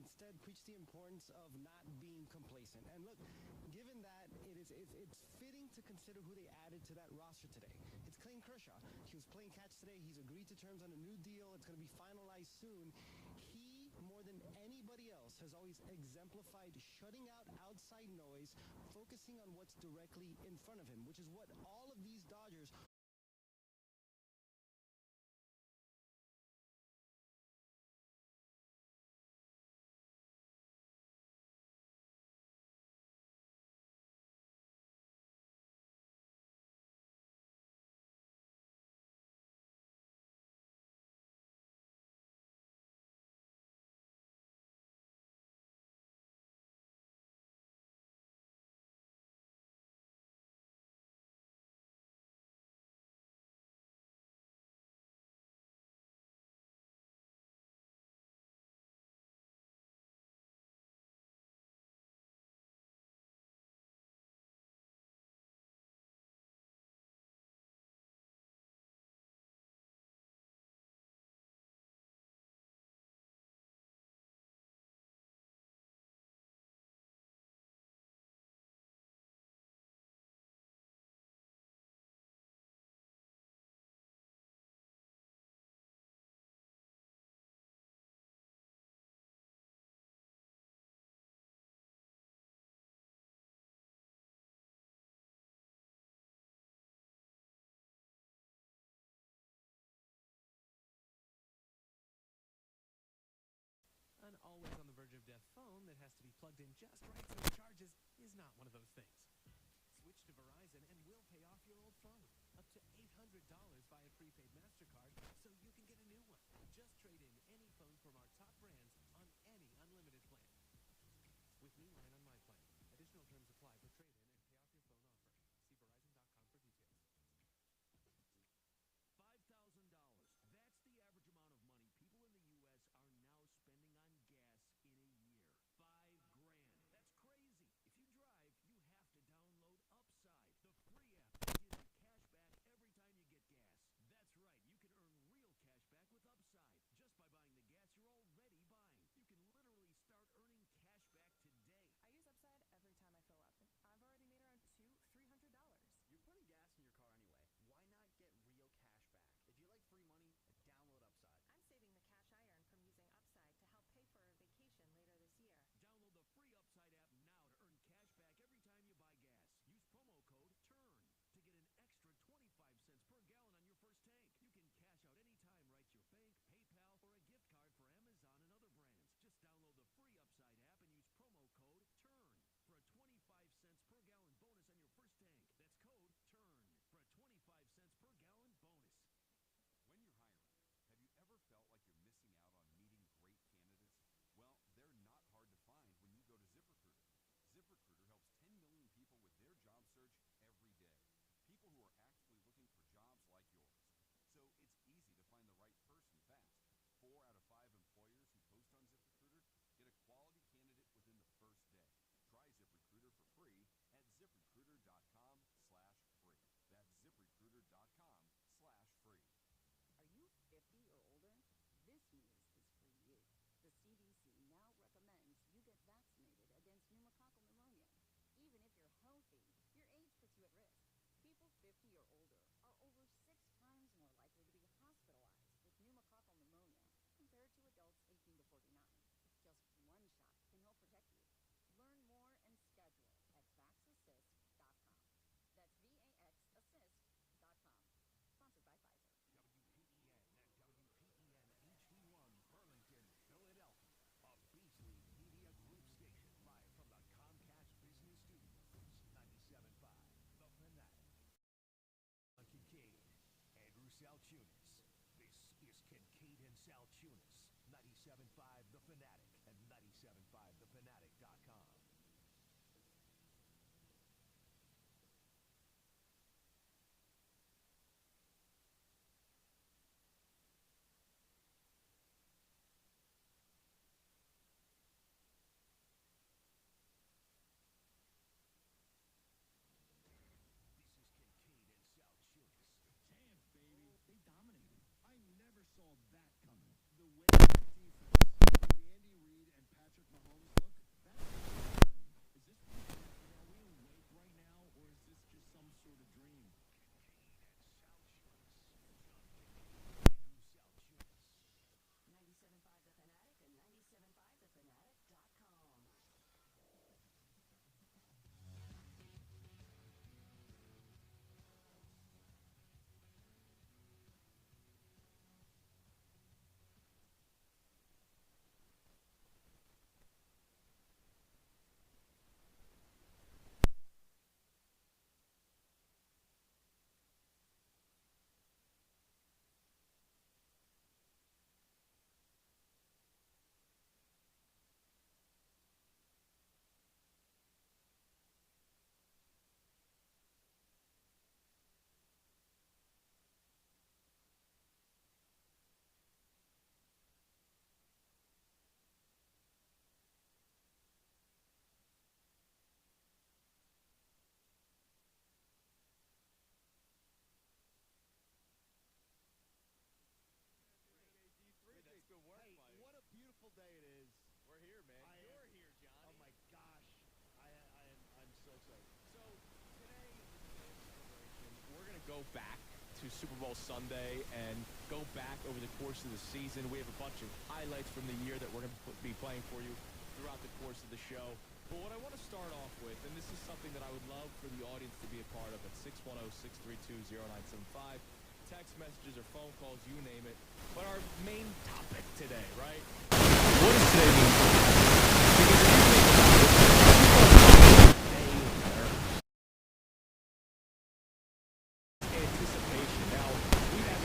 instead preach the importance of not being complacent. And look, given that it's fitting to consider who they added to that roster today. It's Clayton Kershaw. He was playing catch today. He's agreed to terms on a new deal. It's going to be finalized soon. He, more than anybody else, has always exemplified shutting out outside noise, focusing on what's directly in front of him, which is what all of these Dodgers An always on the verge of death phone that has to be plugged in just right so it charges is not one of those things. Switch to Verizon and we'll pay off your old phone. Up to $800 via prepaid MasterCard so you can get a new one. Just trade in any phone from our top brands on any unlimited plan. With me line on my plan. Additional terms apply for trade-in and pay off your phone offer. See Verizon.com for details. $5,000. That's the average amount of money people in the U.S. are now spending on gas in a year. $5,000. That's crazy. If you drive, you have to download Upside, the free app that gives you cash back every time you get gas. That's right. You can earn We're going to go back to Super Bowl Sunday and go back over the course of the season. We have a bunch of highlights from the year that we're going to be playing for you throughout the course of the show. But what I want to start off with, and this is something that I would love for the audience to be a part of at 610-632-0975, text messages or phone calls, you name it. But our main topic today, right? What does today mean? Anticipation. Now, we have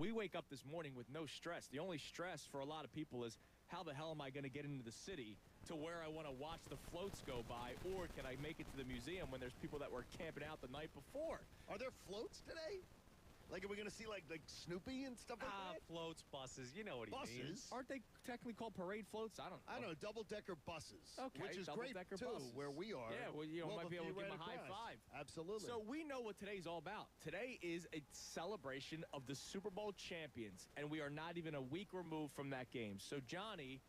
we wake up this morning with no stress. The only stress for a lot of people is how the hell am I going to get into the city to where I want to watch the floats go by, or can I make it to the museum when there's people that were camping out the night before? Are there floats today? Like, are we going to see, like Snoopy and stuff like that? Floats, buses, you know what he means. Buses? Aren't they technically called parade floats? I don't know. I don't know, double-decker buses. Okay, which is great, double-decker too, buses. where we are. Yeah, well, you know, might be able to give 'em a high theoretic five. rise. Absolutely. So we know what today's all about. Today is a celebration of the Super Bowl champions, and we are not even a week removed from that game. So, Johnny,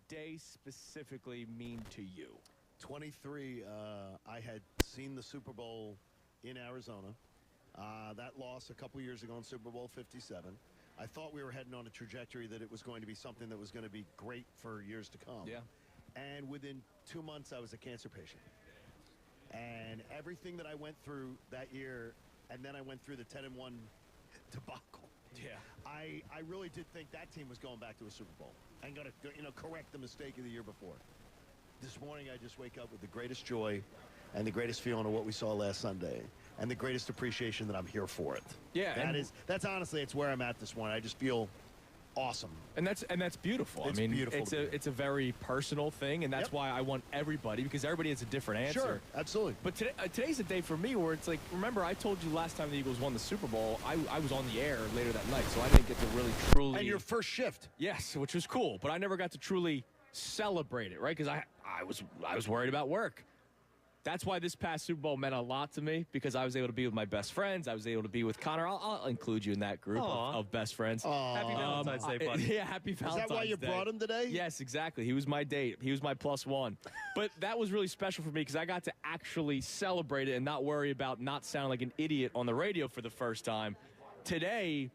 day specifically mean to you? 23, I had seen the Super Bowl in Arizona. That loss a couple years ago in Super Bowl 57. I thought we were heading on a trajectory that it was going to be something that was going to be great for years to come. Yeah. And within 2 months, I was a cancer patient. And everything that I went through that year, and then I went through the 10-1 debacle. Yeah. I really did think that team was going back to a Super Bowl and going to correct the mistake of the year before. This morning, I just wake up with the greatest joy and the greatest feeling of what we saw last Sunday, and the greatest appreciation that I'm here for it. Yeah, that's honestly, it's where I'm at this morning. I just feel awesome. And that's beautiful. It's I mean, beautiful it's a very personal thing, and that's Yep. why I want everybody, because everybody has a different answer. Sure, absolutely. But today's a day for me where it's like, remember, I told you last time the Eagles won the Super Bowl, I was on the air later that night, so I didn't get to really truly. And your first shift. Yes, which was cool, but I never got to truly celebrate it, right? Because I was worried about work. That's why this past Super Bowl meant a lot to me, because I was able to be with my best friends. I was able to be with Connor. I'll include you in that group of best friends. Happy Valentine's Day, buddy. Yeah, happy Valentine's Day. Is that why you brought him today? Yes, exactly. He was my date. He was my +1. But that was really special for me because I got to actually celebrate it and not worry about not sounding like an idiot on the radio for the first time. Today,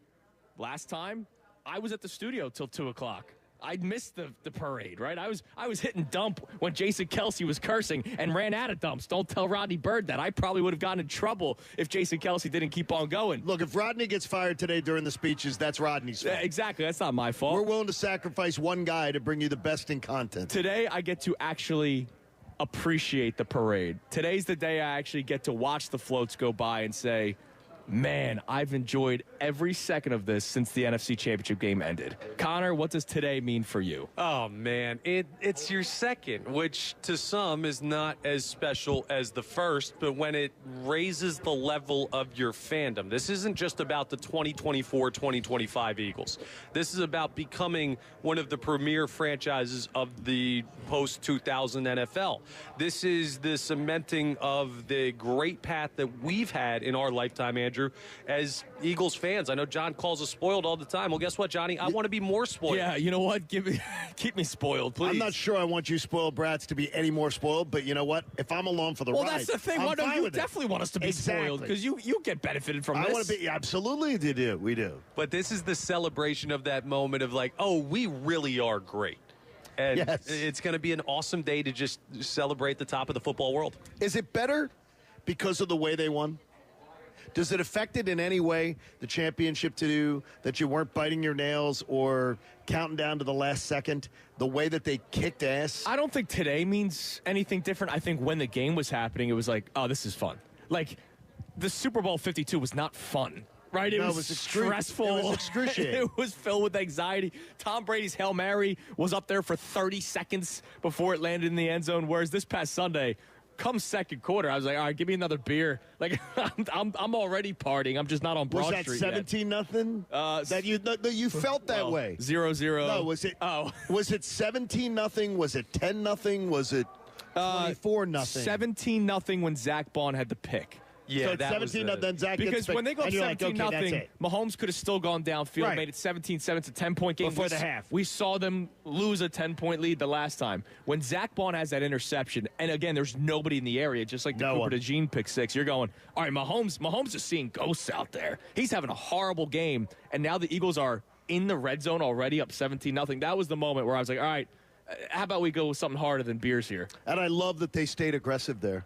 last time, I was at the studio till 2 o'clock. I missed the parade, right? I was hitting dump when Jason Kelce was cursing and ran out of dumps. Don't tell Rodney Bird that. I probably would have gotten in trouble if Jason Kelce didn't keep on going. Look, if Rodney gets fired today during the speeches, that's Rodney's fault. Exactly. That's not my fault. We're willing to sacrifice one guy to bring you the best in content. Today, I get to actually appreciate the parade. Today's the day I actually get to watch the floats go by and say, man, I've enjoyed every second of this since the NFC Championship game ended. Connor, what does today mean for you? Oh, man, it's your second, which to some is not as special as the first, but when it raises the level of your fandom. This isn't just about the 2024-2025 Eagles. This is about becoming one of the premier franchises of the post-2000 NFL. This is the cementing of the great path that we've had in our lifetime, Andrew, Andrew, as Eagles fans. I know John calls us spoiled all the time. Well, guess what, Johnny? I want to be more spoiled. Yeah, you know what? Keep me spoiled, please. I'm not sure I want you spoiled brats to be any more spoiled, but you know what? If I'm along for the ride, that's the thing. I'm Why don't fine you with it. definitely want us to be spoiled? Because you get benefited from this. I want to be absolutely. We do. But this is the celebration of that moment of like, oh, we really are great. And Yes. it's going to be an awesome day to just celebrate the top of the football world. Is it better because of the way they won? Does it affect it in any way, the championship, to do that you weren't biting your nails or counting down to the last second, the way that they kicked ass? I don't think today means anything different. I think when the game was happening, it was like, oh, this is fun. Like, the Super Bowl 52 was not fun. Right? It was stressful. It was excruciating. It was filled with anxiety. Tom Brady's Hail Mary was up there for 30 seconds before it landed in the end zone, whereas this past Sunday, come second quarter, I was like, all right, give me another beer. Like, I'm already partying. I'm just not on Broad Street. Was that 17-0? That you felt that way? 0-0. No, was it? Oh, was it 17-0? Was it 10-0? Was it 24-0? 17-0 when Zach Bond had the pick. Yeah, so it's 17-0, then Zach gets because when they go up 17-0, Mahomes could have still gone downfield, made it 17-7. It's a 10-point game. Before the half. We saw them lose a 10-point lead the last time. When Zach Bond has that interception, and again, there's nobody in the area, just like the Cooper DeJean pick six, you're going, all right, Mahomes is seeing ghosts out there. He's having a horrible game, and now the Eagles are in the red zone already up 17-0. That was the moment where I was like, all right, how about we go with something harder than beers here? And I love that they stayed aggressive there.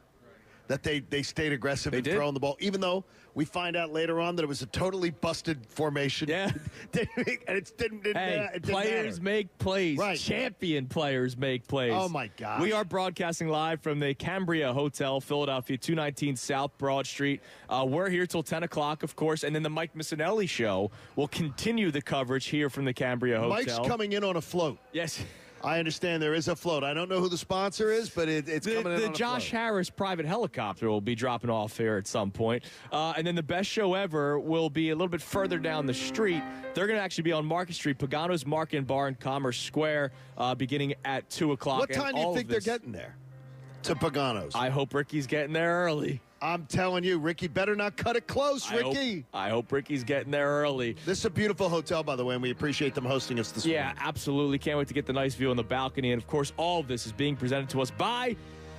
That they stayed aggressive and throwing the ball, even though we find out later on that it was a totally busted formation. Yeah. And it didn't players matter. make plays. Right. Champion players make plays. Oh, my God. We are broadcasting live from the Cambria Hotel, Philadelphia, 219 South Broad Street. We're here till 10 o'clock, of course, and then the Mike Missanelli Show will continue the coverage here from the Cambria Hotel. Mike's coming in on a float. Yes. I understand there is a float. I don't know who the sponsor is, but it's coming in on a float. The Josh Harris private helicopter will be dropping off here at some point. And then the best show ever will be a little bit further down the street. They're going to actually be on Market Street, Pagano's Market and Bar in Commerce Square, beginning at 2 o'clock. What time do you think they're getting there to Pagano's? I hope Ricky's getting there early. I'm telling you, Ricky better not cut it close, Ricky. I hope Ricky's getting there early. This is a beautiful hotel, by the way, and we appreciate them hosting us this morning. Yeah, absolutely. Can't wait to get the nice view on the balcony. And, of course, all of this is being presented to us by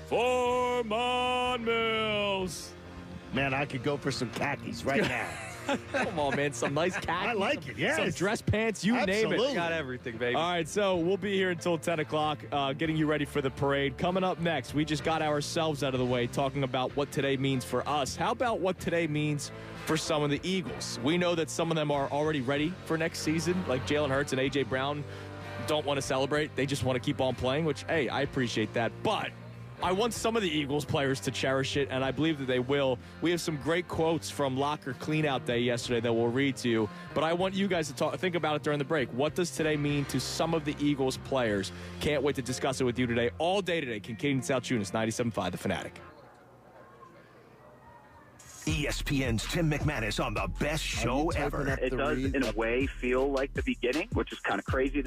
Foreman Mills. Man, I could go for some khakis right now. Come on, man. Some nice khakis. I like it, yes. Some dress pants, you name it. Got everything, baby. All right, so we'll be here until 10 o'clock, getting you ready for the parade. Coming up next, we just got ourselves out of the way talking about what today means for us. How about what today means for some of the Eagles? We know that some of them are already ready for next season, like Jalen Hurts and A.J. Brown don't want to celebrate. They just want to keep on playing, which, hey, I appreciate that. But I want some of the Eagles players to cherish it, and I believe that they will. We have some great quotes from Locker Cleanout Day yesterday that we'll read to you, but I want you guys to think about it during the break. What does today mean to some of the Eagles players? Can't wait to discuss it with you today. All day today, Kincade and Salciunas, 97.5 The Fanatic. ESPN's Tim McManus on the best show ever. It does, in a way, feel like the beginning, which is kind of crazy.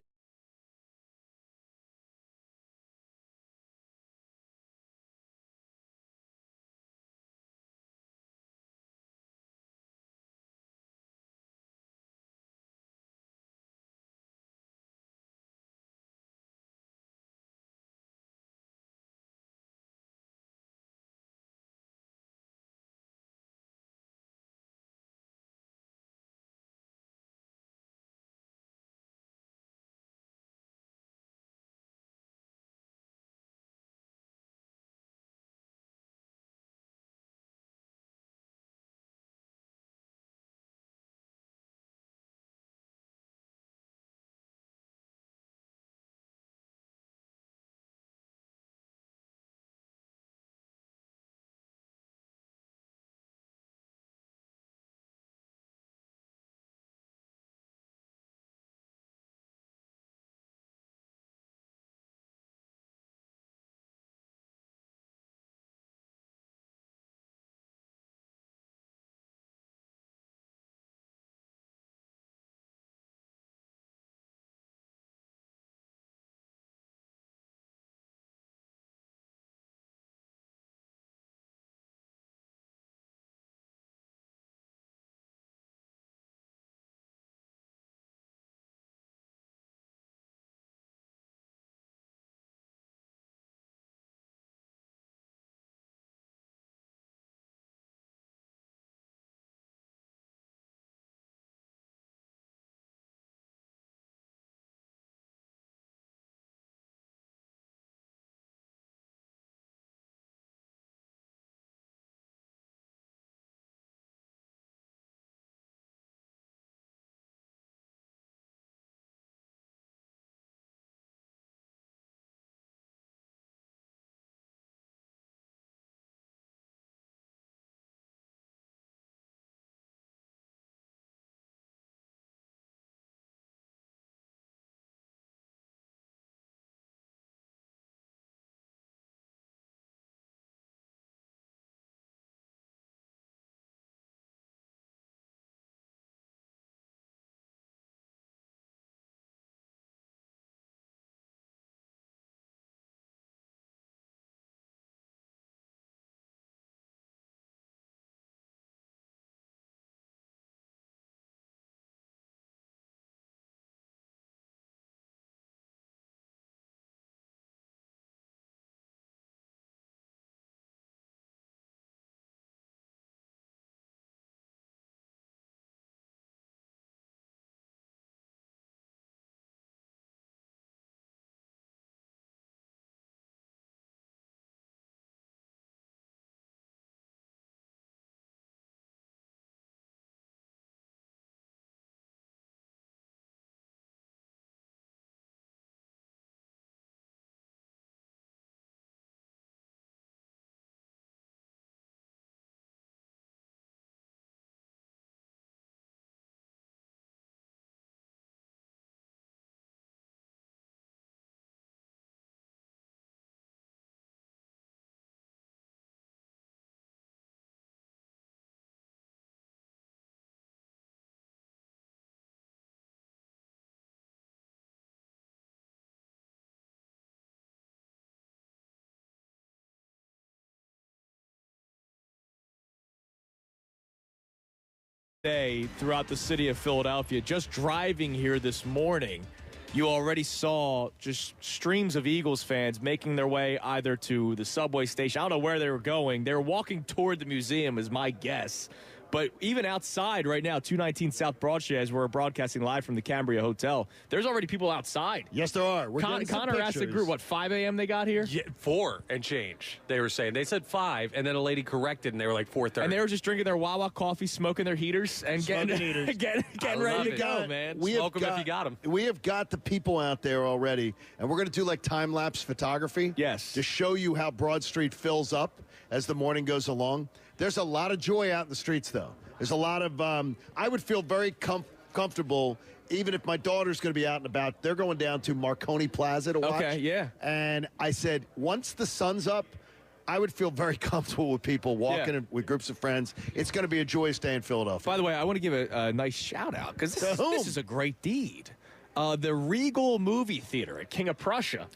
day throughout the city of Philadelphia. Just driving here this morning, you already saw just streams of Eagles fans making their way either to the subway station. I don't know where they were going. They were walking toward the museum is my guess. But even outside right now, 219 South Broad Street, as we're broadcasting live from the Cambria Hotel, there's already people outside. Yes, there are. We're getting some Connor asked the pictures. group, 5 a.m. they got here? Yeah, 4 and change, they were saying. They said 5, and then a lady corrected, and they were like 4:30. And they were just drinking their Wawa coffee, smoking their heaters, and getting ready to go, man. Smoke them if you got them. We have got the people out there already, and we're going to do like time-lapse photography. Yes. To show you how Broad Street fills up as the morning goes along. There's a lot of joy out in the streets, though. There's a lot of, I would feel very comfortable, even if my daughter's going to be out and about. They're going down to Marconi Plaza to watch. Okay, yeah. And I said, once the sun's up, I would feel very comfortable with people walking with groups of friends. It's going to be a joyous day in Philadelphia. By the way, I want to give a nice shout-out, because this is a great deed. The Regal Movie Theater at King of Prussia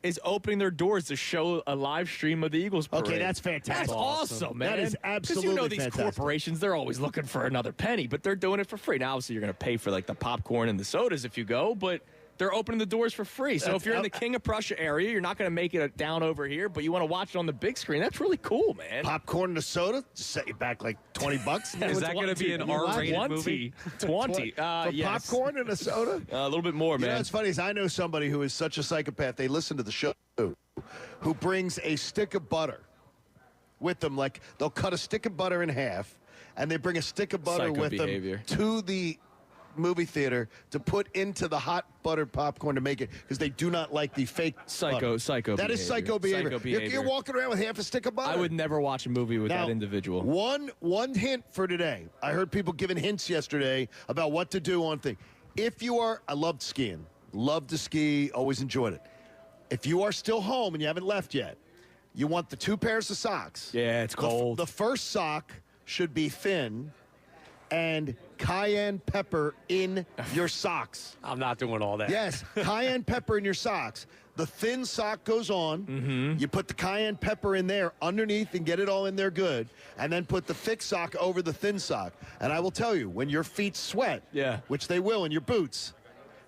is opening their doors to show a live stream of the Eagles parade. Okay, that's fantastic. That's awesome, man. That is absolutely Because these fantastic. corporations, they're always looking for another penny, but they're doing it for free. Now, obviously, you're going to pay for, like, the popcorn and the sodas if you go, but they're opening the doors for free. So if you're in the King of Prussia area, you're not going to make it down over here, but you want to watch it on the big screen. That's really cool, man. Popcorn and a soda, just set you back like $20. Is that going to be an R-rated movie? 20. For Yes. popcorn and a soda? A little bit more, You man. know what's funny is I know somebody who is such a psychopath, they listen to the show, who brings a stick of butter with them. Like, they'll cut a stick of butter in half, and they bring a stick of butter Psycho with behavior. them to the movie theater to put into the hot buttered popcorn to make it, because they do not like the fake butter. Psycho That is psycho behavior. Psycho behavior. You're walking around with half a stick of butter. I would never watch a movie with Now, that individual. One hint for today. I heard people giving hints yesterday about what to do on thing. If you are, I loved skiing. Loved to ski, always enjoyed it. If you are still home and you haven't left yet, you want the 2 pairs of socks. Yeah, it's cold. The first sock should be thin and cayenne pepper in your socks. I'm not doing all that. Yes, cayenne pepper in your socks. The thin sock goes on. Mm-hmm. You put the cayenne pepper in there underneath and get it all in there good. And then put the thick sock over the thin sock. And I will tell you, when your feet sweat, which they will in your boots,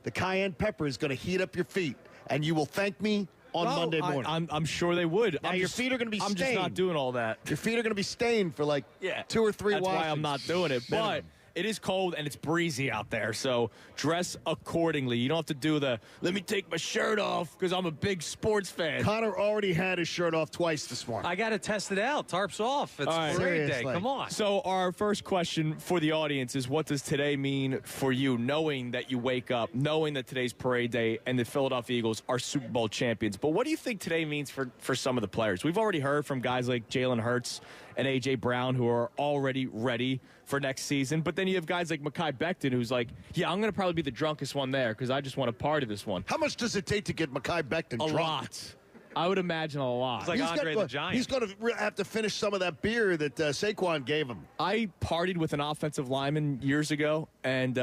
the cayenne pepper is going to heat up your feet. And you will thank me on Monday morning. I'm sure they would. Now, your feet are going to be I'm stained. just not doing all that. Your feet are going to be stained for like 2 or 3 That's washes. why I'm not doing it. But Minimum. it is cold and it's breezy out there, so dress accordingly. You don't have to do the, let me take my shirt off because I'm a big sports fan. Connor already had his shirt off twice this morning. I got to test it out. Tarp's off. It's All right. a great day. Seriously. Come on. So our first question for the audience is, what does today mean for you, knowing that you wake up, knowing that today's parade day and the Philadelphia Eagles are Super Bowl champions? But what do you think today means for some of the players? We've already heard from guys like Jalen Hurts and A.J. Brown who are already ready for next season. But then you have guys like Mekhi Becton who's like, yeah, I'm going to probably be the drunkest one there because I just want to party this one. How much does it take to get Mekhi Becton drunk? A lot. I would imagine a lot. It's like Andre the Giant. He's going to have to finish some of that beer that Saquon gave him. I partied with an offensive lineman years ago, and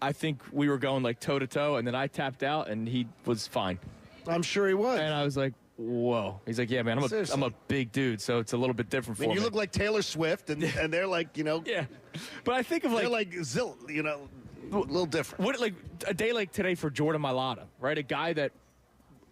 I think we were going like toe-to-toe, and then I tapped out, and he was fine. I'm sure he was. And I was like, whoa. He's like, yeah, man, I'm a big dude, so it's a little bit different for me. You look like Taylor Swift, and they're like, Yeah. But I think of they're like Zill, a little different. What, like a day like today for Jordan Mailata, right? A guy that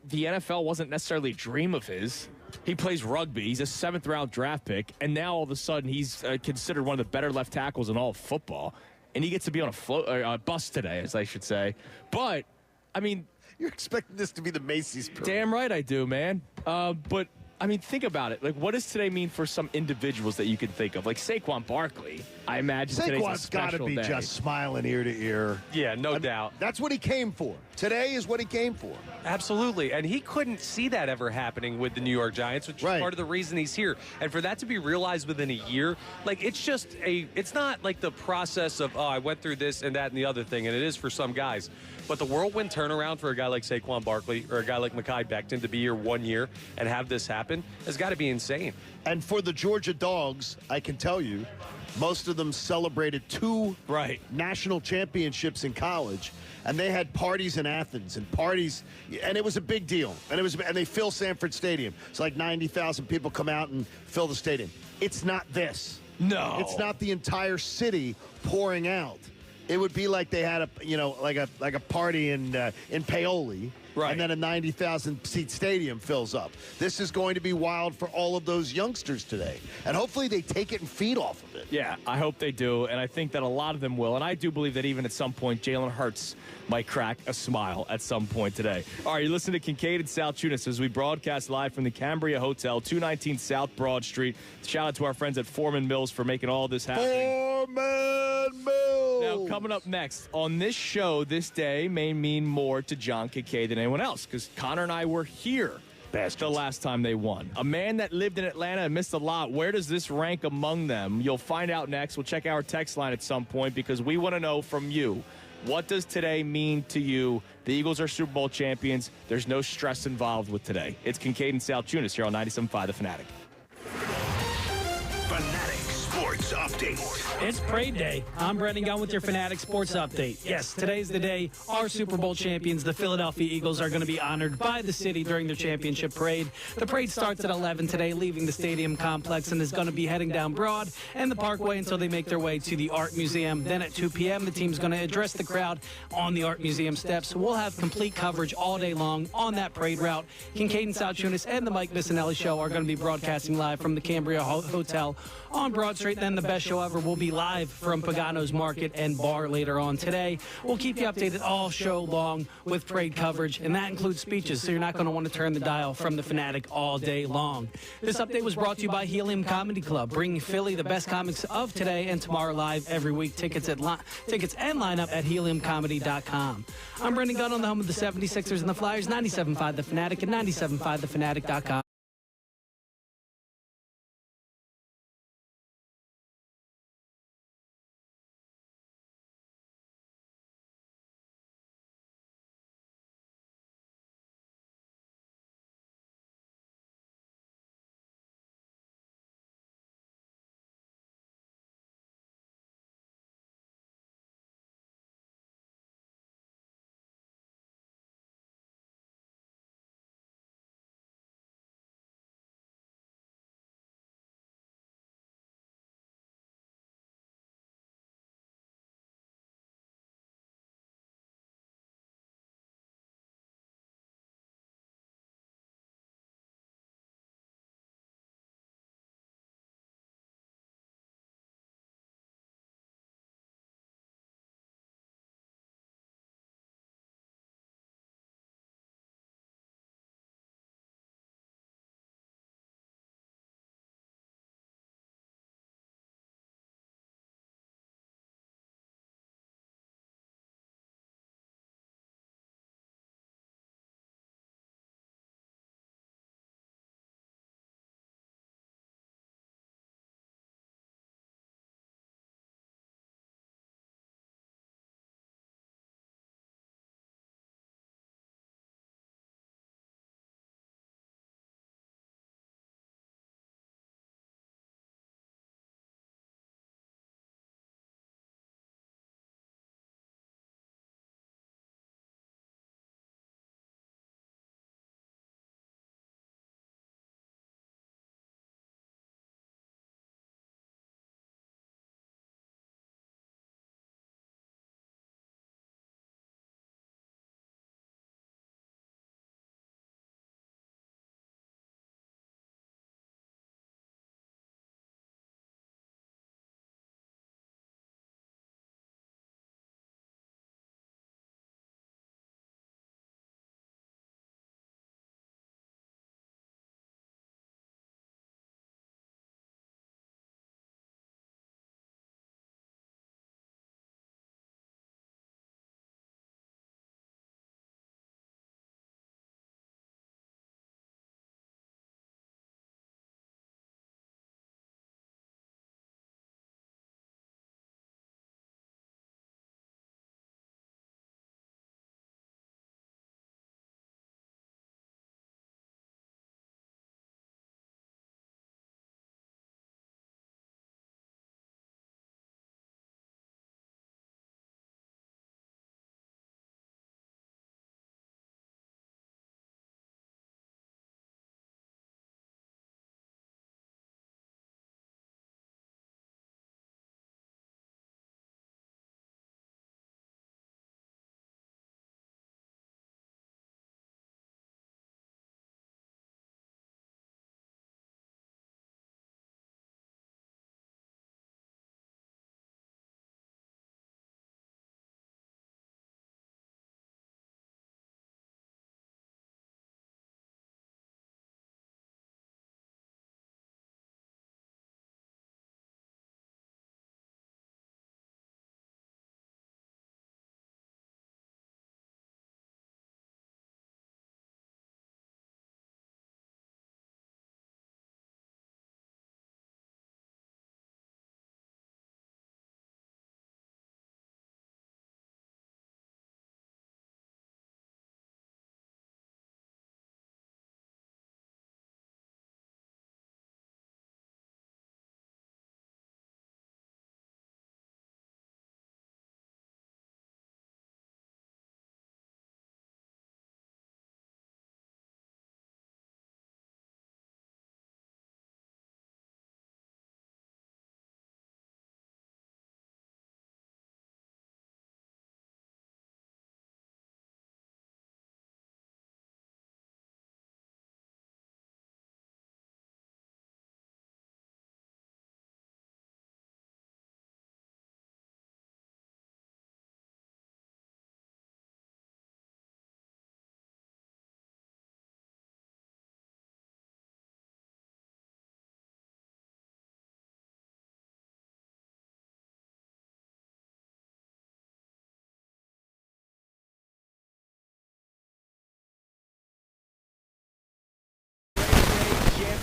the NFL wasn't necessarily a dream of his. He plays rugby. He's a 7th-round draft pick, and now all of a sudden he's considered one of the better left tackles in all of football, and he gets to be on a bus today, as I should say. But, I mean, you're expecting this to be the Macy's parade. Damn right I do, man. But, I mean, think about it. Like, what does today mean for some individuals that you can think of? Like Saquon Barkley, I imagine today's a Saquon's got to special be day. just smiling ear to ear. Yeah, no doubt. That's what he came for. Today is what he came for. Absolutely. And he couldn't see that ever happening with the New York Giants, which is part of the reason he's here. And for that to be realized within a year, like, it's not like the process of, I went through this and that and the other thing, and it is for some guys. But the whirlwind turnaround for a guy like Saquon Barkley or a guy like Mekhi Becton to be here 1 year and have this happen has got to be insane. And for the Georgia Dogs, I can tell you, most of them celebrated 2 national championships in college, and they had parties in Athens and parties, and it was a big deal. And they fill Sanford Stadium. It's like 90,000 people come out and fill the stadium. It's not this. No. It's not the entire city pouring out. It would be like they had a party in Paoli, right. And then a 90,000 seat stadium fills up. This is going to be wild for all of those youngsters today, and hopefully they take it and feed off of it. Yeah, I hope they do, and I think that a lot of them will. And I do believe that even at some point, Jalen Hurts might crack a smile at some point today. All right, you listen to Kincade and Salciunas as we broadcast live from the Cambria Hotel, 219 South Broad Street. Shout out to our friends at Foreman Mills for making all this happen. Foreman Mills! Now, coming up next, on this show, this day may mean more to John Kincade than anyone else, because Connor and I were here the last time they won. A man that lived in Atlanta and missed a lot. Where does this rank among them? You'll find out next. We'll check our text line at some point because we want to know from you. What does today mean to you? The Eagles are Super Bowl champions. There's no stress involved with today. It's Kincade and Salciunas here on 97.5 The Fanatic. Fanatic Sports Update. It's parade day. I'm Brendan Gunn with your Fanatic Sports Update. Yes, today's the day our Super Bowl champions, the Philadelphia Eagles, are going to be honored by the city during their championship parade. The parade starts at 11 today, leaving the stadium complex, and is going to be heading down Broad and the Parkway until they make their way to the Art Museum. Then at 2 p.m., the team's going to address the crowd on the Art Museum steps. We'll have complete coverage all day long on that parade route. Kincade and Salciunas and the Mike Missanelli Show are going to be broadcasting live from the Cambria Hotel on Broad Street. Then the best show ever will be live from Pagano's Market and Bar later on today. We'll keep you updated all show long with parade coverage, and that includes speeches, so you're not going to want to turn the dial from the Fanatic all day long. This update was brought to you by Helium Comedy Club, bringing Philly the best comics of today and tomorrow live every week. Tickets and line up at heliumcomedy.com. I'm Brendan Gunn on the home of the 76ers and the Flyers, 97.5 The Fanatic and 97.5thefanatic.com.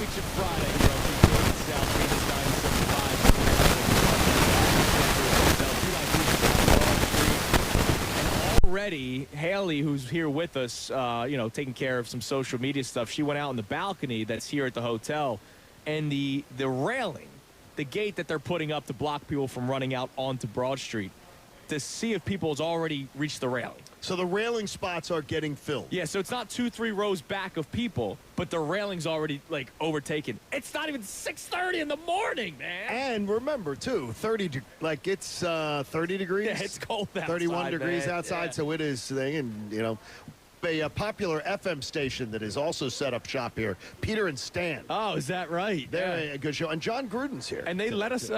Championship Friday here on Kincade, Salciunas 97.5. And already, Haley, who's here with us, taking care of some social media stuff, she went out on the balcony that's here at the hotel, and the railing, the gate that they're putting up to block people from running out onto Broad Street, to see if people's already reached the railing. So the railing spots are getting filled. Yeah, so it's not 2-3 rows back of people, but the railing's already, overtaken. It's not even 6:30 in the morning, man. And remember, too, it's 30 degrees. Yeah, it's cold outside, 31 degrees man. outside, Yeah. so it is thing. And, a popular FM station that is also set up shop here, Peter and Stan. Oh, is that right? They're a good show. And John Gruden's here. And they let us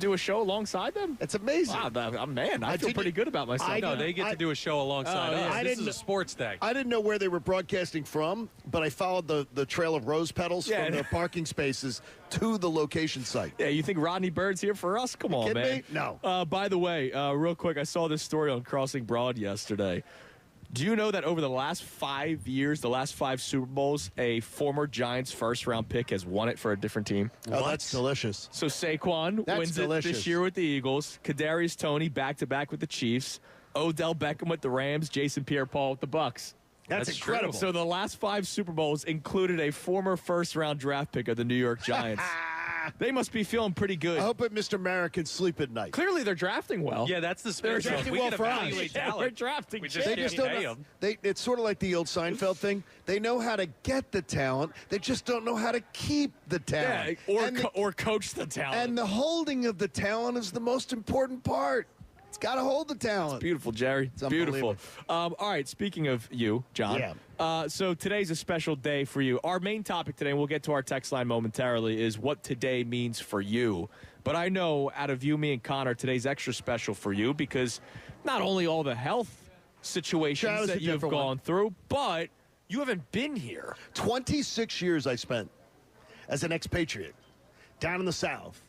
do a show alongside them? It's amazing. Wow, man, I feel pretty good about myself. No, they get to do a show alongside us. This is a sports day. I didn't know where they were broadcasting from, but I followed the trail of rose petals from their parking spaces to the location site. Yeah, you think Rodney Bird's here for us? Come on, man. Me? No. By the way, real quick, I saw this story on Crossing Broad yesterday. Do you know that over the last 5 years, the last 5 Super Bowls, a former Giants first-round pick has won it for a different team? Oh, that's delicious. So Saquon wins it this year with the Eagles. Kadarius Toney back-to-back with the Chiefs. Odell Beckham with the Rams. Jason Pierre-Paul with the Bucks. That's incredible. So the last 5 Super Bowls included a former first-round draft pick of the New York Giants. They must be feeling pretty good. I hope that Mr. Mara can sleep at night. Clearly, they're drafting well. Yeah, that's the They're spirit. drafting We well can for us. evaluate Yeah, talent. we're drafting. We just They can't just don't pay know. 'em. It's sort of like the old Seinfeld thing. They know how to get the talent. They just don't know how to keep the talent. Yeah, or coach the talent. And the holding of the talent is the most important part. It's got to hold the talent. Beautiful, Jerry. It's Beautiful. All right, speaking of you, John. So today's a special day for you. Our main topic today, and we'll get to our text line momentarily, is what today means for you. But I know out of you, me, and Connor, today's extra special for you because not only all the health situations that you've gone through, but you haven't been here. 26 years I spent as an expatriate down in the South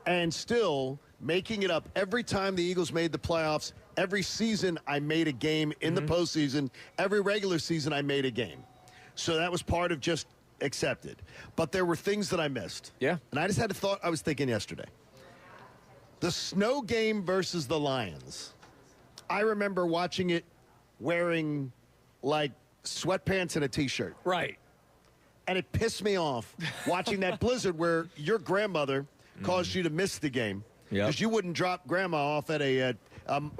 and still making it up every time the Eagles made the playoffs. Every season I made a game in the postseason. Every regular season I made a game. So that was part of just accepted. But there were things that I missed. Yeah. And I just had a thought I was thinking yesterday. The snow game versus the Lions. I remember watching it wearing like sweatpants and a T-shirt. Right. And it pissed me off watching that blizzard where your grandmother caused you to miss the game. Because you wouldn't drop grandma off at a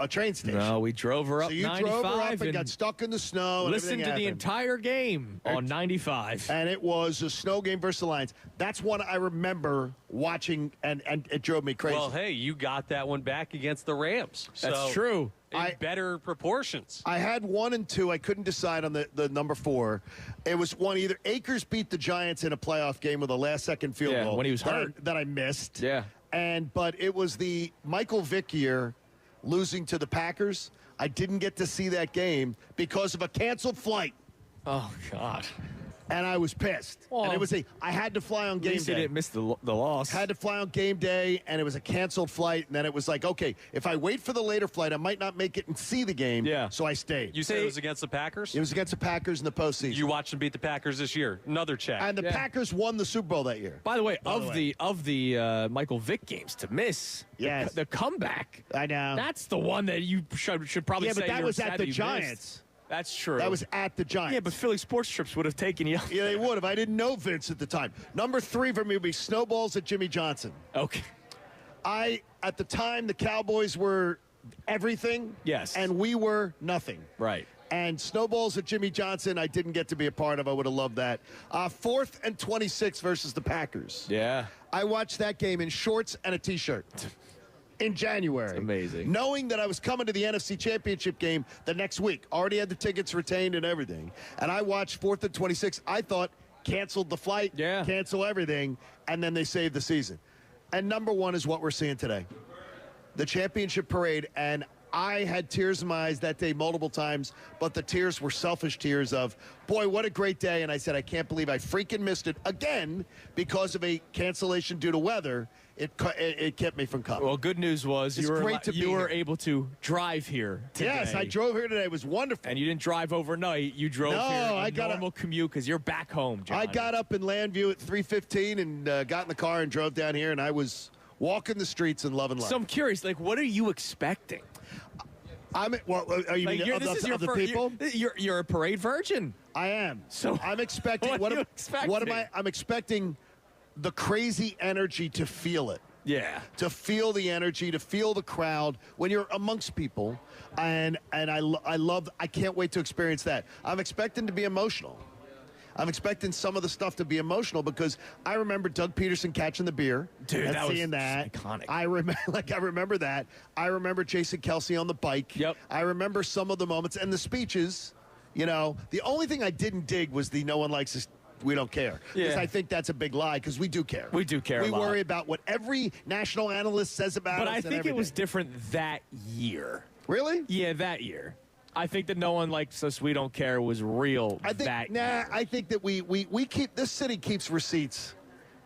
train station. No, we drove her up 95. So you drove her up and got stuck in the snow. And listened to the entire game on 95. And it was a snow game versus the Lions. That's one I remember watching, and it drove me crazy. Well, hey, you got that one back against the Rams. That's true. In better proportions. I had 1 and 2. I couldn't decide on the number 4. It was one either Akers beat the Giants in a playoff game with a last-second field goal. when he was hurt. That I missed. Yeah. But it was the Michael Vick year losing to the Packers. I didn't get to see that game because of a canceled flight. Oh, God. And I was pissed. Well, and I had to fly on game At least day. he didn't miss the loss. Had to fly on game day, and it was a canceled flight. And then it was like, okay, if I wait for the later flight, I might not make it and see the game. Yeah. So I stayed. You said it was against the Packers? It was against the Packers in the postseason. You watched them beat the Packers this year. Another check. And the Packers won the Super Bowl that year. By the way, of the Michael Vick games to miss, Yes. the comeback. I know. That's the one that you should probably say. Yeah, but that you're was sad at that the you Giants. missed. That's true. That was at the Giants. Yeah, but Philly Sports Trips would have taken you. Yeah, they would have. I didn't know Vince at the time. Number 3 for me would be snowballs at Jimmy Johnson. Okay. At the time, the Cowboys were everything. Yes. And we were nothing. Right. And snowballs at Jimmy Johnson, I didn't get to be a part of. I would have loved that. 4th and 26 versus the Packers. Yeah. I watched that game in shorts and a T-shirt. In January. It's amazing. Knowing that I was coming to the NFC Championship game the next week. Already had the tickets retained and everything. And I watched 4th and 26. I thought, canceled the flight, cancel everything, and then they saved the season. And number 1 is what we're seeing today. The championship parade, and I had tears in my eyes that day multiple times, but the tears were selfish tears of, boy, what a great day. And I said, I can't believe I freaking missed it again because of a cancellation due to weather. it kept me from coming. Well, good news was It's great to be you were here. able to drive here today. Yes, I drove here today. It was wonderful. And you didn't drive overnight. You drove No, here I a got normal commute because you're back home, John. I got up in Landview at 3:15 and got in the car and drove down here, and I was walking the streets and loving life. So I'm curious, like, what are you expecting? Are you Like, mean of the people? You're a parade virgin. I am. So I'm expecting. what are you expecting? What am I? I'm expecting the crazy energy to feel it. Yeah. To feel the energy, to feel the crowd when you're amongst people, and I can't wait to experience that. I'm expecting to be emotional. I'm expecting some of the stuff to be emotional because I remember Doug Peterson catching the beer and that seeing was that. iconic. I remember that. I remember Jason Kelsey on the bike. Yep. I remember some of the moments and the speeches. You know, the only thing I didn't dig was the "no one likes us, we don't care." Because Yeah. I think that's a big lie because we do care. We do care a We lot. worry about what every national analyst says about But us. I and think it was everything. different that year. Really? Yeah, that year. I think that no one likes us, we don't care was real I think that year. I think that we keep this city keeps receipts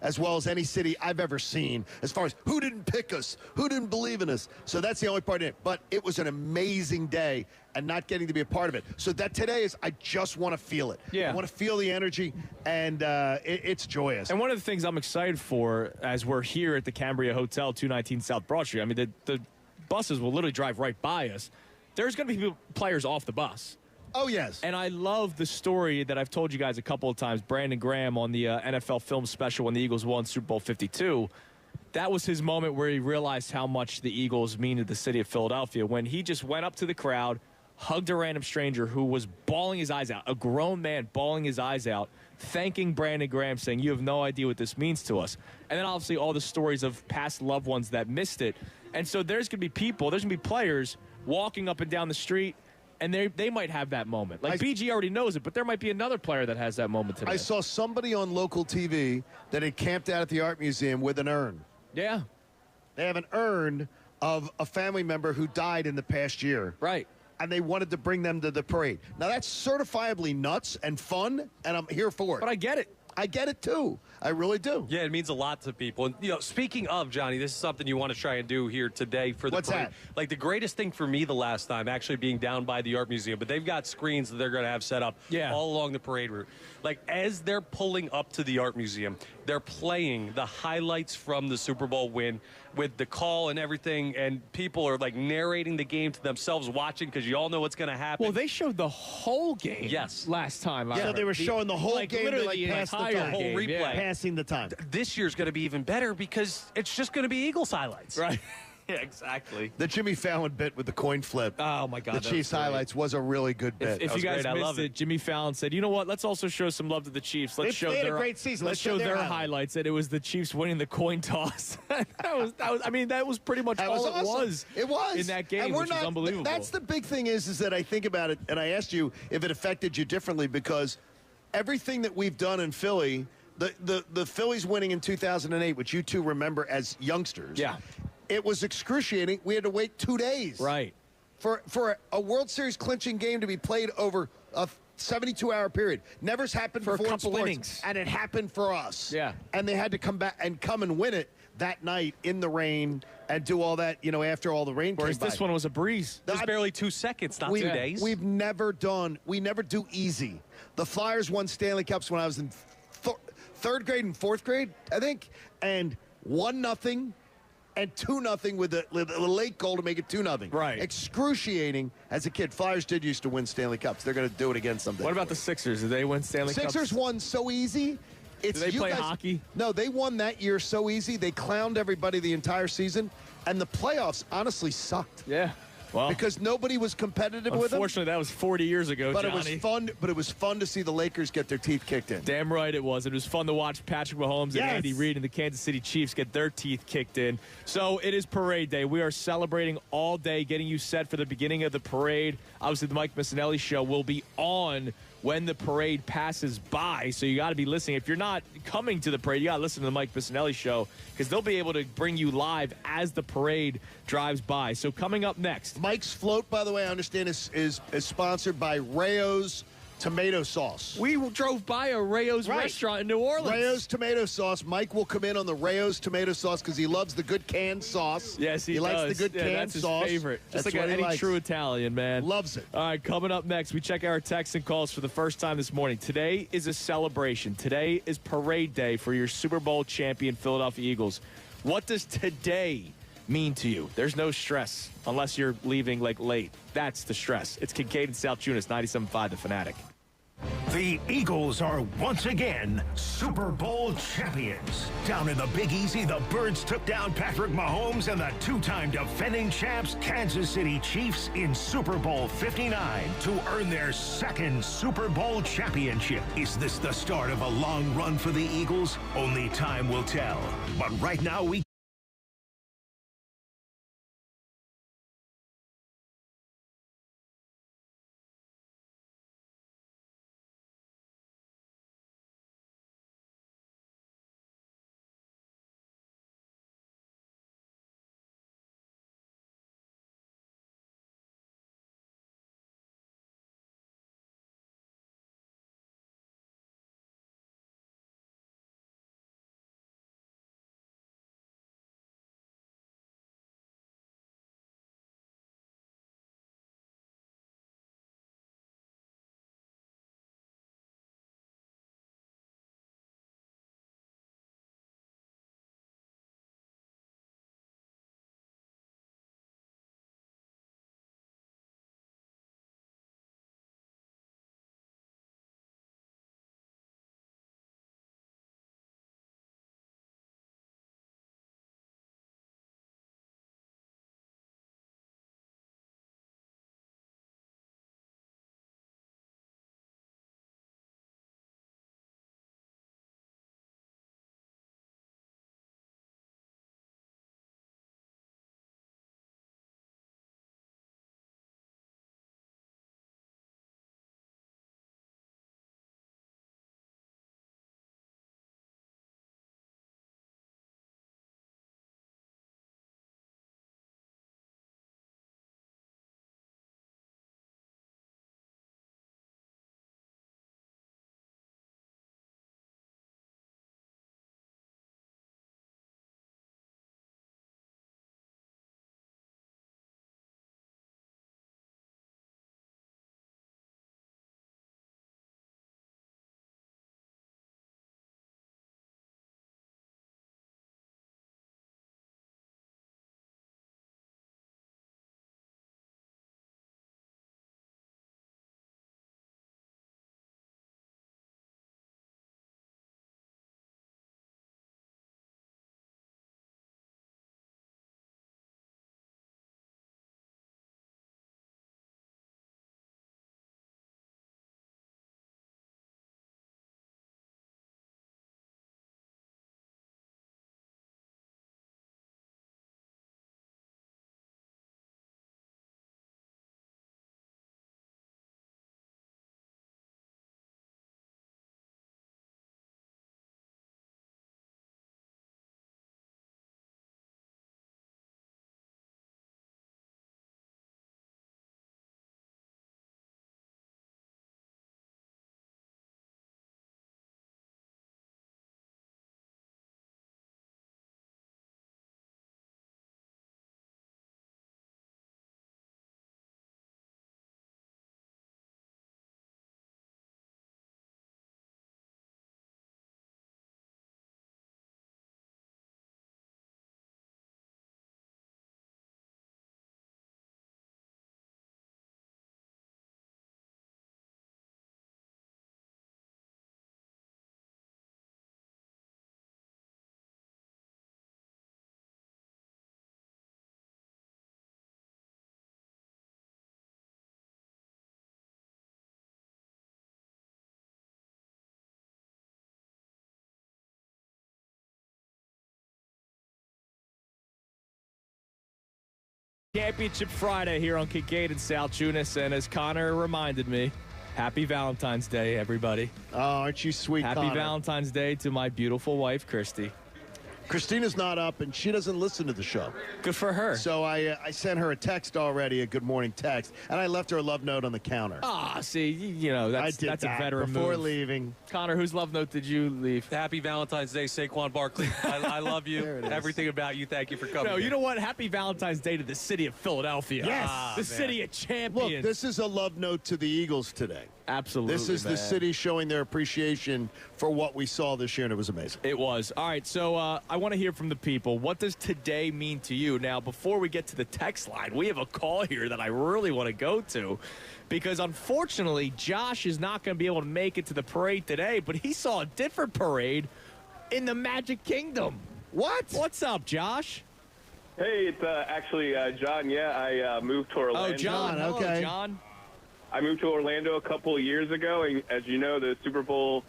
as well as any city I've ever seen as far as who didn't pick us, who didn't believe in us. So that's the only part in it. But it was an amazing day and not getting to be a part of it. So that today is I just want to feel it. Yeah. I want to feel the energy and it's joyous. And one of the things I'm excited for as we're here at the Cambria Hotel, 219 South Broad Street, I mean, the buses will literally drive right by us. There's going to be players off the bus. Oh, yes. And I love the story that I've told you guys a couple of times. Brandon Graham on the NFL film special when the Eagles won Super Bowl 52. That was his moment where he realized how much the Eagles mean to the city of Philadelphia when he just went up to the crowd, hugged a random stranger who was bawling his eyes out, a grown man bawling his eyes out, thanking Brandon Graham, saying, "You have no idea what this means to us." And then obviously all the stories of past loved ones that missed it. And so there's going to be people, there's going to be players walking up and down the street, and they might have that moment. Like, BG already knows it, but there might be another player that has that moment today. I saw somebody on local TV that had camped out at the art museum with an urn. Yeah. They have an urn of a family member who died in the past year. Right. And they wanted to bring them to the parade. Now, that's certifiably nuts and fun, and I'm here for it. But I get it. I get it, too. I really do. Yeah, it means a lot to people. And, you know, speaking of, Johnny, this is something you want to try and do here today for the What's parade. that? Like, the greatest thing for me the last time, actually being down by the art museum, but they've got screens that they're going to have set up all along the parade route. Like, as they're pulling up to the art museum, they're playing the highlights from the Super Bowl win with the call and everything, and people are, like, narrating the game to themselves watching because you all know what's going to happen. Well, they showed the whole game last time. Yeah, so they were showing the whole game, literally like, past the entire time. whole game, replay. Passing the time. This year's going to be even better because it's just going to be Eagles highlights. Right. Yeah, exactly. The Jimmy Fallon bit with the coin flip. Oh, my God. The Chiefs highlights was a really good bit. If you guys great. I love missed it, Jimmy Fallon said, "You know what? Let's also show some love to the Chiefs. Let's show they had a their great season. Let's show their highlights." And it was the Chiefs winning the coin toss. that was pretty much all awesome. it was. It was in that game, and we're which not, was unbelievable. That's the big thing is that I think about it, and I asked you if it affected you differently because everything that we've done in Philly, the Phillies winning in 2008, which you two remember as youngsters. Yeah. It was excruciating. We had to wait 2 days. Right. For a World Series clinching game to be played over a 72-hour period. Never's happened For a before in couple sports, innings. and it happened for us. Yeah. And they had to come back and come and win it that night in the rain and do all that, after all the rain Whereas came by. this one was a breeze. It was barely 2 seconds, not 2 days. We never do easy. The Flyers won Stanley Cups when I was in third grade and fourth grade, I think, and 1-0 and 2-0 with the late goal to make it 2-0. Right. Excruciating as a kid. Flyers did used to win Stanley Cups. They're going to do it again someday. What about the Sixers? Did they win Stanley Cups? Sixers won so easy. Did they play hockey? No, they won that year so easy. They clowned everybody the entire season, and the playoffs honestly sucked. Yeah. Well, because nobody was competitive with them. Unfortunately, that was 40 years ago, But Johnny. it was fun. But it was fun to see the Lakers get their teeth kicked in. Damn right it was. It was fun to watch Patrick Mahomes and Andy Reid and the Kansas City Chiefs get their teeth kicked in. So it is parade day. We are celebrating all day, getting you set for the beginning of the parade. Obviously, the Mike Missanelli show will be on when the parade passes by. So you got to be listening. If you're not coming to the parade, you got to listen to the Mike Missanelli show because they'll be able to bring you live as the parade drives by. So coming up next. Mike's float, by the way, I understand is sponsored by Rayo's tomato sauce. We drove by a Rayo's restaurant in New Orleans. Rayo's tomato sauce. Mike will come in on the Rayo's tomato sauce because he loves the good canned sauce. Yes, he likes does. the good canned that's his sauce. favorite. Just That's like what he any likes. true Italian, man. Loves it. All right, coming up next, we check our texts and calls for the first time this morning. Today is a celebration. Today is parade day for your Super Bowl champion Philadelphia Eagles. What does today mean to you? There's no stress unless you're leaving like late. That's the stress. It's Kincade and Salciunas, 97.5 The Fanatic. The Eagles are once again Super Bowl champions. Down in the Big Easy, the Birds took down Patrick Mahomes and the two-time defending champs Kansas City Chiefs in Super Bowl 59 to earn their second Super Bowl championship. Is this the start of a long run for the Eagles? Only time will tell. But right now, we Championship Friday here on Kincade and Salciunas, and as Connor reminded me, happy Valentine's Day, everybody. Oh, aren't you sweet, Happy Connor? Valentine's Day to my beautiful wife, Christy. Christina's not up, and she doesn't listen to the show. Good for her. So I sent her a text already, a good morning text, and I left her a love note on the counter. See, that's a veteran before move. leaving. Connor, whose love note did you leave? Happy Valentine's Day, Saquon Barkley. I love you. There it is. Everything about you. Thank you for coming. No, you know what? Happy Valentine's Day to the city of Philadelphia. Yes. The city of champions. Look, this is a love note to the Eagles today. Absolutely, This is the city showing their appreciation for what we saw this year, and it was amazing. It was. All right, so I want to hear from the people. What does today mean to you? Now, before we get to the text line, we have a call here that I really want to go to because, unfortunately, Josh is not going to be able to make it to the parade today, but he saw a different parade in the Magic Kingdom. What? What's up, Josh? Hey, it's actually John. Yeah, I moved to Orlando. Oh, John. Hello, Okay. John. I moved to Orlando a couple of years ago, and as you know, the Super Bowl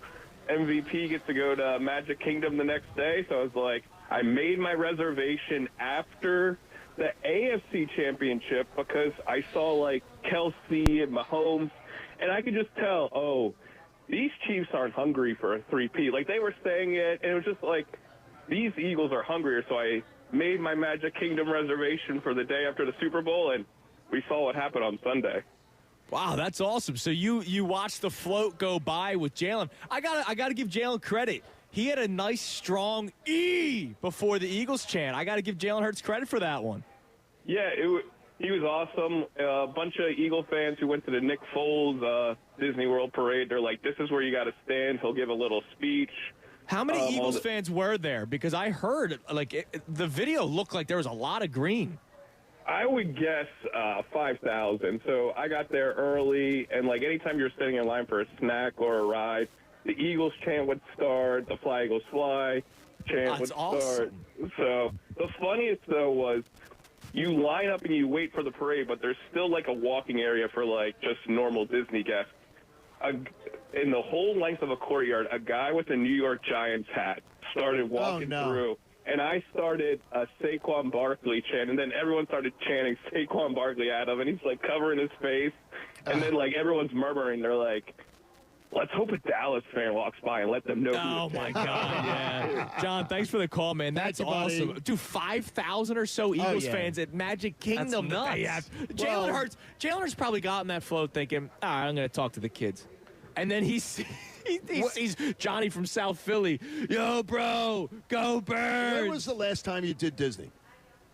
MVP gets to go to Magic Kingdom the next day. So I was like, I made my reservation after the AFC Championship because I saw like Kelsey and Mahomes, and I could just tell, oh, these Chiefs aren't hungry for a 3-peat. Like they were saying it, and it was just like these Eagles are hungrier. So I made my Magic Kingdom reservation for the day after the Super Bowl, and we saw what happened on Sunday. Wow, that's awesome. So you watched the float go by with Jalen. I gotta give Jalen credit. He had a nice, strong E before the Eagles chant. I got to give Jalen Hurts credit for that one. Yeah, he was awesome. A bunch of Eagle fans who went to the Nick Foles Disney World parade, they're like, this is where you got to stand. He'll give a little speech. How many Eagles fans were there? Because I heard, the video looked like there was a lot of green. I would guess 5,000. So I got there early, and like anytime you're sitting in line for a snack or a ride, the Eagles chant would start, the Fly Eagles Fly chant would start. Awesome. So the funniest though was you line up and you wait for the parade, but there's still like a walking area for like just normal Disney guests. In the whole length of a courtyard, a guy with a New York Giants hat started walking through. And I started a Saquon Barkley chant, and then everyone started chanting Saquon Barkley at him, and he's, like, covering his face. And then, like, everyone's murmuring. They're like, let's hope a Dallas fan walks by and let them know Oh, who my God, yeah. John, thanks for the call, man. That's awesome. Dude, 5,000 or so Eagles fans at Magic Kingdom. That's nuts. Jalen Hurts probably got on that float thinking, all right, I'm going to talk to the kids. And then he sees Johnny from South Philly. Yo, bro, go Birds. When was the last time you did Disney?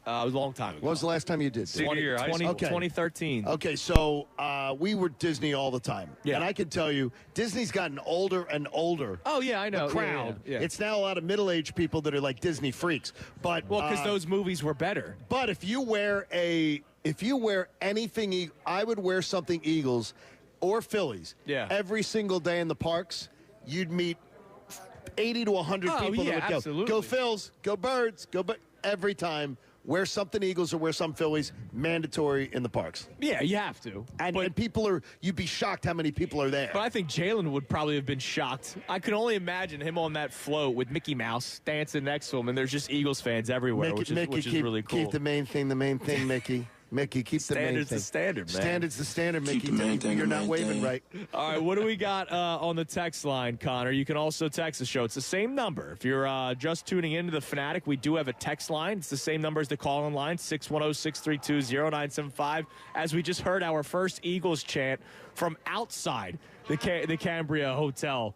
It was a long time ago. When was the last time you did Disney? 2013. Okay, so we were Disney all the time. Yeah. And I can tell you, Disney's gotten older and older. Oh, yeah, I know. The crowd. Yeah. It's now a lot of middle-aged people that are like Disney freaks. But because those movies were better. But if you wear anything, I would wear something Eagles or Phillies every single day in the parks, you'd meet 80 to 100 people that would go. Absolutely. Go Phils, go Birds, every time. Wear something Eagles or wear some Phillies, mandatory in the parks. Yeah, you have to. And people you'd be shocked how many people are there. But I think Jalen would probably have been shocked. I could only imagine him on that float with Mickey Mouse dancing next to him, and there's just Eagles fans everywhere, which is really cool. Keep the main thing, Mickey. Mickey, keep the main thing. Standard's the standard, man. Standard's the standard, Mickey. You're not waving right. All right, what do we got on the text line, Connor? You can also text the show. It's the same number. If you're just tuning into the Fanatic, we do have a text line. It's the same number as the call-in line, 610-632-0975. As we just heard our first Eagles chant from outside the Cambria Hotel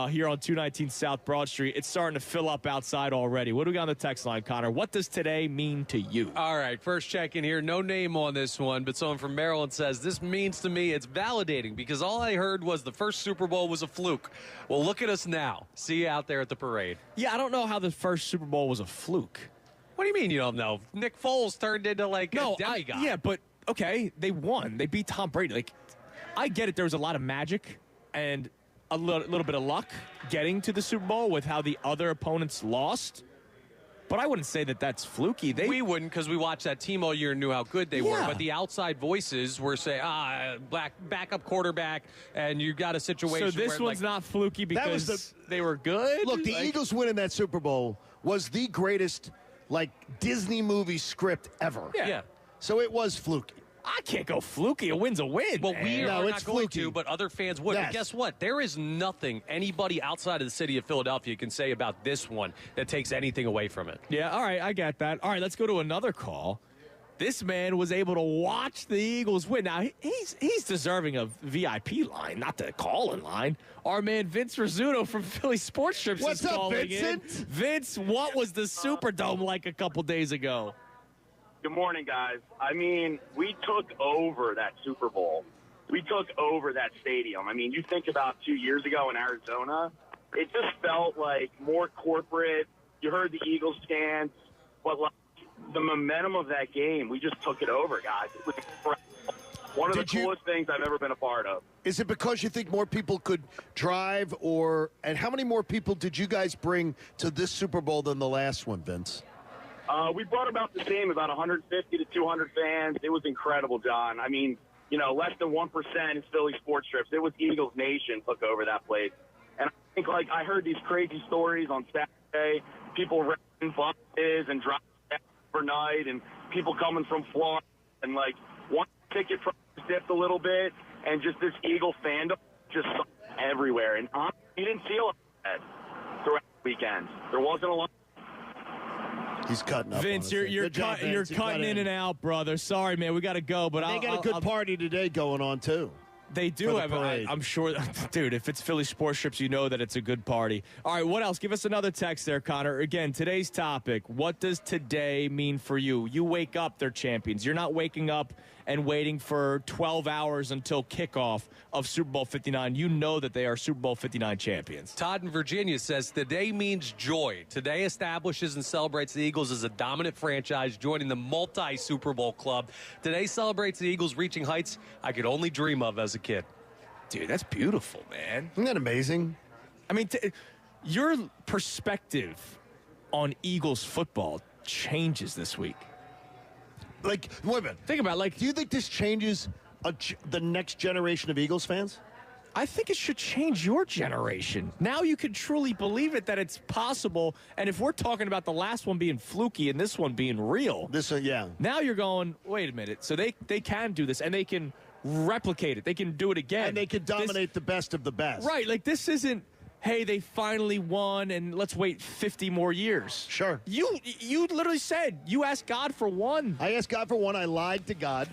here on 219 South Broad Street. It's starting to fill up outside already. What do we got on the text line, Connor? What does today mean to you? All right, first check in here. No name on this one, but someone from Maryland says, this means to me it's validating because all I heard was the first Super Bowl was a fluke. Well, look at us now. See you out there at the parade. Yeah, I don't know how the first Super Bowl was a fluke. What do you mean you don't know? Nick Foles turned into a demigod. Yeah, but, okay, they won. They beat Tom Brady. Like, I get it. There was a lot of magic and a little bit of luck getting to the Super Bowl with how the other opponents lost. But I wouldn't say that that's fluky. We wouldn't because we watched that team all year and knew how good they were. But the outside voices were saying, backup quarterback, and you got a situation So this one's not fluky because they were good? Look, the Eagles winning that Super Bowl was the greatest, Disney movie script ever. Yeah. So it was fluky. I can't go fluky. A win's a win. Well, man. we No, are it's not going fluky. to, but other fans would. Yes. But guess what? There is nothing anybody outside of the city of Philadelphia can say about this one that takes anything away from it. Yeah, all right, I get that. All right, let's go to another call. This man was able to watch the Eagles win. Now, he's deserving of VIP line, not the call-in line. Our man Vince Rizzuto from Philly Sports Strips What's is up, calling Vincent? in. Vince, what was the Superdome like a couple days ago? Good morning, guys. I mean, we took over that Super Bowl. We took over that stadium. I mean, you think about 2 years ago in Arizona, it just felt like more corporate. You heard the Eagles chants, but like the momentum of that game, we just took it over, guys. It was incredible. One of the coolest things I've ever been a part of. Is it because you think more people could drive, and how many more people did you guys bring to this Super Bowl than the last one, Vince? We brought about the same, about 150 to 200 fans. It was incredible, John. I mean, less than 1% is Philly Sports Strips. It was Eagles Nation took over that place. And I think, I heard these crazy stories on Saturday, people renting buses and driving overnight, and people coming from Florida, and, one ticket price dipped a little bit, and just this Eagle fandom just everywhere. And honestly, you didn't see a lot of that throughout the weekend. There wasn't a lot. He's cutting up. Vince, on us. you're Good job, cutting Vince. in and out, brother. Sorry, man, we got to go. But They got a good party today going on too. They do for the have. parade. I'm sure, dude. If it's Philly Sports Strips, you know that it's a good party. All right, what else? Give us another text there, Connor. Again, today's topic: what does today mean for you? You wake up, they're champions. You're not waking up and waiting for 12 hours until kickoff of Super Bowl 59. You know that they are Super Bowl 59 champions. Todd in Virginia says today means joy. Today establishes and celebrates the Eagles as a dominant franchise, joining the multi-Super Bowl club. Today celebrates the Eagles reaching heights I could only dream of as a kid. Dude, that's beautiful, man. Isn't that amazing? I mean, your perspective on Eagles football changes this week. Wait a minute. Think about it, do you think this changes the next generation of Eagles fans? I think it should change your generation. Now you can truly believe it that it's possible. And if we're talking about the last one being fluky and this one being real, yeah. Now you're going, wait a minute. So they can do this and they can replicate it. They can do it again. And they can dominate the best of the best. Right. This isn't, hey, they finally won and let's wait 50 more years. Sure. You literally said you asked God for one. I asked God for one. I lied to God.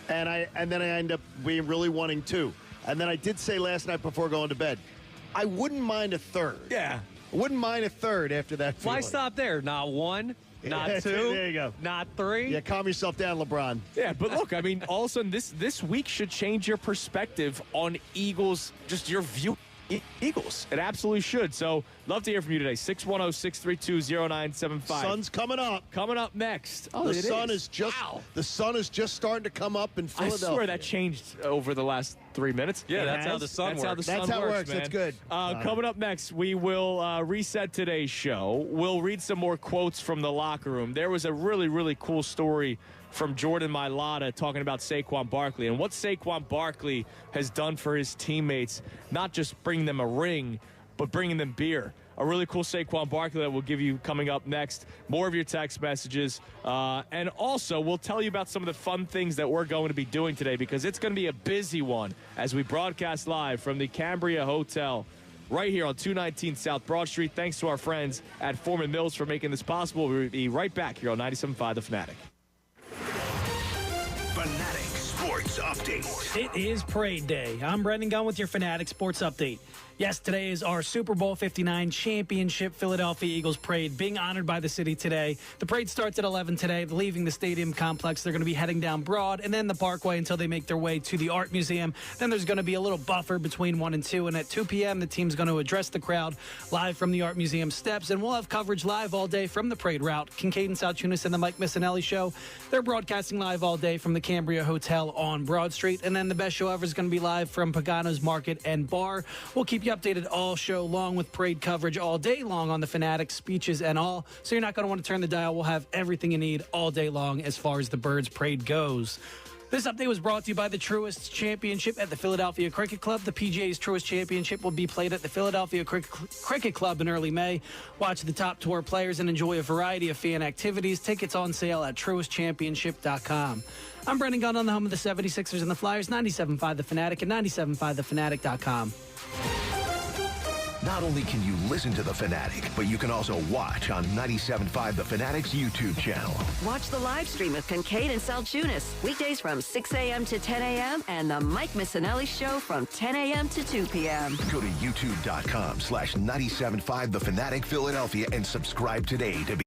and then I end up being really wanting two. And then I did say last night before going to bed, I wouldn't mind a third. Yeah. I wouldn't mind a third after that. Why feeling. stop there? Not one, not Yeah, two, there you go. not three. Yeah, calm yourself down, LeBron. Yeah, but look, I mean, all of a sudden, this week should change your perspective on Eagles, just your view. Eagles. It absolutely should. So, love to hear from you today. 610-632-0975. Sun's coming up. Coming up next. Oh, The sun is just starting to come up in I Philadelphia. swear that changed over the last 3 minutes. Yeah, It that's how has. the sun That's how works. the sun That's how it works. man. That's good. Coming up next, we will reset today's show. We'll read some more quotes from the locker room. There was a really, really cool story from Jordan Mailata talking about Saquon Barkley and what Saquon Barkley has done for his teammates, not just bringing them a ring, but bringing them beer. A really cool Saquon Barkley that we'll give you coming up next. More of your text messages. And also, we'll tell you about some of the fun things that we're going to be doing today because it's going to be a busy one as we broadcast live from the Cambria Hotel right here on 219 South Broad Street. Thanks to our friends at Foreman Mills for making this possible. We'll be right back here on 97.5 The Fanatic. Fanatic Sports Update. It is Parade Day. I'm Brendan Gunn with your Fanatic Sports Update. Yes, today is our Super Bowl 59 championship Philadelphia Eagles parade being honored by the city today. The parade starts at 11 today, leaving the stadium complex. They're going to be heading down Broad and then the Parkway until they make their way to the Art Museum. Then there's going to be a little buffer between 1 and 2. And at 2 p.m., the team's going to address the crowd live from the Art Museum steps. And we'll have coverage live all day from the parade route. Kincade and Salciunas and the Mike Missanelli Show. They're broadcasting live all day from the Cambria Hotel on Broad Street. And then the best show ever is going to be live from Pagano's Market and Bar. We'll keep you updated all show long with parade coverage all day long on the Fanatic, speeches and all. So you're not going to want to turn the dial. We'll have everything you need all day long as far as the Birds parade goes. This update was brought to you by the Truist Championship at the Philadelphia Cricket Club. The PGA's Truist Championship will be played at the Philadelphia Cricket Club in early May. Watch the top tour players and enjoy a variety of fan activities. Tickets on sale at truistchampionship.com. I'm Brendan Gunn on the home of the 76ers and the Flyers, 97.5 The Fanatic and 97.5thefanatic.com. Not only can you listen to The Fanatic, but you can also watch on 97.5 The Fanatic's YouTube channel. Watch the live stream of Kincade and Salciunas, weekdays from 6 a.m. to 10 a.m. and the Mike Missanelli Show from 10 a.m. to 2 p.m. Go to youtube.com/97.5 The Fanatic Philadelphia and subscribe today to be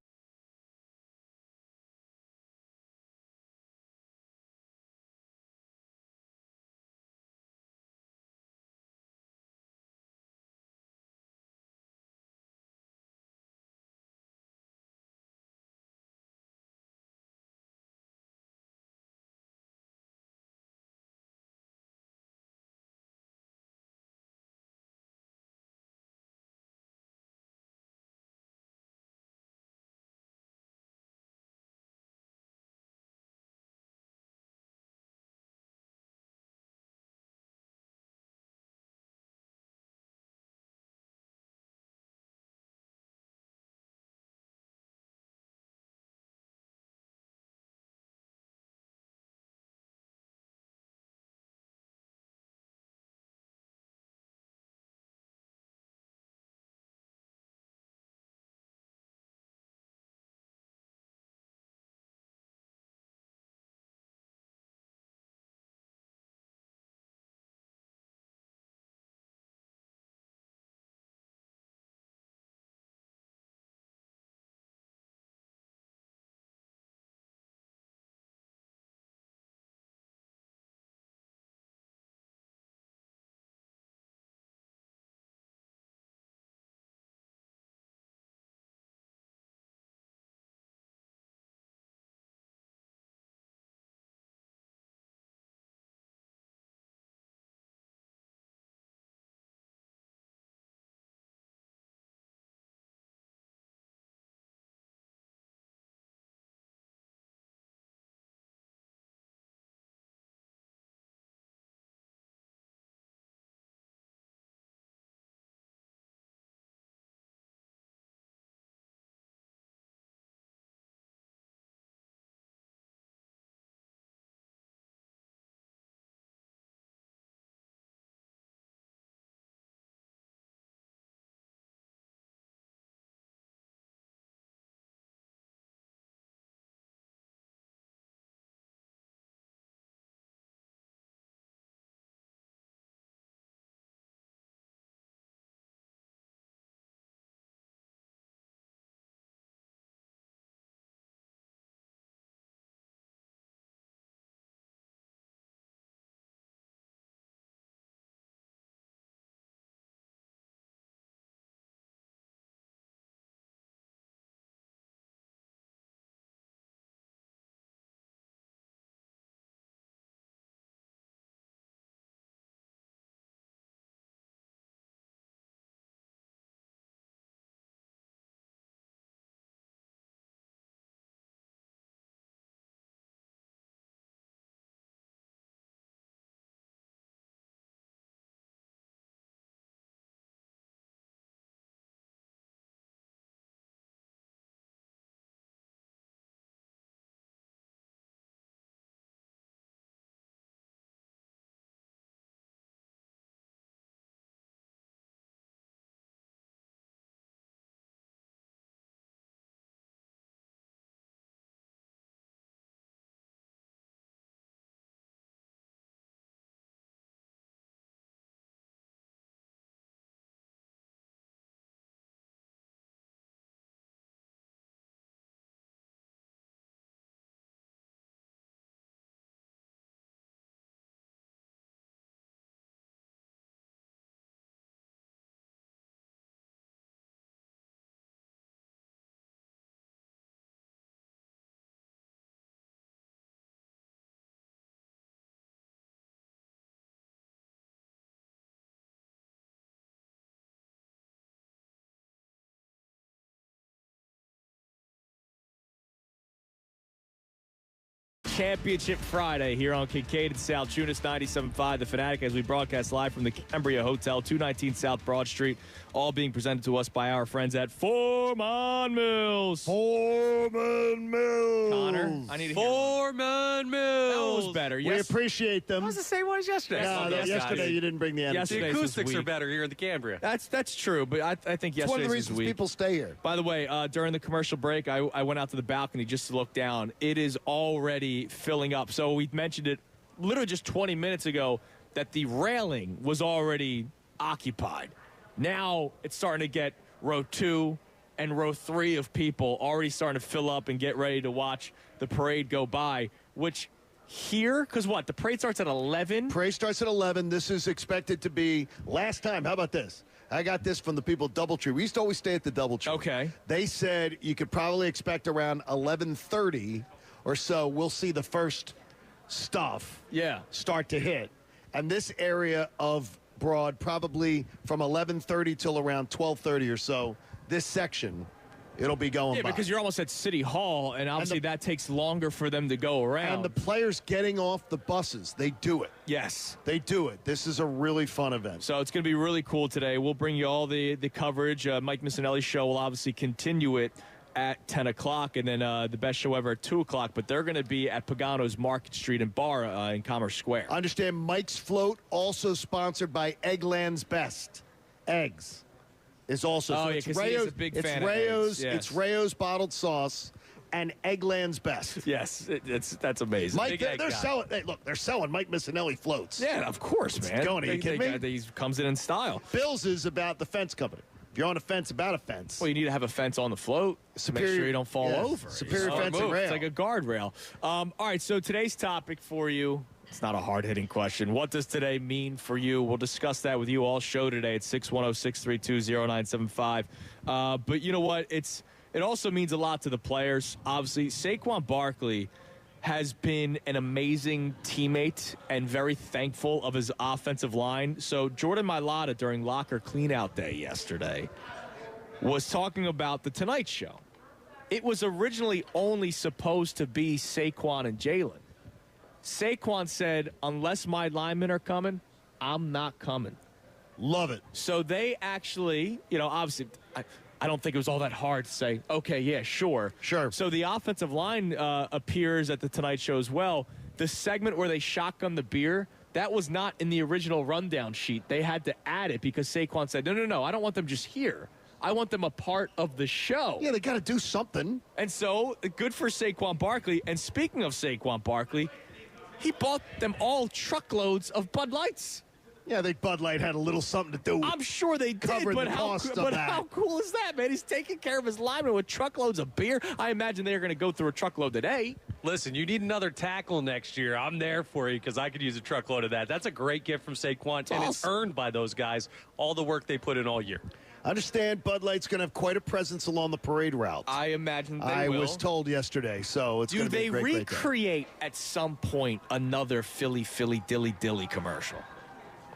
Championship Friday here on Kincade and Salciunas 97.5 The Fanatic as we broadcast live from the Cambria Hotel, 219 South Broad Street, all being presented to us by our friends at Foreman Mills. Foreman Mills. Connor, I need to hear Foreman Mills. That was better. We Yes. appreciate them. That was the same one as yesterday. No, Yes, yesterday guys. you didn't bring the energy. Yesterday- The Today's was acoustics are weak. better here in the Cambria. That's true, but I think It's one yesterday's of the was reasons weak. people stay here. By the way, during the commercial break, I went out to the balcony just to look down. It is already filling up. So we mentioned it literally just 20 minutes ago that the railing was already occupied. Now it's starting to get row 2 and row 3 of people already starting to fill up and get ready to watch the parade go by, which here, because what? The parade starts at 11? Parade starts at 11. This is expected to be last time. How about this? I got this from the people at Doubletree. We used to always stay at the Doubletree. Okay. They said you could probably expect around 11:30 or so. We'll see the first stuff start to hit. And this area of Broad, probably from 11:30 till around 12:30 or so, this section, it'll be going by. Because you're almost at City Hall, and obviously that takes longer for them to go around. And the players getting off the buses, they do it. Yes. They do it. This is a really fun event. So it's going to be really cool today. We'll bring you all the coverage. Mike Missanelli's show will obviously continue it at 10 o'clock, and then the best show ever at 2 o'clock. But they're going to be at Pagano's Market Street and Bar in Commerce Square. Understand Mike's Float, also sponsored by Eggland's Best. Eggs is also. Oh, so yeah, it's 'cause he is a big fan of eggs, yes. It's Rayo's bottled sauce and Eggland's Best. Yes, that's amazing. Mike, they're selling. Hey, look, they're selling Mike Missanelli floats. Yeah, of course, man. Going, are you kidding me? He comes in style. Bill's is about the fence company. If you're on a fence about a fence. Well, you need to have a fence on the float to make sure you don't fall over. Superior It's fence and rail. It's like a guardrail. All right, so today's topic for you, it's not a hard-hitting question. What does today mean for you? We'll discuss that with you all show today at 610-632-0975. But you know what? It also means a lot to the players. Obviously, Saquon Barkley has been an amazing teammate and very thankful of his offensive line. So Jordan Mailata during locker cleanout day yesterday was talking about the Tonight Show. It was originally only supposed to be Saquon and Jalen. Saquon said, unless my linemen are coming, I'm not coming. Love it. So they actually, obviously, I don't think it was all that hard to say, okay, yeah, sure. Sure. So the offensive line appears at the Tonight Show as well. The segment where they shotgun the beer, that was not in the original rundown sheet. They had to add it because Saquon said, no, I don't want them just here. I want them a part of the show. Yeah, they got to do something. And so, good for Saquon Barkley. And speaking of Saquon Barkley, he bought them all truckloads of Bud Lights. Yeah, Bud Light had a little something to do. I'm sure they did, but how cool is that, man? He's taking care of his linemen with truckloads of beer. I imagine they're going to go through a truckload today. Listen, you need another tackle next year. I'm there for you because I could use a truckload of that. That's a great gift from Saquon, and it's earned by those guys, all the work they put in all year. Understand Bud Light's going to have quite a presence along the parade route. I imagine they will. I was told yesterday, so it's going to be a great, Do they recreate at some point another Philly Dilly Dilly commercial?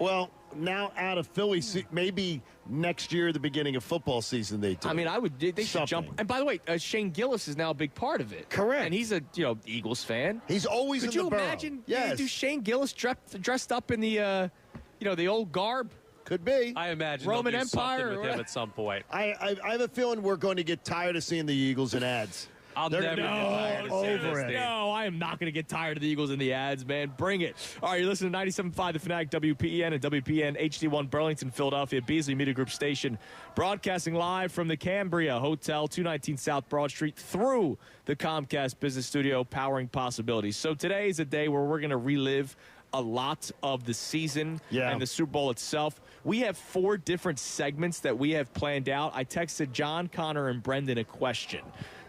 Well, now out of Philly, maybe next year, the beginning of football season, they do. I mean, they should jump. And by the way, Shane Gillis is now a big part of it. Correct. And he's a Eagles fan. He's always in the borough. Could you imagine? Yes. Do Shane Gillis dressed up in the the old garb? Could be. I imagine Roman they'll do Empire something with him at some point. I have a feeling we're going to get tired of seeing the Eagles in ads. Never get tired of seeing this team. No, I am not going to get tired of the Eagles in the ads, man. Bring it. All right, you're listening to 97.5 The Fanatic, WPEN and WPN HD1 Burlington, Philadelphia, Beasley Media Group Station, broadcasting live from the Cambria Hotel, 219 South Broad Street, through the Comcast Business Studio, powering possibilities. So today is a day where we're going to relive a lot of the season and the Super Bowl itself. We have 4 different segments that we have planned out. I texted John, Connor, and Brendan a question,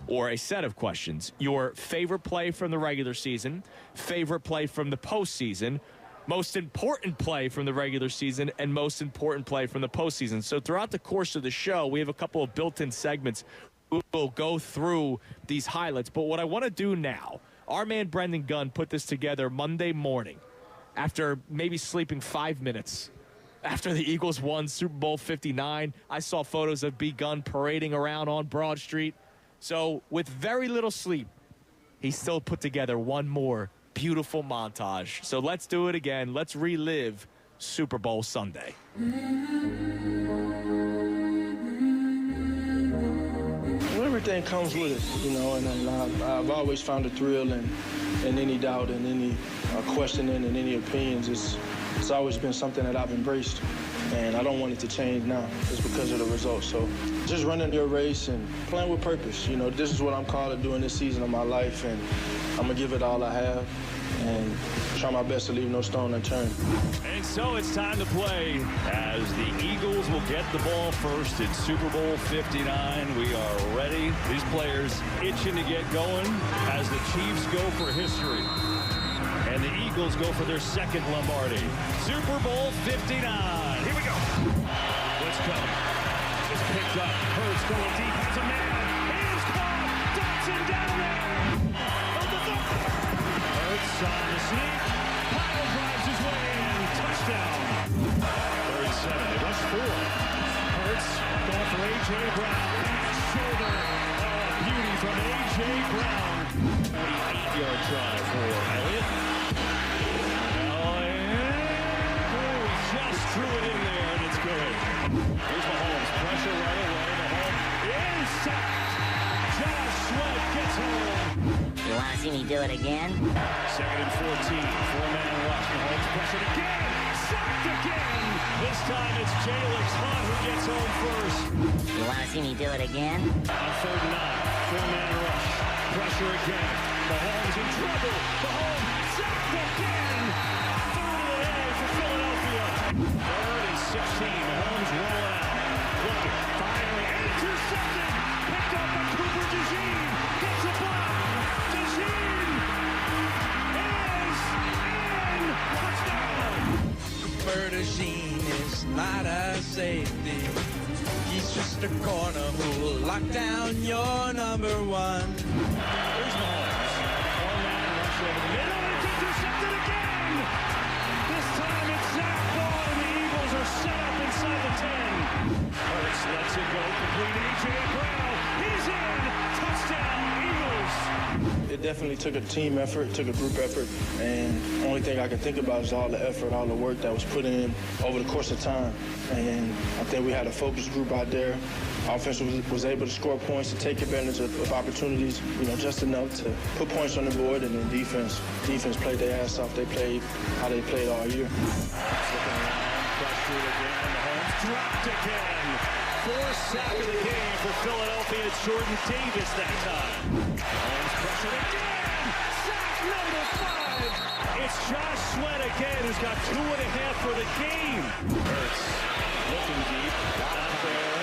or a set of questions. Your favorite play from the regular season, favorite play from the postseason, most important play from the regular season, and most important play from the postseason. So throughout the course of the show, we have a couple of built-in segments. We'll go through these highlights. But what I want to do now, our man Brendan Gunn put this together Monday morning after maybe sleeping 5 minutes. After the Eagles won Super Bowl 59, I saw photos of B. Gunn parading around on Broad Street. So with very little sleep, he still put together one more beautiful montage. So let's do it again. Let's relive Super Bowl Sunday. Everything comes with it, you know, and I've always found a thrill in any doubt and any questioning and any opinions. It's always been something that I've embraced, and I don't want it to change now just because of the results. So just running your race and playing with purpose. You know, this is what I'm called to do in this season of my life, and I'm going to give it all I have and try my best to leave no stone unturned. And so it's time to play as the Eagles will get the ball first in Super Bowl 59. We are ready. These players itching to get going as the Chiefs go for history. And the Eagles go for their second Lombardi. Super Bowl 59. Here we go. Let's go. It's picked up. Hurts going deep. It's a man. He is caught. Dotson down there. Hurts on the sneak. Pyle drives his way in. Touchdown. 3rd and 7. They rush 4. Hurts going for A.J. Brown. Shoulder. Oh, beauty from A.J. Brown. 48-yard drive for Elliott. Just threw it in there, and it's good. Here's Mahomes. Pressure right away. Mahomes is sacked. Josh Sweat gets home. You want to see me do it again? 2nd and 14. 4-man rush. Mahomes pressured again. Sacked again. This time it's Jalen Hunt who gets home first. You want to see me do it again? On 3rd and 9. 4-man rush. Pressure again. Mahomes in trouble. Mahomes sacked again. Philadelphia. 3rd and 16. Mahomes roll out. Looking. Finally intercepted. Picked up by Cooper DeJean. Gets a block. DeJean is in. Touchdown. Cooper DeJean is not a safety. He's just a corner who'll lock down your number one. Here's Mahomes. 4-man rush over the middle. It's intercepted again. This time it's Zach Ball, and the Eagles are set up inside the 10. Hurts lets it go, complete A.J. Brown. He's in. Touchdown, Eagles. It definitely took a team effort, took a group effort, and the only thing I can think about is all the effort, all the work that was put in over the course of time. And I think we had a focused group out there. Offense was able to score points, to take advantage of opportunities, you know, just enough to put points on the board. And then defense played their ass off. They played how they played all year. Pressured again. Mahomes dropped again. 4th sack of the game for Philadelphia. It's Jordan Davis that time. Mahomes pressured again. Sack number 5. It's Josh Sweat again, who's got 2.5 for the game. Hurts looking deep. Got out there.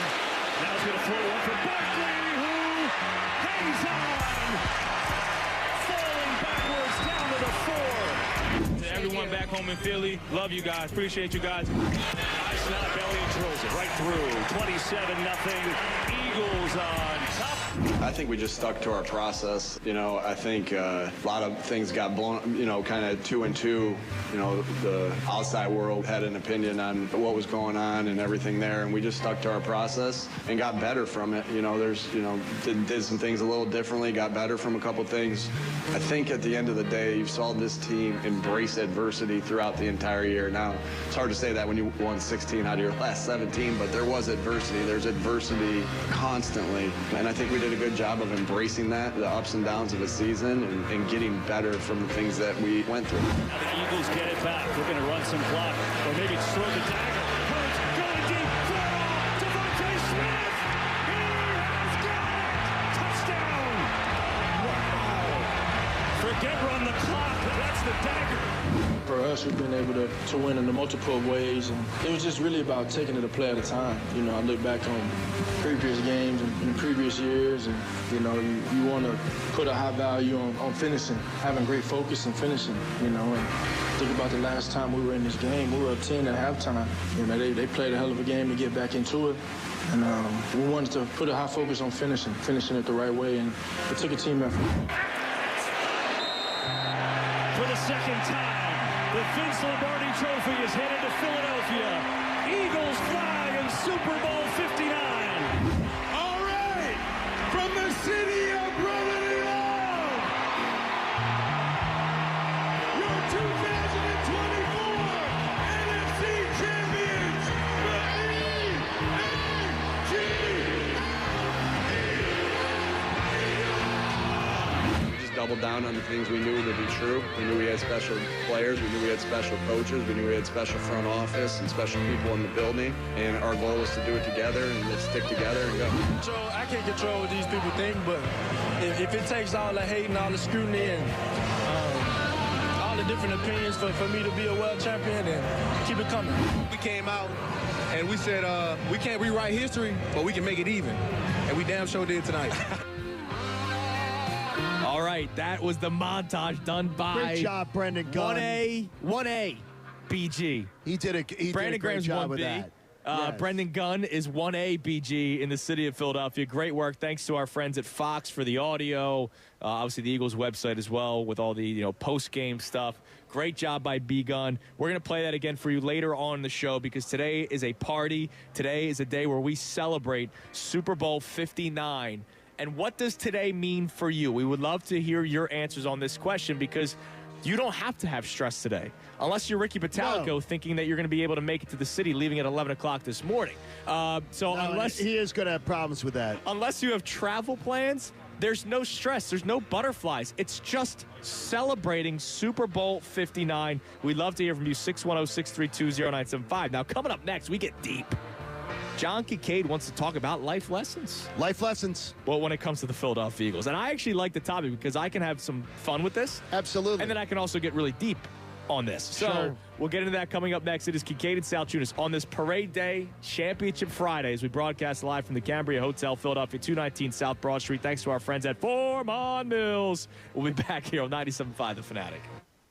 Now he's going to throw one for Barkley, who hangs on. Falling backwards down to the 4. To everyone back home in Philly, love you guys. Appreciate you guys. Nice not belly and drills it right through. 27-0. Eagles on top. I think we just stuck to our process. You know, I think a lot of things got blown, you know, kind of 2 and 2. You know, the outside world had an opinion on what was going on and everything there, and we just stuck to our process and got better from it. You know, did some things a little differently, got better from a couple things. I think at the end of the day, you saw this team embrace adversity throughout the entire year. Now, it's hard to say that when you won 16 out of your last 17, but there was adversity. There's adversity constantly, and I think we did a good job of embracing that, the ups and downs of a season, and getting better from the things that we went through. Now the Eagles get it back. We're going to run some clock, or maybe throw the dagger. Hurts going deep. Throw. Devontae Smith. He has got it. Touchdown. Wow. Forget run the clock. That's the dagger. For us, we've been able to win in a multiple of ways, and it was just really about taking it a play at a time. You know, I look back on previous games and previous years, and, you know, you want to put a high value on finishing, having great focus and finishing, you know, and think about the last time we were in this game. We were up 10 at halftime. You know, they played a hell of a game to get back into it, and we wanted to put a high focus on finishing it the right way, and it took a team effort. For the second time, the Vince Lombardi Trophy is headed to Philadelphia. Eagles fly in Super Bowl 59. All right, from the city of brotherly love, doubled down on the things we knew to be true. We knew we had special players. We knew we had special coaches. We knew we had special front office and special people in the building. And our goal was to do it together and let's stick together and go. So I can't control what these people think, but if it takes all the hate and all the scrutiny and all the different opinions for me to be a world champion, then keep it coming. We came out and we said we can't rewrite history, but we can make it even. And we damn sure did tonight. All right, that was the montage done by Great job, Brendan Gunn. 1A, BG. He did a great Graham's job 1B. with that. Yes. Brendan Gunn is 1A BG in the city of Philadelphia. Great work. Thanks to our friends at Fox for the audio. Obviously, the Eagles website as well with all the post-game stuff. Great job by B Gunn. We're going to play that again for you later on in the show because today is a party. Today is a day where we celebrate Super Bowl 59. And what does today mean for you? We would love to hear your answers on this question because you don't have to have stress today. Unless you're Ricky Patalico thinking that you're going to be able to make it to the city leaving at 11 o'clock this morning. Unless he is going to have problems with that. Unless you have travel plans, there's no stress. There's no butterflies. It's just celebrating Super Bowl 59. We'd love to hear from you, 610-632-0975. Now, coming up next, we get deep. John Kincade wants to talk about life lessons. Life lessons. Well, when it comes to the Philadelphia Eagles. And I actually like the topic because I can have some fun with this. Absolutely. And then I can also get really deep on this. So we'll get into that coming up next. It is Kincade and Salciunas on this Parade Day, Championship Friday, as we broadcast live from the Cambria Hotel, Philadelphia, 219 South Broad Street. Thanks to our friends at Foreman Mills. We'll be back here on 97.5 The Fanatic.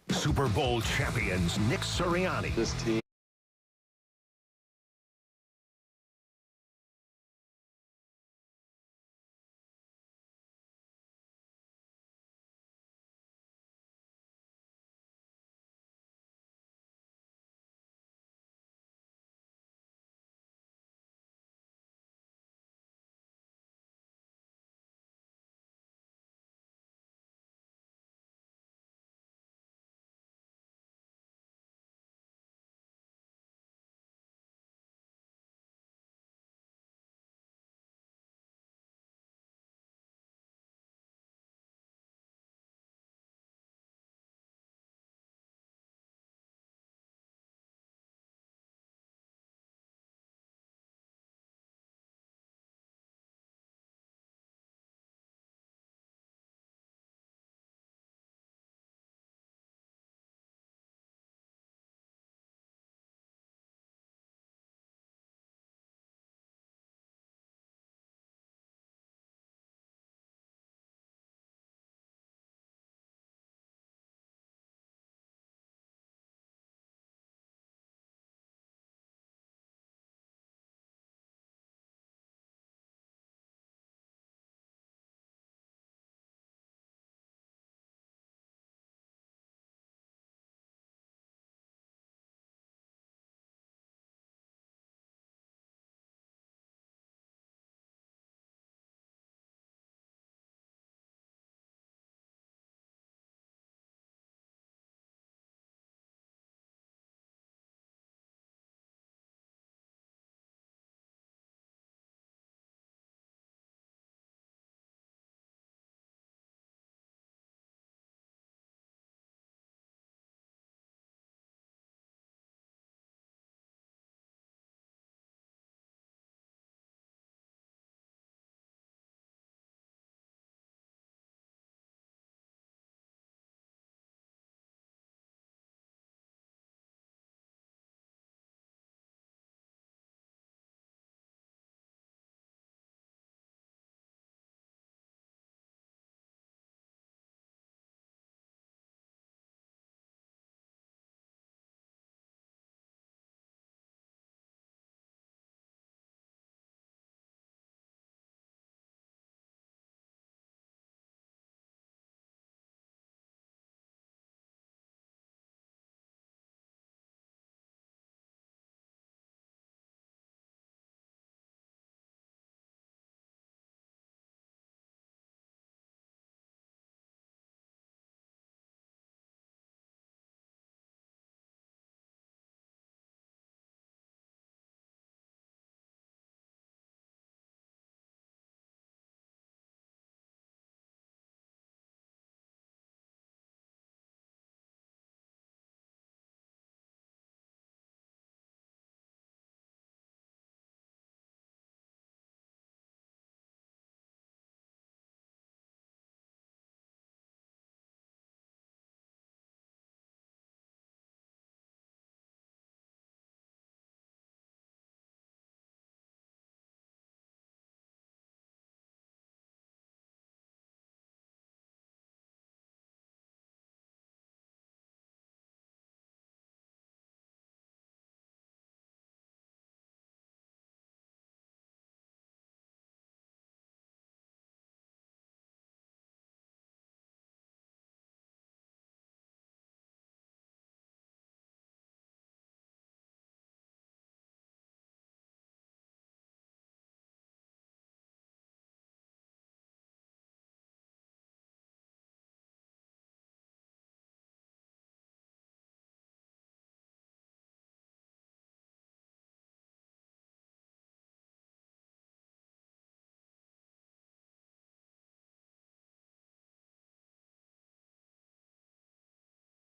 Super Bowl champions Nick Sirianni. This team.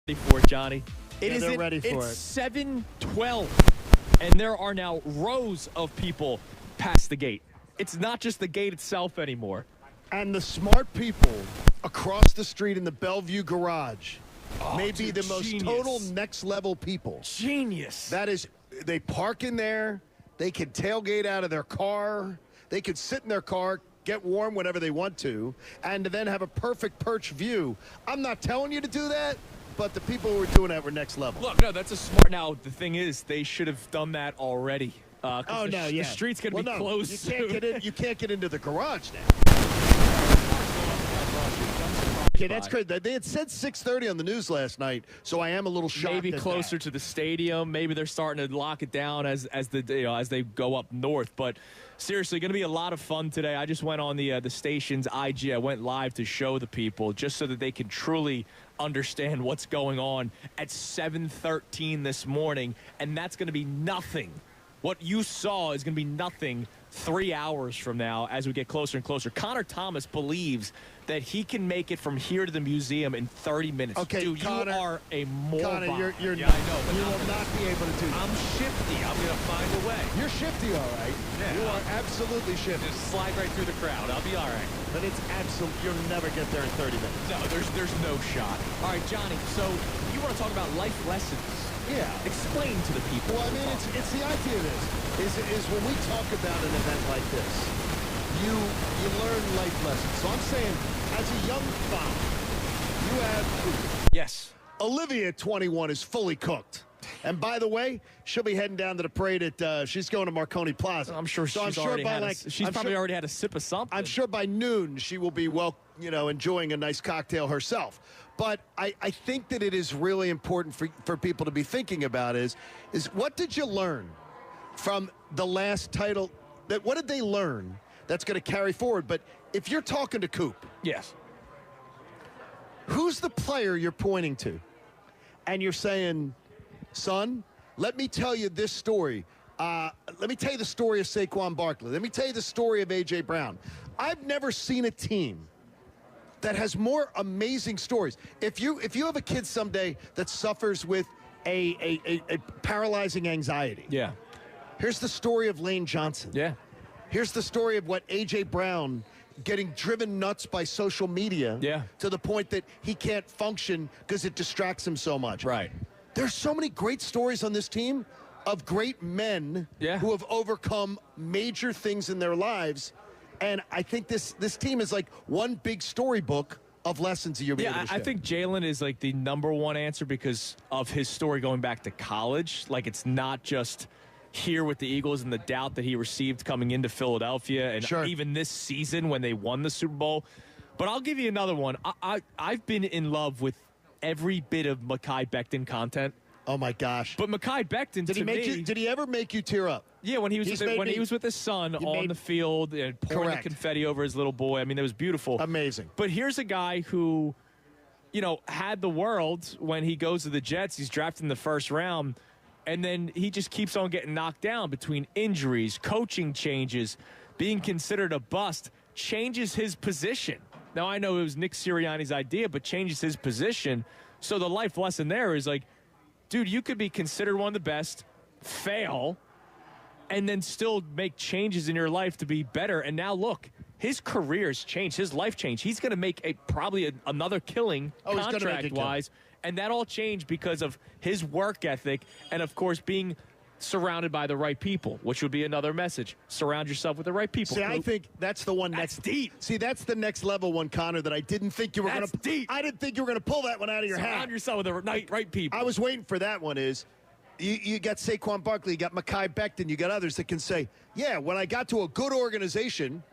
Ready for it, Johnny. They're ready for it's it. 7:12, and there are now rows of people past the gate. It's not just the gate itself anymore. And the smart people across the street in the Bellevue garage may be the most total next-level people. Genius. That is, they park in there. They can tailgate out of their car. They could sit in their car, get warm whenever they want to, and then have a perfect perch view. I'm not telling you to do that, but the people who were doing that were next level. Look, no, that's a smart. Now, the thing is, they should have done that already. The street's going to be closed You soon. can't get in. You can't get into the garage now. Okay, that's crazy. They had said 6:30 on the news last night, so I am a little shocked. Maybe at closer to the stadium. Maybe they're starting to lock it down as they go up north. But seriously, going to be a lot of fun today. I just went on the station's IG. I went live to show the people just so that they can truly understand what's going on at 7:13 this morning, and that's going to be nothing. What you saw is going to be nothing 3 hours from now as we get closer and closer. Connor Thomas believes that he can make it from here to the museum in 30 minutes. Okay, dude, Connor, you are a moron. Connor, you're yeah, I know, but you will not be able to do that. I'm shifty. I'm going to find a way. You're shifty, all right. Yeah. You are absolutely shifty. Just slide right through the crowd. I'll be all right. But it's you'll never get there in 30 minutes. No, there's no shot. All right, Johnny, so you want to talk about life lessons. Yeah. Explain to the people. Well, I mean, it's the idea of this is when we talk about an event like this, you learn life lessons. So I'm saying, as a young father, you have yes. Olivia at 21 is fully cooked. And by the way, she'll be heading down to the parade at she's going to Marconi Plaza. I'm sure she's already already had a sip of something. I'm sure by noon she will be enjoying a nice cocktail herself. But I think that it is really important for people to be thinking about is what did you learn from the last title? What did they learn that's going to carry forward? But if you're talking to Coop, yes, who's the player you're pointing to? And you're saying, son, let me tell you this story. Let me tell you the story of Saquon Barkley. Let me tell you the story of A.J. Brown. I've never seen a team that has more amazing stories. If you have a kid someday that suffers with a paralyzing anxiety. Yeah. Here's the story of Lane Johnson. Yeah. Here's the story of what A.J. Brown getting driven nuts by social media to the point that he can't function because it distracts him so much. Right. There's so many great stories on this team of great men who have overcome major things in their lives. And I think this team is like one big storybook of lessons that you'll be able to share. I think Jalen is like the number one answer because of his story going back to college. Like, it's not just here with the Eagles and the doubt that he received coming into Philadelphia and even this season when they won the Super Bowl. But I'll give you another one. I've been in love with every bit of Mekhi Becton content. Oh my gosh! But Mekhi Becton, did he ever make you tear up? Yeah, when he was with his son on the field and pouring the confetti over his little boy. I mean, it was beautiful, amazing. But here's a guy who, had the world when he goes to the Jets. He's drafted in the first round, and then he just keeps on getting knocked down between injuries, coaching changes, being considered a bust. Changes his position. Now I know it was Nick Sirianni's idea, but changes his position. So the life lesson there is like, dude, you could be considered one of the best, fail, and then still make changes in your life to be better. And now look, his career's changed, his life changed. He's going to make probably another killing contract-wise, and that all changed because of his work ethic and, of course, being surrounded by the right people, which would be another message. Surround yourself with the right people. See, I think that's the one that's deep. See, that's the next level one, Connor, that I didn't think you were going to. Deep. I didn't think you were going to pull that one out of your hat. Surround yourself with the right people. I was waiting for that one. You got Saquon Barkley, you got Mekhi Becton, you got others that can say, yeah, when I got to a good organization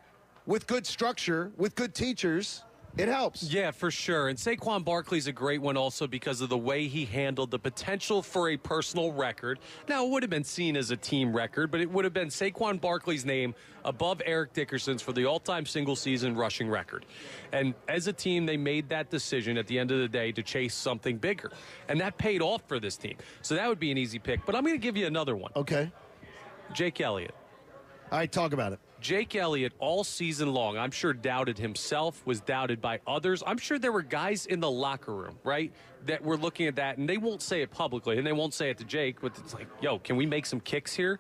with good structure, with good teachers, it helps. Yeah, for sure. And Saquon Barkley's a great one also because of the way he handled the potential for a personal record. Now, it would have been seen as a team record, but it would have been Saquon Barkley's name above Eric Dickerson's for the all-time single-season rushing record. And as a team, they made that decision at the end of the day to chase something bigger. And that paid off for this team. So that would be an easy pick. But I'm going to give you another one. Okay. Jake Elliott. All right, talk about it. Jake Elliott all season long, I'm sure doubted himself, was doubted by others. I'm sure there were guys in the locker room, right, that were looking at that, and they won't say it publicly, and they won't say it to Jake, but it's like, yo, can we make some kicks here?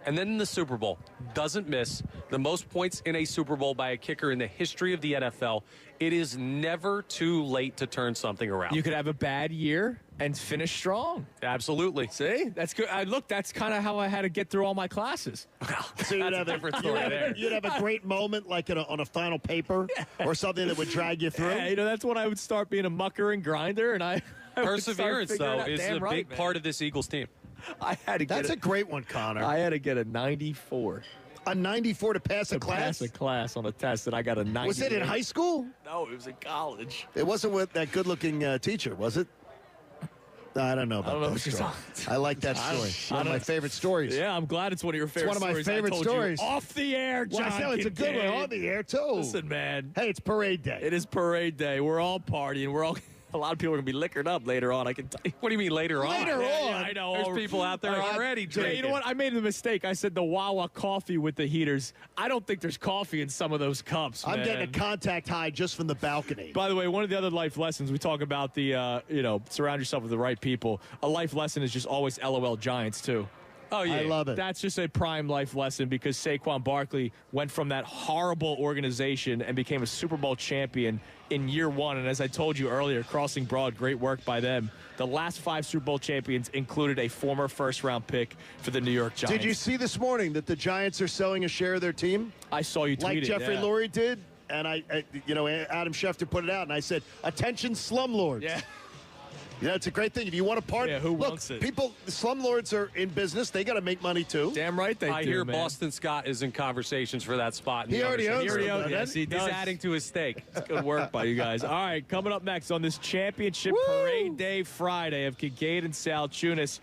And then in the Super Bowl, doesn't miss the most points in a Super Bowl by a kicker in the history of the NFL. It is never too late to turn something around. You could have a bad year and finish strong. Absolutely. See? That's good. Look, that's kind of how I had to get through all my classes. So you'd have different story there. You'd have a great moment like on a final paper or something that would drag you through. Yeah, that's when I would start being a mucker and grinder, and I Perseverance, though, is a big part of this Eagles team. I had to That's a great one, Connor. I had to get a 94. A 94 to pass a class? Pass a class on a test, and I got a 90. Was it in high school? No, it was in college. It wasn't with that good-looking teacher, was it? I don't know about I don't know that what you're story. talking. I like that story. One of my favorite stories. Yeah, I'm glad it's one of your favorite stories. It's one of my favorite stories. Off the air, John. Well, I said it's a good one on the air, too. Listen, man. Hey, it's parade day. It is parade day. We're all partying. We're all... A lot of people are going to be liquored up later on, I can tell you. What do you mean later on? Later on? Yeah, I know. There's people out there already drinking. You know what? I made the mistake. I said the Wawa coffee with the heaters. I don't think there's coffee in some of those cups, I'm man. getting a contact high just from the balcony. By the way, one of the other life lessons, we talk about the, surround yourself with the right people. A life lesson is just always LOL Giants, too. Oh, yeah. I love it. That's just a prime life lesson because Saquon Barkley went from that horrible organization and became a Super Bowl champion in year one. And as I told you earlier, Crossing Broad, great work by them. The last 5 Super Bowl champions included a former first-round pick for the New York Giants. Did you see this morning that the Giants are selling a share of their team? I saw you tweet like it. Jeffrey yeah. Lurie did, and Adam Schefter put it out, and I said, "Attention, slumlords." Yeah. Yeah, it's a great thing. If you want to part, Yeah, who wants it? People, the slumlords are in business. They got to make money too. Damn right they do, I hear man. Boston Scott is in conversations for that spot. In He the already ownership. owns it. owns it. Yes, he does. He's adding to his stake. It's good work by you guys. All right, coming up next on this championship parade day Friday of Kincade and Salciunas,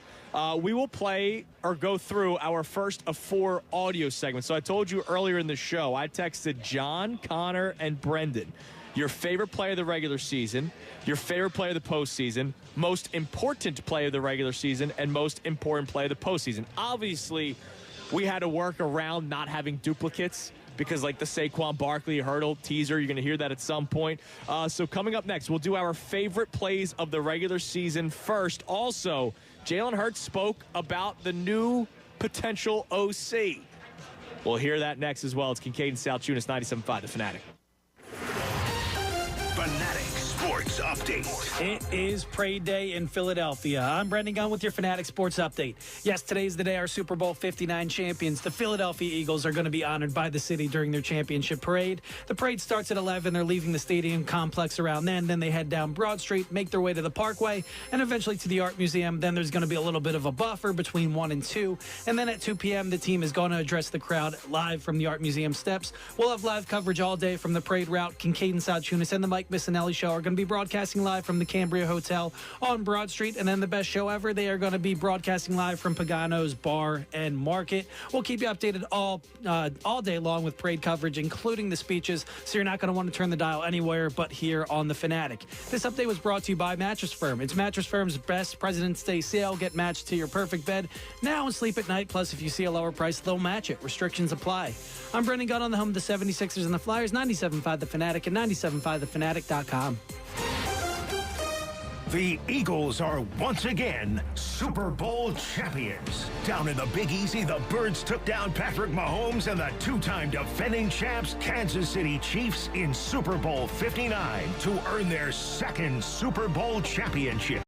we will play or go through our first of 4 audio segments. So I told you earlier in the show, I texted John, Connor, and Brendan your favorite play of the regular season, your favorite play of the postseason, most important play of the regular season, and most important play of the postseason. Obviously, we had to work around not having duplicates because like the Saquon Barkley hurdle teaser, you're going to hear that at some point. So coming up next, we'll do our favorite plays of the regular season first. Also, Jalen Hurts spoke about the new potential OC. We'll hear that next as well. It's Kincade and Salciunas, 97.5, The Fanatic. Fanatic Sports Update. It is parade day in Philadelphia. I'm Brendan Gunn with your Fanatic Sports Update. Yes, today's the day our Super Bowl 59 champions, the Philadelphia Eagles, are going to be honored by the city during their championship parade. The parade starts at 11. They're leaving the stadium complex around then. Then they head down Broad Street, make their way to the Parkway, and eventually to the Art Museum. Then there's going to be a little bit of a buffer between 1 and 2. And then at 2 p.m., the team is going to address the crowd live from the Art Museum steps. We'll have live coverage all day from the parade route. Kincade and Salciunas and the Mike Missanelli Show are going to be broadcasting live from the Cambria Hotel on Broad Street. And then the best show ever, they are going to be broadcasting live from Pagano's Bar and Market. We'll keep you updated all day long with parade coverage, including the speeches, so you're not going to want to turn the dial anywhere but here on The Fanatic. This update was brought to you by Mattress Firm. It's Mattress Firm's best President's Day sale. Get matched to your perfect bed now and sleep at night. Plus, if you see a lower price, they'll match it. Restrictions apply. I'm Brendan Gunn on the home of the 76ers and the Flyers, 97.5 The Fanatic and 97.5thefanatic.com. The Eagles are once again Super Bowl champions. Down in the Big Easy, the Birds took down Patrick Mahomes and the 2-time defending champs Kansas City Chiefs in Super Bowl 59 to earn their 2nd Super Bowl championship.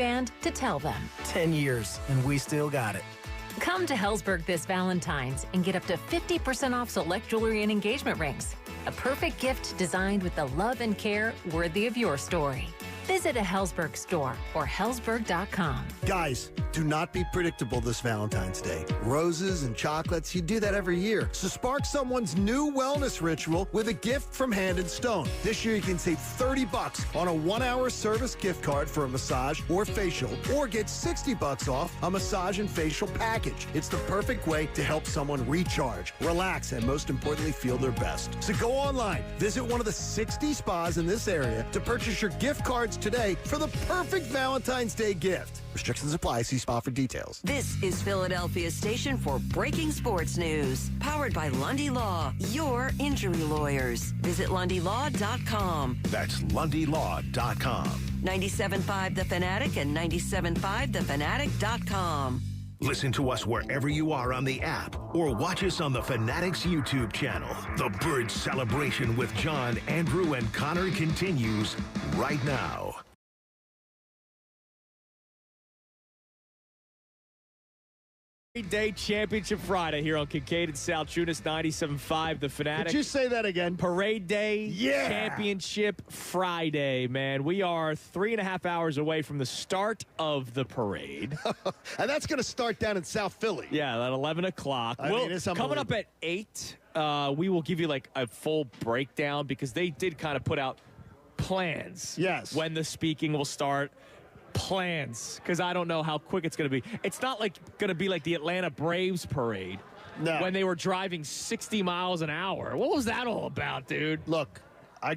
band to tell them. 10 years, and we still got it. Come to Hellsberg this Valentine's and get up to 50% off select jewelry and engagement rings. A perfect gift designed with the love and care worthy of your story. Visit a Hellsberg store or hellsberg.com. Guys, do not be predictable this Valentine's Day. Roses and chocolates, you do that every year. So spark someone's new wellness ritual with a gift from Hand & Stone. This year you can save $30 on a 1-hour service gift card for a massage or facial, or get $60 off a massage and facial package. It's the perfect way to help someone recharge, relax, and most importantly, feel their best. So go online, visit one of the 60 spas in this area to purchase your gift cards today for the perfect Valentine's Day gift. Restrictions apply. See spa for details. This is Philadelphia's station for breaking sports news. Powered by Lundy Law, your injury lawyers. Visit LundyLaw.com. That's LundyLaw.com. 97.5 The Fanatic and 97.5thefanatic.com. Listen to us wherever you are on the app or watch us on the Fanatics YouTube channel. The Bird Celebration with John, Andrew, and Connor continues right now. Day Championship Friday here on Kincade and Salciunas 97.5 The Fanatic. Did you say that again? Parade Day, yeah. Championship Friday, man. We are 3.5 hours away from the start of the parade. And that's going to start down in South Philly. Yeah, at 11 o'clock. It's coming up at 8, we will give you like a full breakdown because they did kind of put out plans. Yes. When the speaking will start. Plans, because I don't know how quick it's going to be. It's not like going to be like the Atlanta Braves parade when they were driving 60 miles an hour. What was that all about, dude? Look, I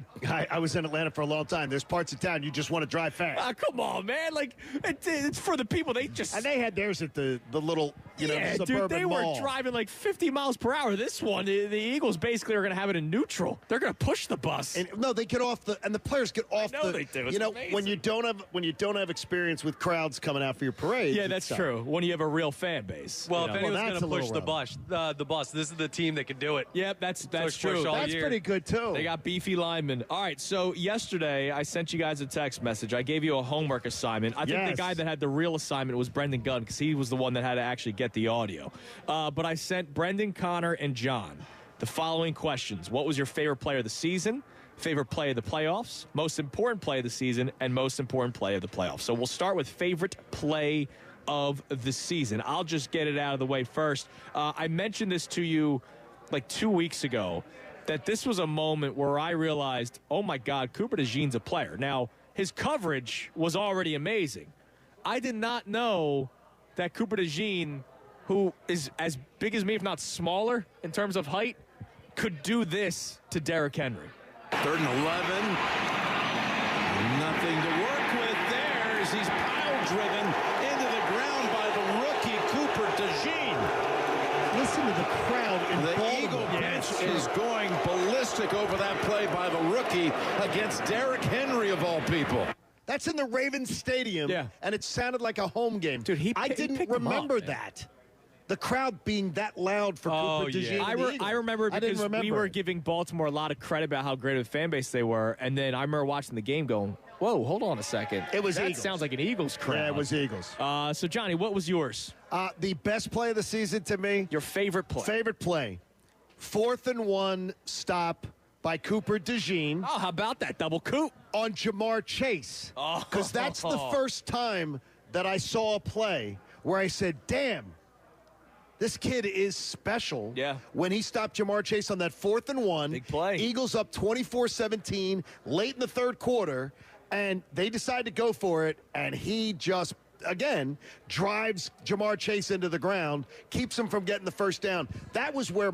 was in Atlanta for a long time. There's parts of town you just want to drive fast. Come on, man. Like, it's for the people. And they had theirs at the little, suburban dude, they mall. were driving like 50 miles per hour. This one, the Eagles basically are going to have it in neutral. They're going to push the bus. And, no, they get off and the players get off I know they do. It's amazing. when you don't have experience with crowds coming out for your parade. Yeah, that's true. When you have a real fan base. Well, if anyone's going to push the bus, this is the team that can do it. Yep, that's push true. That's pretty good too. They got beefy linemen. All right, so yesterday I sent you guys a text message. I gave you a homework assignment. I think the guy that had the real assignment was Brendan Gunn because he was the one that had to actually get the audio. But I sent Brendan, Connor, and John the following questions. What was your favorite player of the season, favorite play of the playoffs, most important play of the season, and most important play of the playoffs? So we'll start with favorite play of the season. I'll just get it out of the way first. I mentioned this to you like 2 weeks ago, that this was a moment where I realized, oh, my God, Cooper DeJean's a player. Now, his coverage was already amazing. I did not know that Cooper DeJean, who is as big as me, if not smaller, in terms of height, could do this to Derrick Henry. 3rd and 11. Nothing to work with there as he's pile-driven into the ground by the rookie Cooper DeJean. Listen to the crowd in the Eagle bench is going ballistic over that play by the rookie against Derrick Henry, of all people. That's in the Ravens Stadium, and it sounded like a home game. Dude, I didn't remember that. The crowd being that loud for Cooper DeJean. I remember because we were giving Baltimore a lot of credit about how great of a fan base they were, and then I remember watching the game going, whoa, hold on a second. It was that Eagles. Sounds like an Eagles crowd. Yeah, it was Eagles. So, Johnny, what was yours? The best play of the season to me. Your favorite play? Favorite play. 4th and 1 stop by Cooper DeJean. Oh, how about that double coop? On Jamar Chase. Because that's the first time that I saw a play where I said, damn, this kid is special. Yeah. When he stopped Jamar Chase on that 4th and 1. Big play. Eagles up 24-17 late in the third quarter, and they decide to go for it, and he just, again, drives Jamar Chase into the ground, keeps him from getting the first down. That was where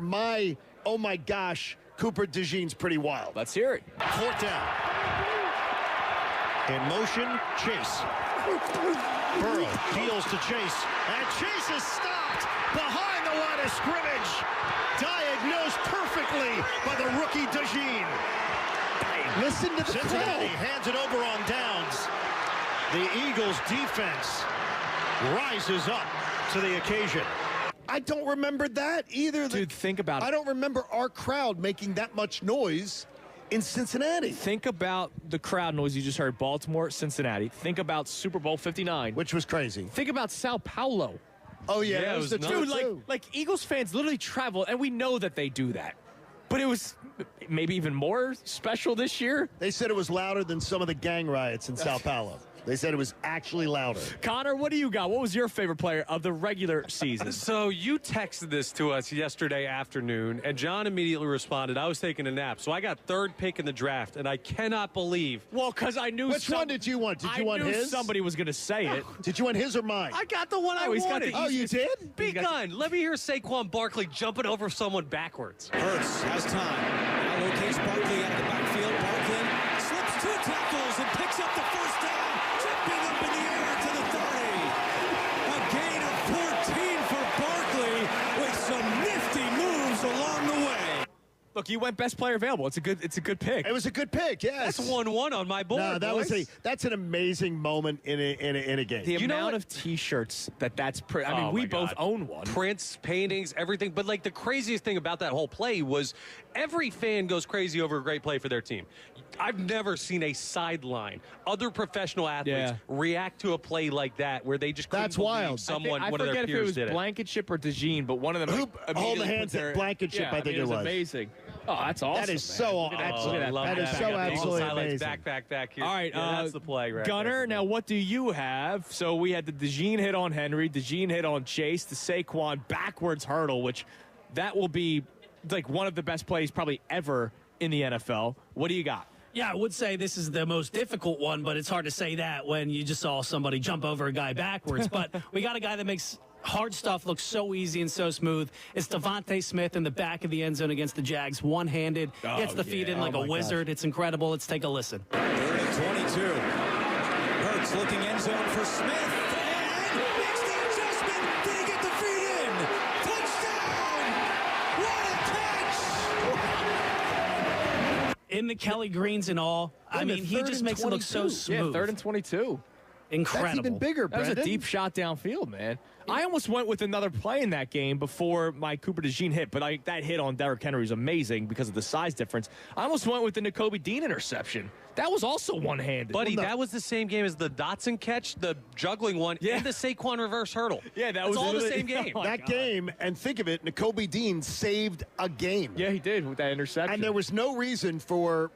oh my gosh, Cooper DeJean's pretty wild. Let's hear it. 4th down. In motion, Chase. Burrow deals to Chase, and Chase is stopped behind the line of scrimmage. Diagnosed perfectly by the rookie DeJean. Listen to the Cincinnati hands it over on downs. The Eagles defense rises up to the occasion. I don't remember that either. Dude, think about it. I don't remember our crowd making that much noise in Cincinnati. Think about the crowd noise you just heard. Baltimore, Cincinnati. Think about Super Bowl 59. Which was crazy. Think about Sao Paulo. Oh, yeah. Yeah, that was it was the nuts. dude, Like Eagles fans literally travel, and we know that they do that. But it was maybe even more special this year. They said it was louder than some of the gang riots in Sao Paulo. They said it was actually louder. Connor, what do you got? What was your favorite player of the regular season? So you texted this to us yesterday afternoon, and John immediately responded. I was taking a nap, so I got third pick in the draft, and I cannot believe. Well, because I knew. Which one did you want? Did you want I knew his? somebody was going to say it. Did you want his or mine? I got the one I he's got wanted. the Oh, you did? Big gun. Let me hear Saquon Barkley jumping over someone backwards. Hurts has time. Now locates Barkley out of the backfield. Barkley slips 2 tackles and picks up the first down. Jumping up in the air to the 30. A gain of 14 for Barkley with some nifty moves along the way. Look, you went best player available. It's a good pick. It was a good pick, yes. That's 1-1 on my board. No, that's an amazing moment in a game. The amount of T-shirts that's. I mean, we both own one. Prints, paintings, everything. But like the craziest thing about that whole play was every fan goes crazy over a great play for their team. I've never seen a sideline, other professional athletes react to a play like that where they just couldn't That's believe wild. someone, I one of their forget if it peers was did it. Blankenship or DeJean, but one of them. Hold the hands at Blankenship, I think it was. Amazing. Oh, that's awesome. That is so absolutely. That is so absolutely amazing. Back here. All right, that's the play right Gunner, there. now what do you have? So we had the DeJean hit on Henry, DeJean hit on Chase, the Saquon backwards hurdle, which that will be like one of the best plays probably ever in the NFL. What do you got? Yeah, I would say this is the most difficult one, but it's hard to say that when you just saw somebody jump over a guy backwards. But we got a guy that makes hard stuff look so easy and so smooth. It's Devontae Smith in the back of the end zone against the Jags, one-handed, gets the feet in like a wizard. It's incredible. Let's take a listen. 3rd and 22. Hurts looking end zone for Smith. And makes the adjustment. Did he get the feet in? Touchdown! What a catch! In the Kelly Greens and all. I mean, he just makes it look so smooth. Yeah, 3rd and 22. Incredible. That's even bigger, That was Brandon. a deep shot downfield, man. I almost went with another play in that game before my Cooper DeJean hit, but that hit on Derrick Henry was amazing because of the size difference. I almost went with the Nakobe Dean interception. That was also one-handed. Buddy, that was the same game as the Dotson catch, the juggling one, and the Saquon reverse hurdle. Yeah, That's all the same game. That game, and think of it, Nakobe Dean saved a game. Yeah, he did with that interception. And there was no reason for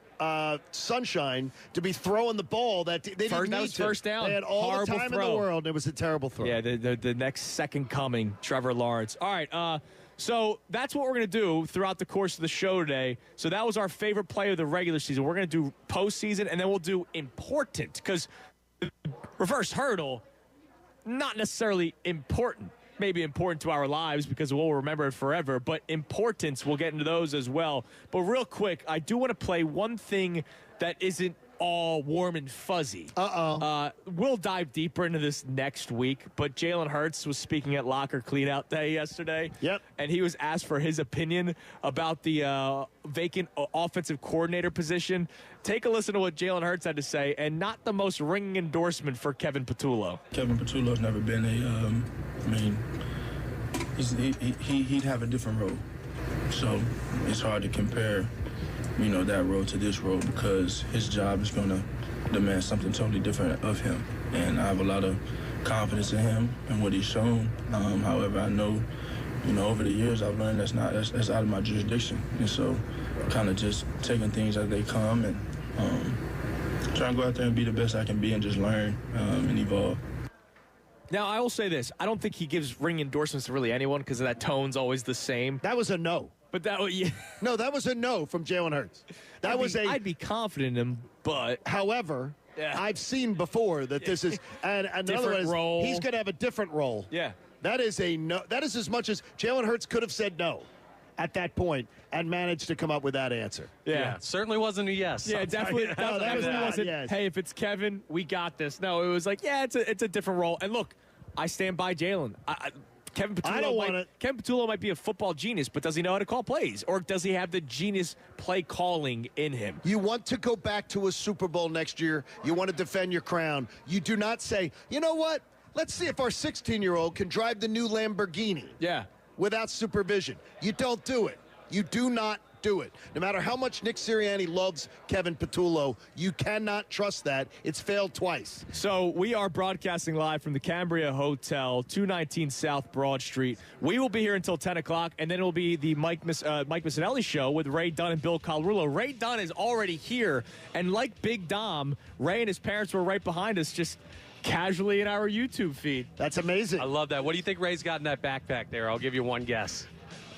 Sunshine to be throwing the ball that they didn't need that was to. first down. They had all Horrible the time throw. in the world. It was a terrible throw. Yeah, the next second coming, Trevor Lawrence. All right, so that's what we're going to do throughout the course of the show today. So that was our favorite play of the regular season. We're going to do postseason, and then we'll do important, because reverse hurdle, not necessarily important. Maybe important to our lives because we'll remember it forever, but importance, we'll get into those as well. But real quick, I do want to play one thing that isn't all warm and fuzzy. We'll dive deeper into this next week, but Jalen Hurts was speaking at Locker Cleanout Day yesterday. Yep. And he was asked for his opinion about the vacant offensive coordinator position. Take a listen to what Jalen Hurts had to say, and not the most ringing endorsement for Kevin Patullo. Kevin Patullo's never been he'd have a different role. So it's hard to compare, that role to this role because his job is going to demand something totally different of him. And I have a lot of confidence in him and what he's shown. However, I know, over the years I've learned that's out of my jurisdiction. And so kind of just taking things as they come and trying to go out there and be the best I can be and just learn and evolve. Now, I will say this. I don't think he gives ring endorsements to really anyone because that tone's always the same. That was a no. But that was, No, that was a no from Jalen Hurts. I'd be confident in him, but... However, I've seen before that this is... And another one is role. He's going to have a different role. Yeah. That is a no. That is as much as Jalen Hurts could have said no at that point and managed to come up with that answer. Yeah, certainly wasn't a yes. Yeah, definitely wasn't. Yes. Hey, if it's Kevin, we got this. No, it was like, it's a different role. And look, I stand by Jalen. Kevin Patullo might be a football genius, but does he know how to call plays? Or does he have the genius play calling in him? You want to go back to a Super Bowl next year. You want to defend your crown. You do not say, you know what? Let's see if our 16-year-old can drive the new Lamborghini. Yeah. Without supervision. You don't do it. You do not do it. No matter how much Nick Sirianni loves Kevin Patullo, you cannot trust that. It's failed twice. So we are broadcasting live from the Cambria Hotel, 219 South Broad Street. We will be here until 10 o'clock, and then it will be the Mike Missanelli show with Ray Dunn and Bill Colarulo. Ray Dunn is already here, and like Big Dom, Ray and his parents were right behind us, just casually in our YouTube feed. That's amazing. I love that. What do you think Ray's got in that backpack there? I'll give you one guess.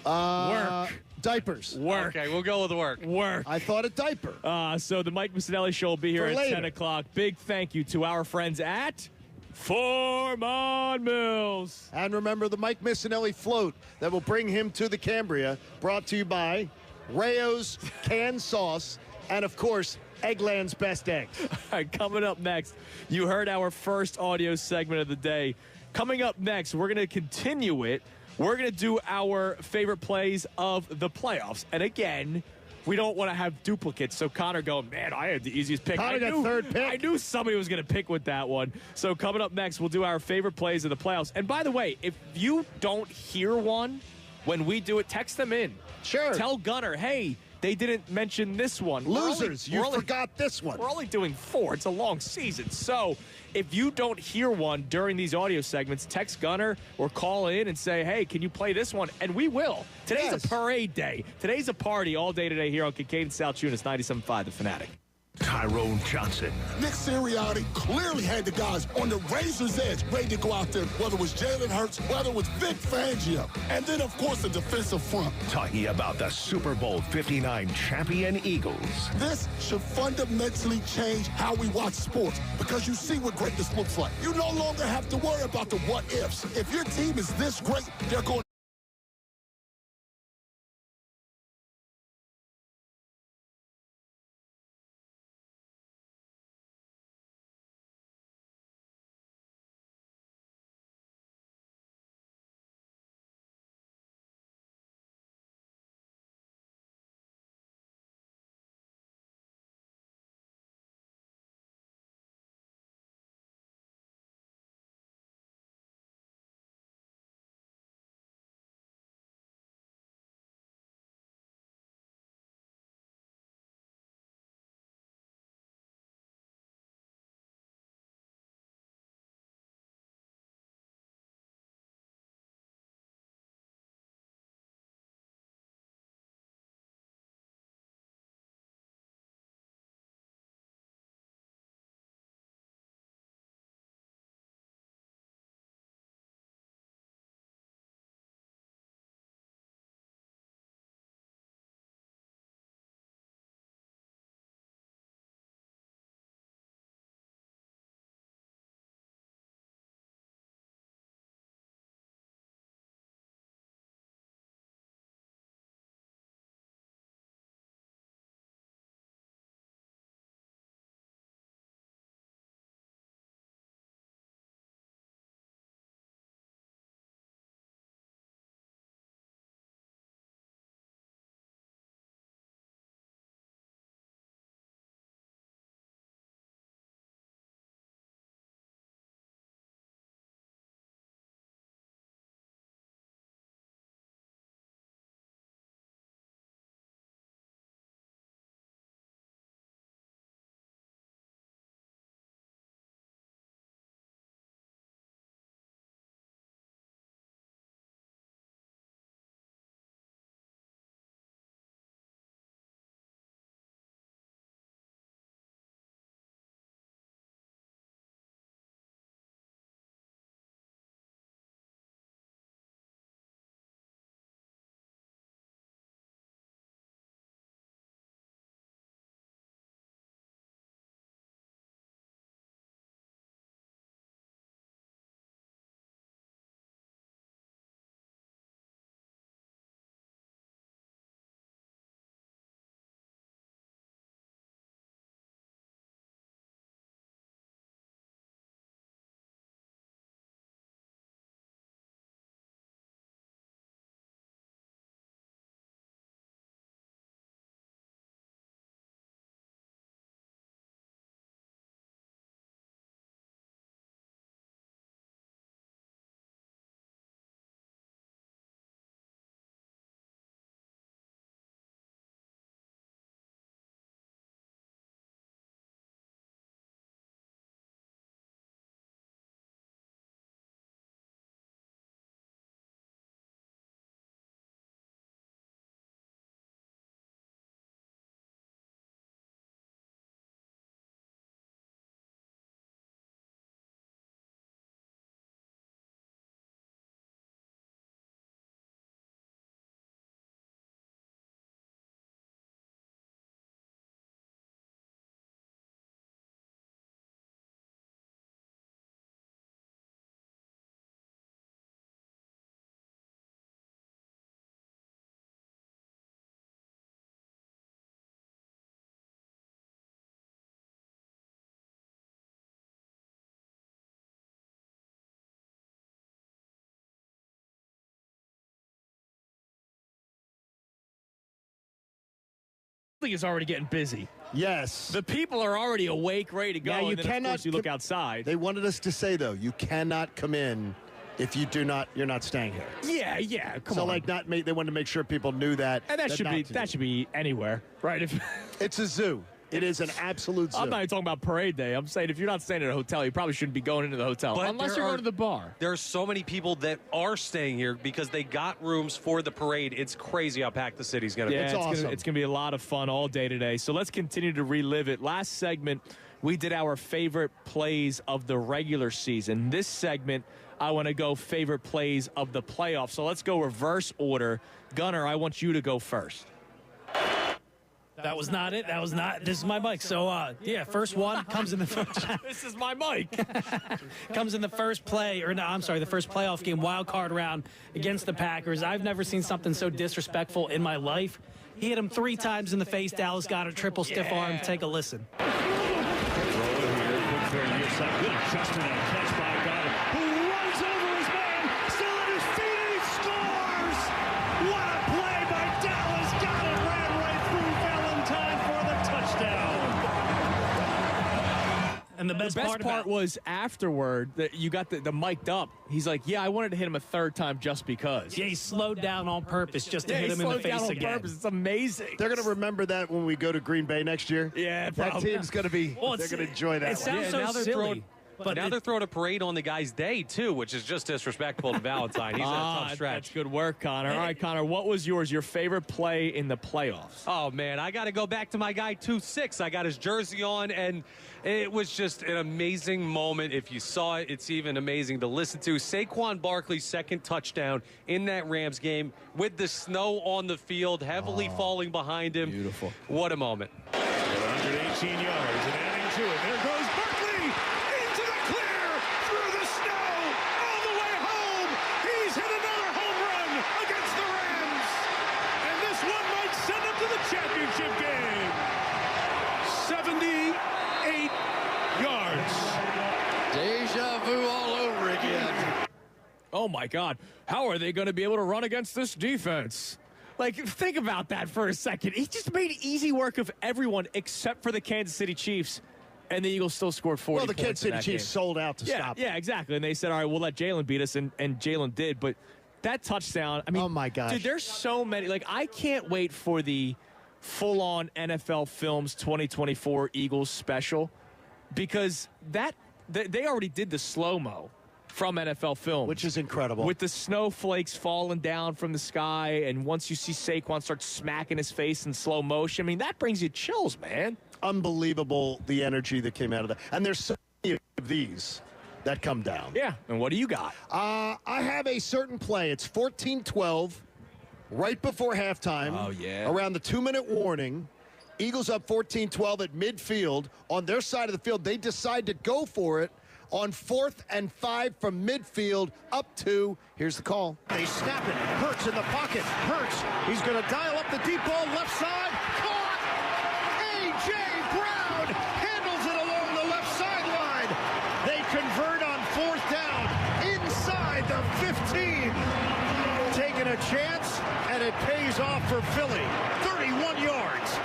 Work. Diapers. Work. Okay, we'll go with work. Work. I thought a diaper. So the Mike Missanelli show will be here For at later. 10 o'clock. Big thank you to our friends at Foreman Mills. And remember the Mike Missanelli float that will bring him to the Cambria, brought to you by Rayo's Canned Sauce and, of course, Eggland's Best Eggs. All right, coming up next, you heard our first audio segment of the day. Coming up next, we're going to continue it. We're going to do our favorite plays of the playoffs. And again, we don't want to have duplicates. So Connor going, man, I had the easiest pick. Connor got third pick. I knew somebody was going to pick with that one. So coming up next, we'll do our favorite plays of the playoffs. And by the way, if you don't hear one when we do it, text them in. Sure. Tell Gunner, hey, they didn't mention this one. Losers, you forgot this one. We're only doing 4. It's a long season. So if you don't hear one during these audio segments, text Gunner or call in and say, hey, can you play this one? And we will. Today's a parade day. Today's a party all day today here on Kincade and Salciunas, 97.5 The Fanatic. Tyrone Johnson. Nick Sirianni clearly had the guys on the razor's edge ready to go out there, whether it was Jalen Hurts, whether it was Vic Fangio, and then, of course, the defensive front. Talking about the Super Bowl 59 champion Eagles. This should fundamentally change how we watch sports because you see what greatness looks like. You no longer have to worry about the what-ifs. If your team is this great, they're going is already getting busy. Yes. The people are already awake, ready to go. Yeah, you and then, cannot. Of course, you look outside. They wanted us to say though, you cannot come in if you're not staying here. Yeah. Come so on. like they wanted to make sure people knew that. And that should be anywhere, right? If it's a zoo. It is an absolute zoo. I'm not even talking about parade day. I'm saying if you're not staying at a hotel, you probably shouldn't be going into the hotel. But unless you're going to the bar. There are so many people that are staying here because they got rooms for the parade. It's crazy how packed the city's going to be. Yeah, it's awesome. It's going to be a lot of fun all day today. So let's continue to relive it. Last segment, we did our favorite plays of the regular season. This segment, I want to go favorite plays of the playoffs. So let's go reverse order. Gunnar, I want you to go first. That was not it. That was not. This is my mic. So, first one comes in the first. This is my mic. Comes in the first play, or no, I'm sorry, the first playoff game, wild card round against the Packers. I've never seen something so disrespectful in my life. He hit him 3 times in the face. Dallas got a triple stiff arm. Take a listen. Throw it here. Quick throw near side. Good adjustment and catch by Goddard, who runs over his man, still at his feet, and he scores! What a play by Dallas. Goddard ran right through Valentine for the touchdown. And the best part was afterward that you got the mic'd up. He's like, yeah, I wanted to hit him a 3rd time just because. Yeah, he slowed down on purpose just to hit him in the face again. Purpose. It's amazing. They're going to remember that when we go to Green Bay next year. Yeah, that probably. team's going to be. They're going to enjoy that. It sounds so silly. But now they're throwing a parade on the guy's day, too, which is just disrespectful to Valentine. He's in a tough stretch. That's good work, Connor. All right, Connor, what was yours, your favorite play in the playoffs? Oh, man, I got to go back to my guy 2-6. I got his jersey on, and it was just an amazing moment. If you saw it, it's even amazing to listen to. Saquon Barkley's 2nd touchdown in that Rams game with the snow on the field, heavily falling behind him. Beautiful. What a moment. 118 yards and adding to it. There goes Barkley into the clear through the snow all the way home. He's hit another home run against the Rams. And this one might send him to the championship game. 78 yards. Deja vu all over again. Oh, my God. How are they going to be able to run against this defense? Like, think about that for a second. He just made easy work of everyone except for the Kansas City Chiefs, and the Eagles still scored 40 Well, the points Kansas City Chiefs sold out to stop. Yeah, exactly. And they said, all right, we'll let Jalen beat us, and Jalen did. But that touchdown, I mean, oh, my gosh. Dude, there's so many. Like, I can't wait for the full-on NFL Films 2024 Eagles special because they already did the slow-mo from NFL Films. Which is incredible. With the snowflakes falling down from the sky, and once you see Saquon start smacking his face in slow motion, I mean, that brings you chills, man. Unbelievable, the energy that came out of that. And there's so many of these that come down. Yeah, and what do you got? I have a certain play. It's 14-12, right before halftime. Oh, yeah. Around the 2-minute warning. Eagles up 14-12 at midfield. On their side of the field, they decide to go for it. On 4th and 5 from midfield, up 2. Here's the call. They snap it. Hurts in the pocket. Hurts. He's going to dial up the deep ball left side. Caught. A.J. Brown handles it along the left sideline. They convert on 4th down inside the 15. Taking a chance, and it pays off for Philly. 31 yards.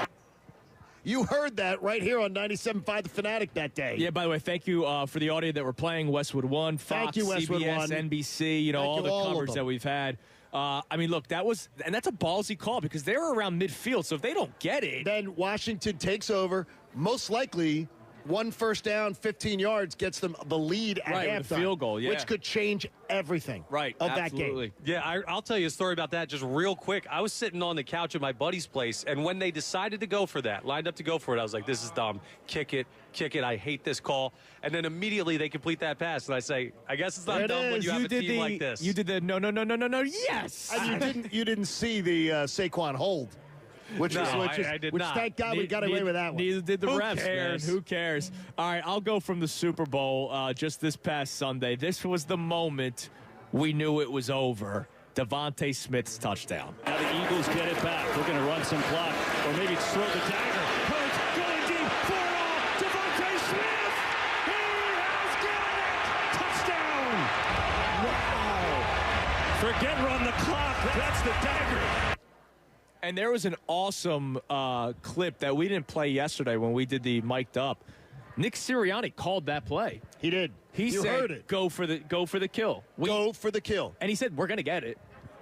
You heard that right here on 97.5 The Fanatic that day. Yeah, by the way, thank you for the audio that we're playing. Westwood One, Fox, Thank you, Westwood CBS, One. NBC, all the coverage that we've had. I mean, look, that's a ballsy call because they were around midfield, so if they don't get it. Then Washington takes over, most likely 1 first down, 15 yards, gets them the lead at halftime. With a field goal, yeah. Which could change everything of that game. Yeah, I'll tell you a story about that just real quick. I was sitting on the couch at my buddy's place, and when they decided to go for that, lined up to go for it, I was like, this is dumb. Kick it. I hate this call. And then immediately they complete that pass, and I say, I guess it's not dumb when you have a team like this. You did the no, yes! And you didn't see the Saquon hold. I did not. Thank God we got away with that one. Neither did the refs, cares? man. Who cares? All right, I'll go from the Super Bowl just this past Sunday. This was the moment we knew it was over. Devontae Smith's touchdown. Now the Eagles get it back. They're going to run some clock, or maybe throw the dagger. Hurts going deep for it all. Devontae Smith! He has got it! Touchdown! Wow! Forget run the clock. That's the dagger. And there was an awesome clip that we didn't play yesterday when we did the mic'd up. Nick Sirianni called that play. He did. He You said, heard it. Go for the kill. Go for the kill. And he said, we're going to get it.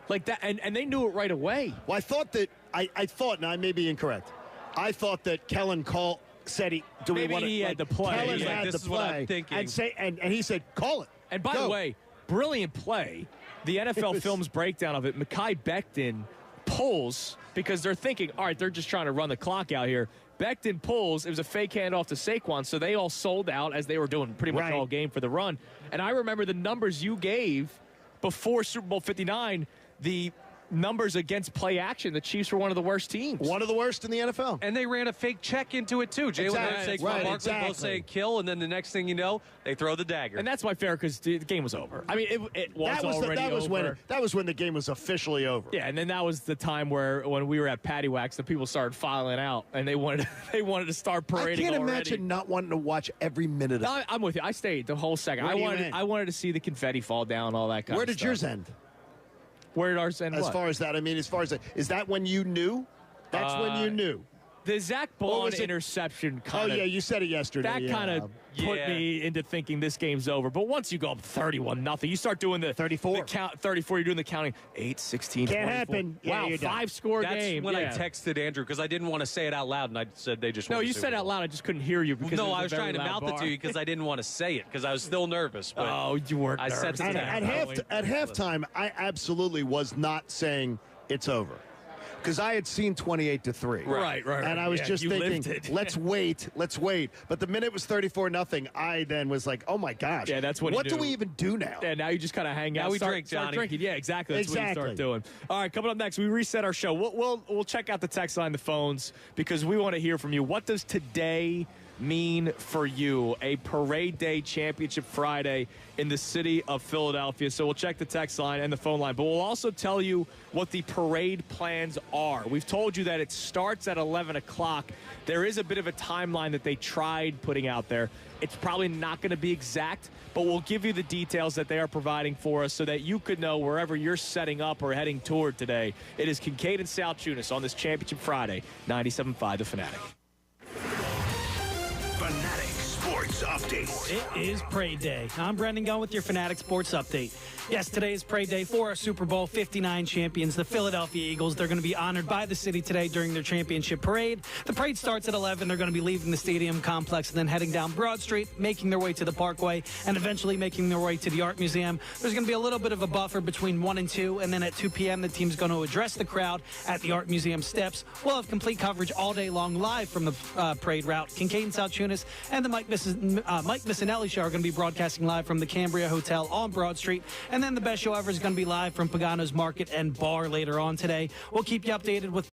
Like that, and they knew it right away. Well, I thought that, I thought, and I may be incorrect, I thought that Kellen said Maybe he had the play. Kellen He's like, had this the is what I'm play thinking. and he said, call it. And by the way, brilliant play. The NFL Films breakdown of it, Mekhi Becton pulls because they're thinking, all right, they're just trying to run the clock out here. Becton pulls. It was a fake handoff to Saquon, so they all sold out as they were doing pretty much all game for the run. And I remember the numbers you gave before Super Bowl 59, the numbers against play action. The Chiefs were one of the worst teams. One of the worst in the NFL. And they ran a fake check into it, too. Jalen Exactly. and Saquon Right, Barkley exactly. both saying kill, and then the next thing you know, they throw the dagger. And that's why fair, because the game was over. I mean, it was already over. That was when the game was officially over. Yeah, and then that was the time when we were at Patty Wax, the people started filing out, and they wanted to start parading. I can't already. imagine not wanting to watch every minute of it. I'm with you. I stayed the whole second. Where do you I end? wanted to see the confetti fall down, all that kind Where of stuff. did yours end? Where did ours end? As what? far as that, I mean, is that when you knew? That's when you knew. The Zach Bond interception kind of. Oh, yeah, you said it yesterday. That kind of put me into thinking this game's over. But once you go up 31-0, you start doing the 34. The count 34. You're doing the counting 8, 16, Can't 24. happen. Yeah, Wow, you're done. 5-score That's game. when I Yeah. texted Andrew because I didn't want to say it out loud, and I said they just No, won the you Super said it out Bowl. loud. I just couldn't hear you because No, I was trying to mouth it to you because I didn't want to say it because I was still nervous. But Oh, you weren't I said nervous. to At halftime, I absolutely was not saying it's over. Because I had seen 28-3. Right. And I was Yeah, just you thinking, lived it. let's wait. But the minute it was 34-0, I then was like, oh my gosh. Yeah, that's when what you do knew. we even do now? Yeah, now you just kind of hang out. Now we start drink, Johnny. drinking. Yeah, exactly. That's what you Exactly. start doing. All right, coming up next, we reset our show. We'll check out the text line, the phones, because we want to hear from you. What does today mean for you? A Parade Day Championship Friday in the city of Philadelphia. So we'll check the text line and the phone line, but we'll also tell you what the parade plans are. We've told you that it starts at 11 o'clock. There is a bit of a timeline that they tried putting out there. It's probably not going to be exact, but we'll give you the details that they are providing for us so that you could know wherever you're setting up or heading toward today. It is Kincade and Salciunas on this Championship Friday, 97.5 The Fanatic. Fanatic Sports Update. It is Parade Day. I'm Brendan Gunn with your Fanatic Sports Update. Yes, today is Parade Day for our Super Bowl 59 champions, the Philadelphia Eagles. They're going to be honored by the city today during their championship parade. The parade starts at 11. They're going to be leaving the stadium complex and then heading down Broad Street, making their way to the Parkway, and eventually making their way to the Art Museum. There's going to be a little bit of a buffer between 1 and 2, and then at 2 p.m., the team's going to address the crowd at the Art Museum steps. We'll have complete coverage all day long live from the parade route. Kincade and Salciunas and the Mike Missanelli Show are going to be broadcasting live from the Cambria Hotel on Broad Street. And then the best show ever is going to be live from Pagano's Market and Bar later on today. We'll keep you updated with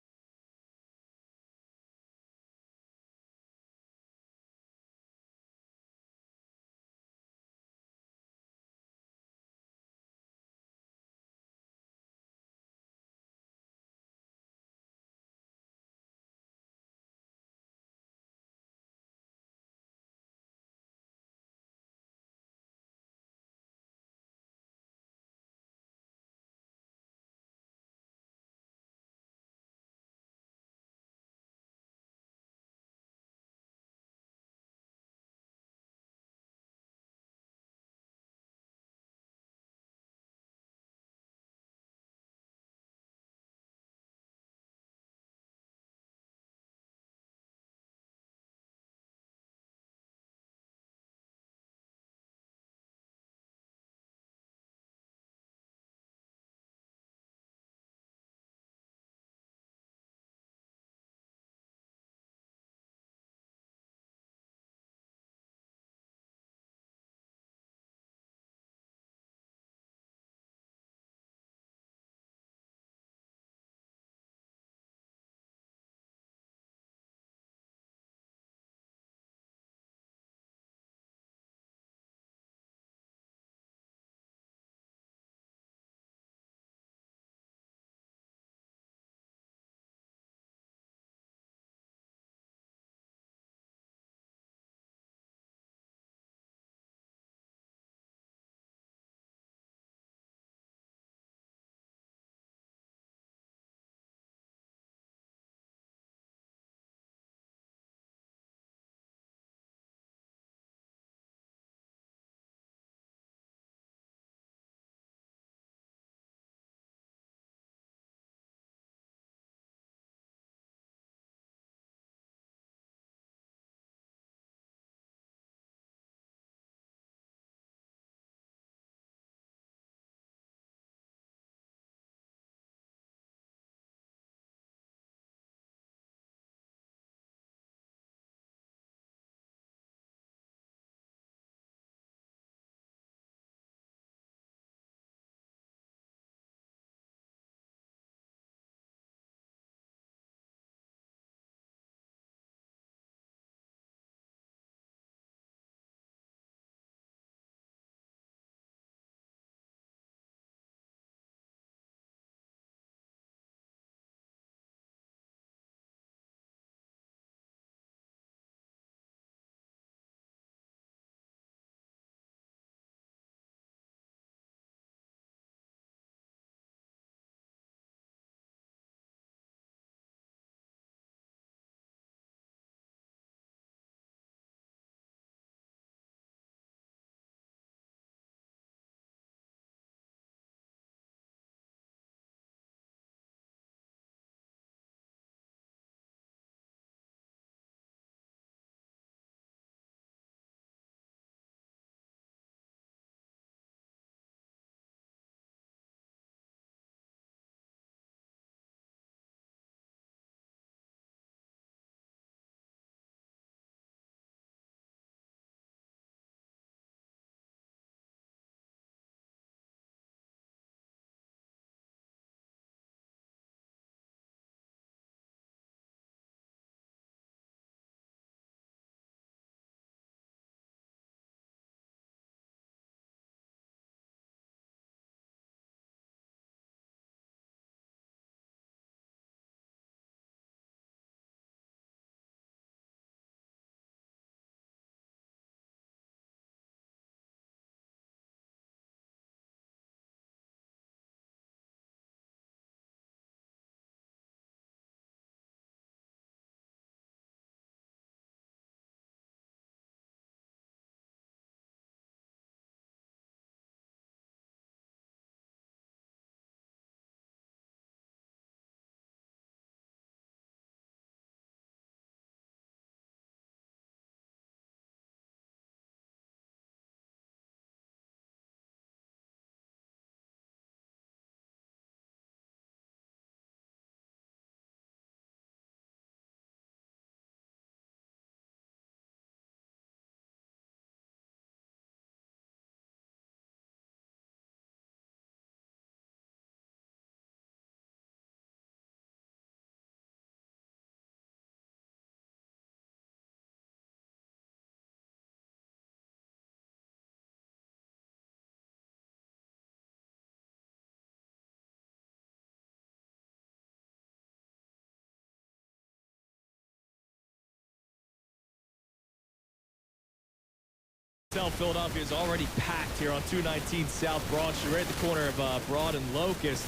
Hotel Philadelphia is already packed here on 219 South Broad Street, right at the corner of Broad and Locust.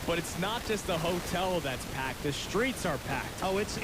But it's not just the hotel that's packed. The streets are packed. Oh, it's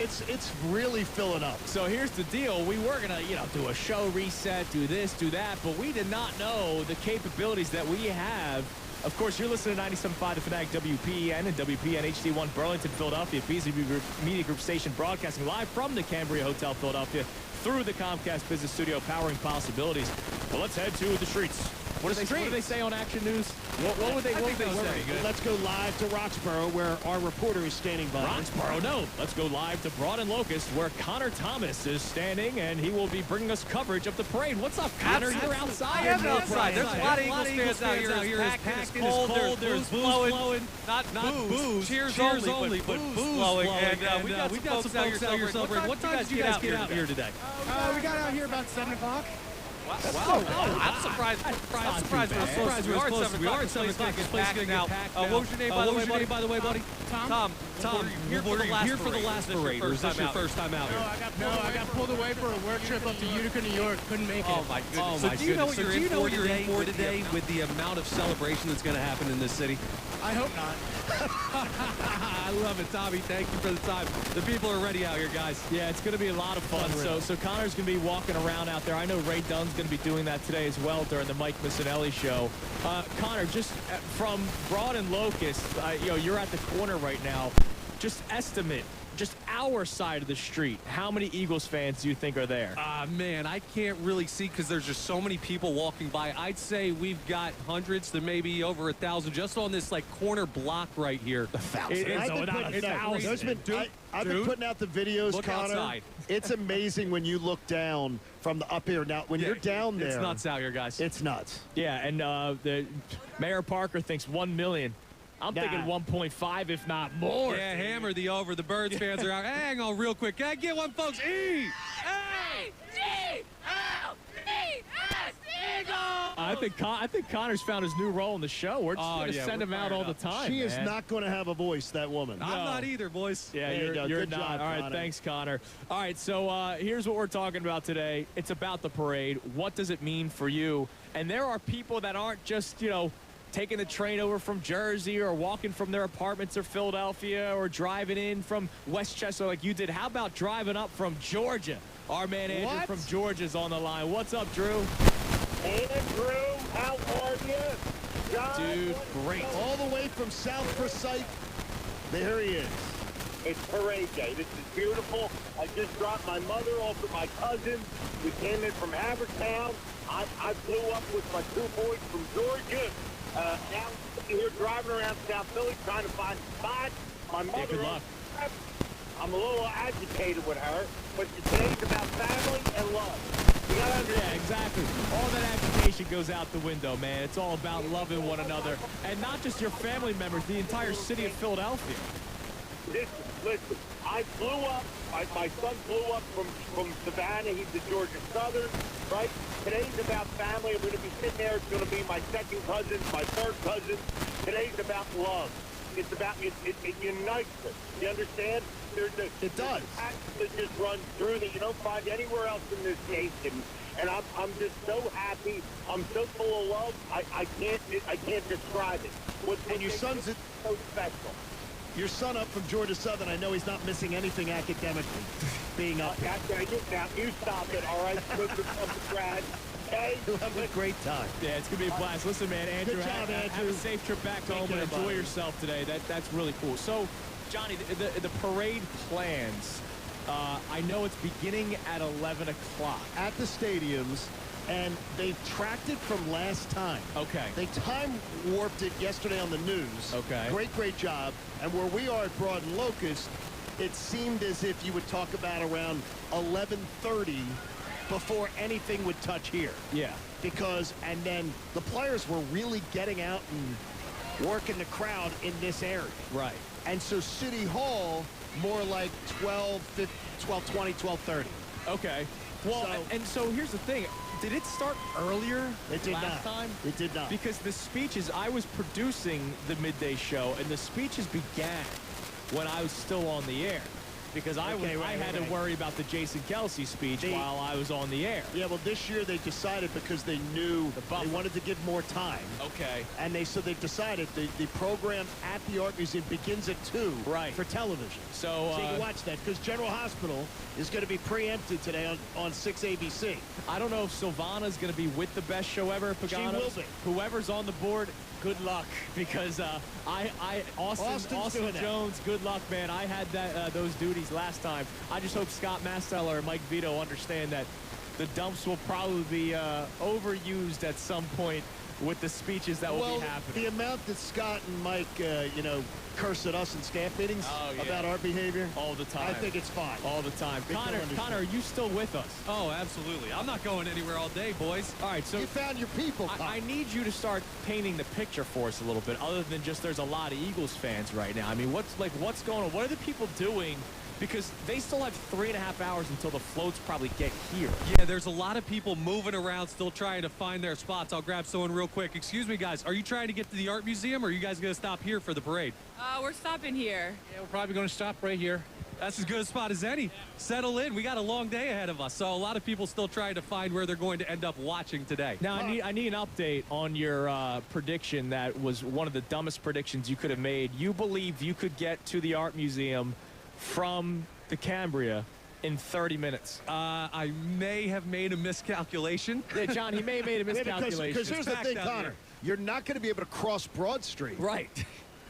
really filling up. So here's the deal. We were going to, do a show reset, do this, do that, but we did not know the capabilities that we have. Of course, you're listening to 97.5 The Fanatic WPN and WPN HD1 Burlington, Philadelphia, BZB Group Media Group Station, broadcasting live from the Cambria Hotel, Philadelphia, through the Comcast Business Studio, powering possibilities. Well, let's head to the streets. What do they say on Action News? What would they say? Let's go live to Roxborough, where our reporter is standing by. Roxborough, no. Let's go live to Broad and Locust, where Connor Thomas is standing, and he will be bringing us coverage of the parade. What's up, Connor? You're outside. I am outside. There's a lot of Eagles fans out here. It's packed. It's cold. There's booze blowing. Not booze. Cheers only, but booze blowing. And we got some folks out here celebrating. What time did you guys get out here today? We got out here about 7 o'clock. Wow. I'm surprised. I'm surprised we are at 7 o'clock. It's packed now. What was your name, by the way, buddy? Tom. Were you here for the last parade, or is this your first time out here? I got pulled away for a work trip up to Utica, New York. Couldn't make it. Oh, my goodness. So do you know what you're in for today with the amount of celebration that's going to happen in this city? I hope not. I love it, Tommy. Thank you for the time. The people are ready out here, guys. Yeah, it's going to be a lot of fun. So Connor's going to be walking around out there. I know Ray Dunn's going to be doing that today as well during the Mike Missanelli show. Connor, just from Broad and Locust, you're at the corner right now. Just estimate, just our side of the street, how many Eagles fans do you think are there? Man, I can't really see because there's just so many people walking by. I'd say we've got hundreds to maybe over 1,000 just on this corner block right here. 1,000. I've been putting out the videos, Look Connor. Outside. It's amazing when you look down from the up here. Now, when you're down there, it's nuts out here, guys. It's nuts. Yeah, and the Mayor Parker thinks 1 million. I'm thinking 1.5, if not more. Yeah, hammer the over. The Birds fans are out. Hang on real quick. Can I get one, folks? E-G-L-E-S, Eagles! I think Connor's found his new role in the show. We're just going to send him out all the time. She is not going to have a voice, that woman. I'm not either, boys. Yeah, you're not. Job, all right, Connor. thanks, Connor. All right, so here's what we're talking about today. It's about the parade. What does it mean for you? And there are people that aren't just, taking the train over from Jersey or walking from their apartments or Philadelphia or driving in from Westchester like you did. How about driving up from Georgia? Our man Andrew from Georgia's on the line. What's up, Drew? Andrew, how are you? John, dude, great. All the way from South Forsyth. There he is. It's parade day. This is beautiful. I just dropped my mother off with my cousins. We came in from Havertown. I flew up with my 2 boys from Georgia. Now here driving around South Philly trying to find a spot. My mother, good luck. I'm a little agitated with her, but today's about family and love. You gotta understand. Yeah, exactly. All that agitation goes out the window, man. It's all about loving one another. And not just your family members, the entire city of Philadelphia. Listen, I flew up. My son flew up from Savannah. He's a Georgia Southern, right? Today's about family. I'm going to be sitting there. It's going to be my second cousin, my third cousin. Today's about love. It's about, it unites us. You understand? It does. It just runs through that you don't find anywhere else in this nation. And I'm just so happy. I'm so full of love. I can't describe it. And your son's so special. Your son up from Georgia Southern, I know he's not missing anything academically being up here. Now, you stop it, all right? Brad. Okay? You'll have a great time. Yeah, it's going to be a blast. Listen, man, Andrew, Good job, have Andrew. a safe trip back home and enjoy yourself today. That's really cool. So, Johnny, the parade plans, I know it's beginning at 11 o'clock. At the stadiums. And they've tracked it from last time. Okay. They time warped it yesterday on the news. Okay. Great job. And where we are at Broad and Locust, it seemed as if you would talk about around 11:30 before anything would touch here. Yeah. And then the players were really getting out and working the crowd in this area. Right. And so City Hall, more like 12:20, 12:30. Okay. Well, so here's the thing. Did it start earlier last time? It did not. Because the speeches, I was producing the midday show, and the speeches began when I was still on the air. because I had to worry about the Jason Kelsey speech while I was on the air. Yeah, well, this year they decided because they knew they wanted to give more time. Okay. And they decided the program at the Art Museum begins at 2 for television. So you can watch that because General Hospital is going to be preempted today on 6 ABC. I don't know if Silvana's going to be with the best show ever. She will be. Whoever's on the board, good luck, because Austin Jones, good luck, man. I had those duties last time. I just hope Scott Masteller and Mike Vito understand that the dumps will probably be overused at some point with the speeches that will be happening. The amount that Scott and Mike, curse at us in staff meetings about our behavior. All the time. I think it's fine. All the time. Connor, are you still with us? Oh, absolutely. I'm not going anywhere all day, boys. All right, so you found your people. I need you to start painting the picture for us a little bit, other than just there's a lot of Eagles fans right now. I mean, what's going on? What are the people doing? Because they still have 3.5 hours until the floats probably get here. Yeah, there's a lot of people moving around, still trying to find their spots. I'll grab someone real quick. Excuse me, guys. Are you trying to get to the Art Museum, or are you guys going to stop here for the parade? We're stopping here. Yeah, we're probably going to stop right here. That's as good a spot as any. Settle in. We got a long day ahead of us, so a lot of people still trying to find where they're going to end up watching today. Now, I need an update on your prediction that was one of the dumbest predictions you could have made. You believe you could get to the Art Museum from the Cambria in 30 minutes. I may have made a miscalculation. Yeah, John, he may have made a miscalculation. Because here's the thing, Connor. You're not going to be able to cross Broad Street. Right.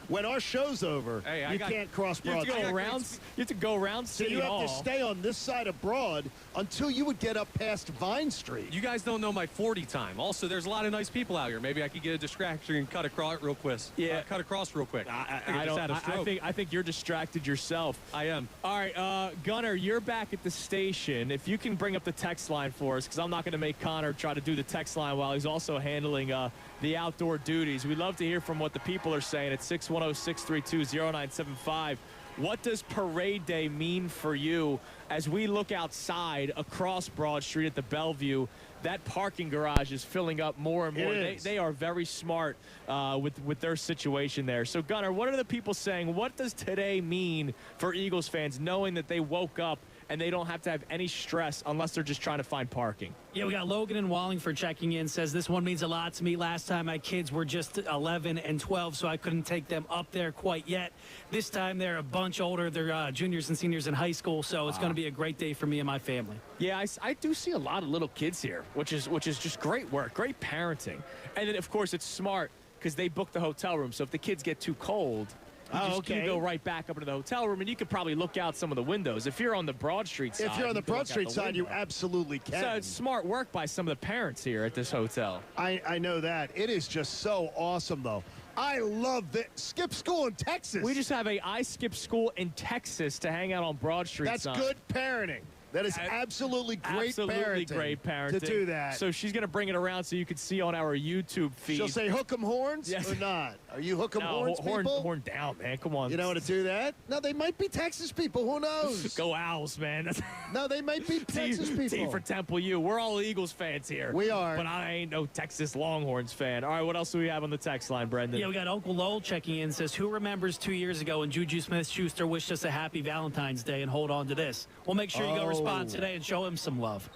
When our show's over, you can't cross Broad Street. You have to go around City Hall. So you have to stay on this side of Broad until you would get up past Vine Street. You guys don't know my 40 time. Also, there's a lot of nice people out here. Maybe I could get a distraction and cut across real quick. Cut across real quick. I think you're distracted yourself. I am. All right, Gunnar, you're back at the station. If you can bring up the text line for us, because I'm not going to make Connor try to do the text line while he's also handling the outdoor duties. We'd love to hear from what the people are saying at 610-632-0975. What does Parade Day mean for you as we look outside across Broad Street at the Bellevue? That parking garage is filling up more and more. They are very smart with their situation there. So, Gunnar, what are the people saying? What does today mean for Eagles fans, knowing that they woke up and they don't have to have any stress unless they're just trying to find parking? Yeah, we got Logan in Wallingford checking in. Says this one means a lot to me. Last time my kids were just 11 and 12, so I couldn't take them up there quite yet. This time they're a bunch older. They're juniors and seniors in high school, so it's going to be a great day for me and my family. Yeah, I do see a lot of little kids here, which is just great work, great parenting. And then, of course, it's smart because they book the hotel room, so if the kids get too cold, you can go right back up into the hotel room, and you could probably look out some of the windows. If you're on the Broad Street side, if you're on the Broad Street side, you absolutely can. So it's smart work by some of the parents here at this hotel. I know that. It is just so awesome, though. I love that. Skip school in Texas. We just have I skip school in Texas to hang out on Broad Street. That's good parenting. That is absolutely great parenting to do that. So she's going to bring it around so you can see on our YouTube feed. She'll say hook 'em horns or not. Are you hook 'em horns people? Horn down, man. Come on. You know how to do that? No, they might be Texas people. Who knows? Go Owls, man. No, they might be Texas people. T for Temple U. We're all Eagles fans here. We are. But I ain't no Texas Longhorns fan. All right, what else do we have on the text line, Brendan? Yeah, we got Uncle Lowell checking in. Says, who remembers 2 years ago when Juju Smith-Schuster wished us a happy Valentine's Day and hold on to this? We'll make sure you go respond today and show him some love.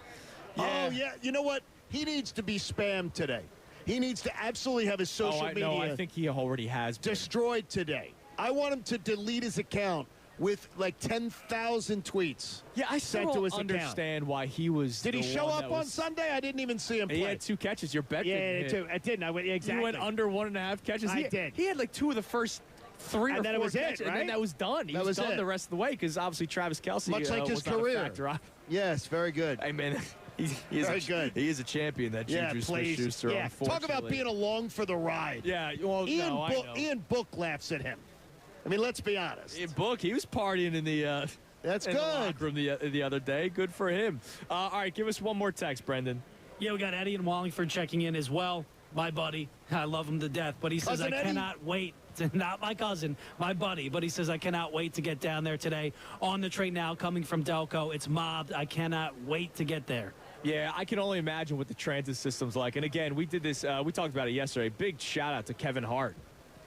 Yeah. Oh, yeah. You know what? He needs to be spammed today. He needs to absolutely have his social media. No, I think he already has been destroyed today. I want him to delete his account with like 10,000 tweets. Yeah, I still don't understand why he was. Did he show up on Sunday? I didn't even see him play. He had 2 catches. Your bet didn't hit. I didn't. Exactly. You went under 1.5 catches. I did. He had like 2 of the first 3 and or 4 then it was catches, right? and then that was done. He was done the rest of the way because obviously Travis Kelce, much like his career. Yes, very good. Hey man, he is good. He is a champion. That Juju Smith-Schuster. Yeah, talk about being along for the ride. Yeah, well, Ian Book laughs at him. I mean, let's be honest. Ian Book, he was partying in the. That's in good. The locker room the other day. Good for him. All right, give us one more text, Brendan. Yeah, we got Eddie in Wallingford checking in as well. My buddy, I love him to death, but he says, I cannot wait. Not my cousin, my buddy, but he says, I cannot wait to get down there today on the train now coming from Delco. It's mobbed. I cannot wait to get there. Yeah, I can only imagine what the transit system's like. And again, we did this, we talked about it yesterday. Big shout out to Kevin Hart.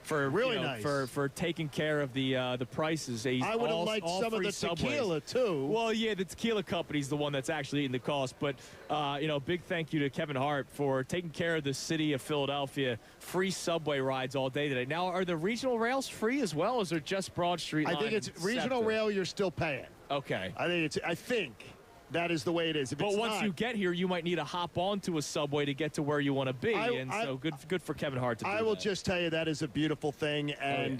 for Really you know, nice. for taking care of the prices. I would have liked some of the tequila too. Well, yeah, the tequila company's the one that's actually eating the cost. But big thank you to Kevin Hart for taking care of the city of Philadelphia. Free subway rides all day today. Now, are the regional rails free as well, or is it just Broad Street? I think it's regional rail. You're still paying. Okay. I think that is the way it is. But once you get here, you might need to hop onto a subway to get to where you want to be. So good for Kevin Hart to do that. I will just tell you that is a beautiful thing, and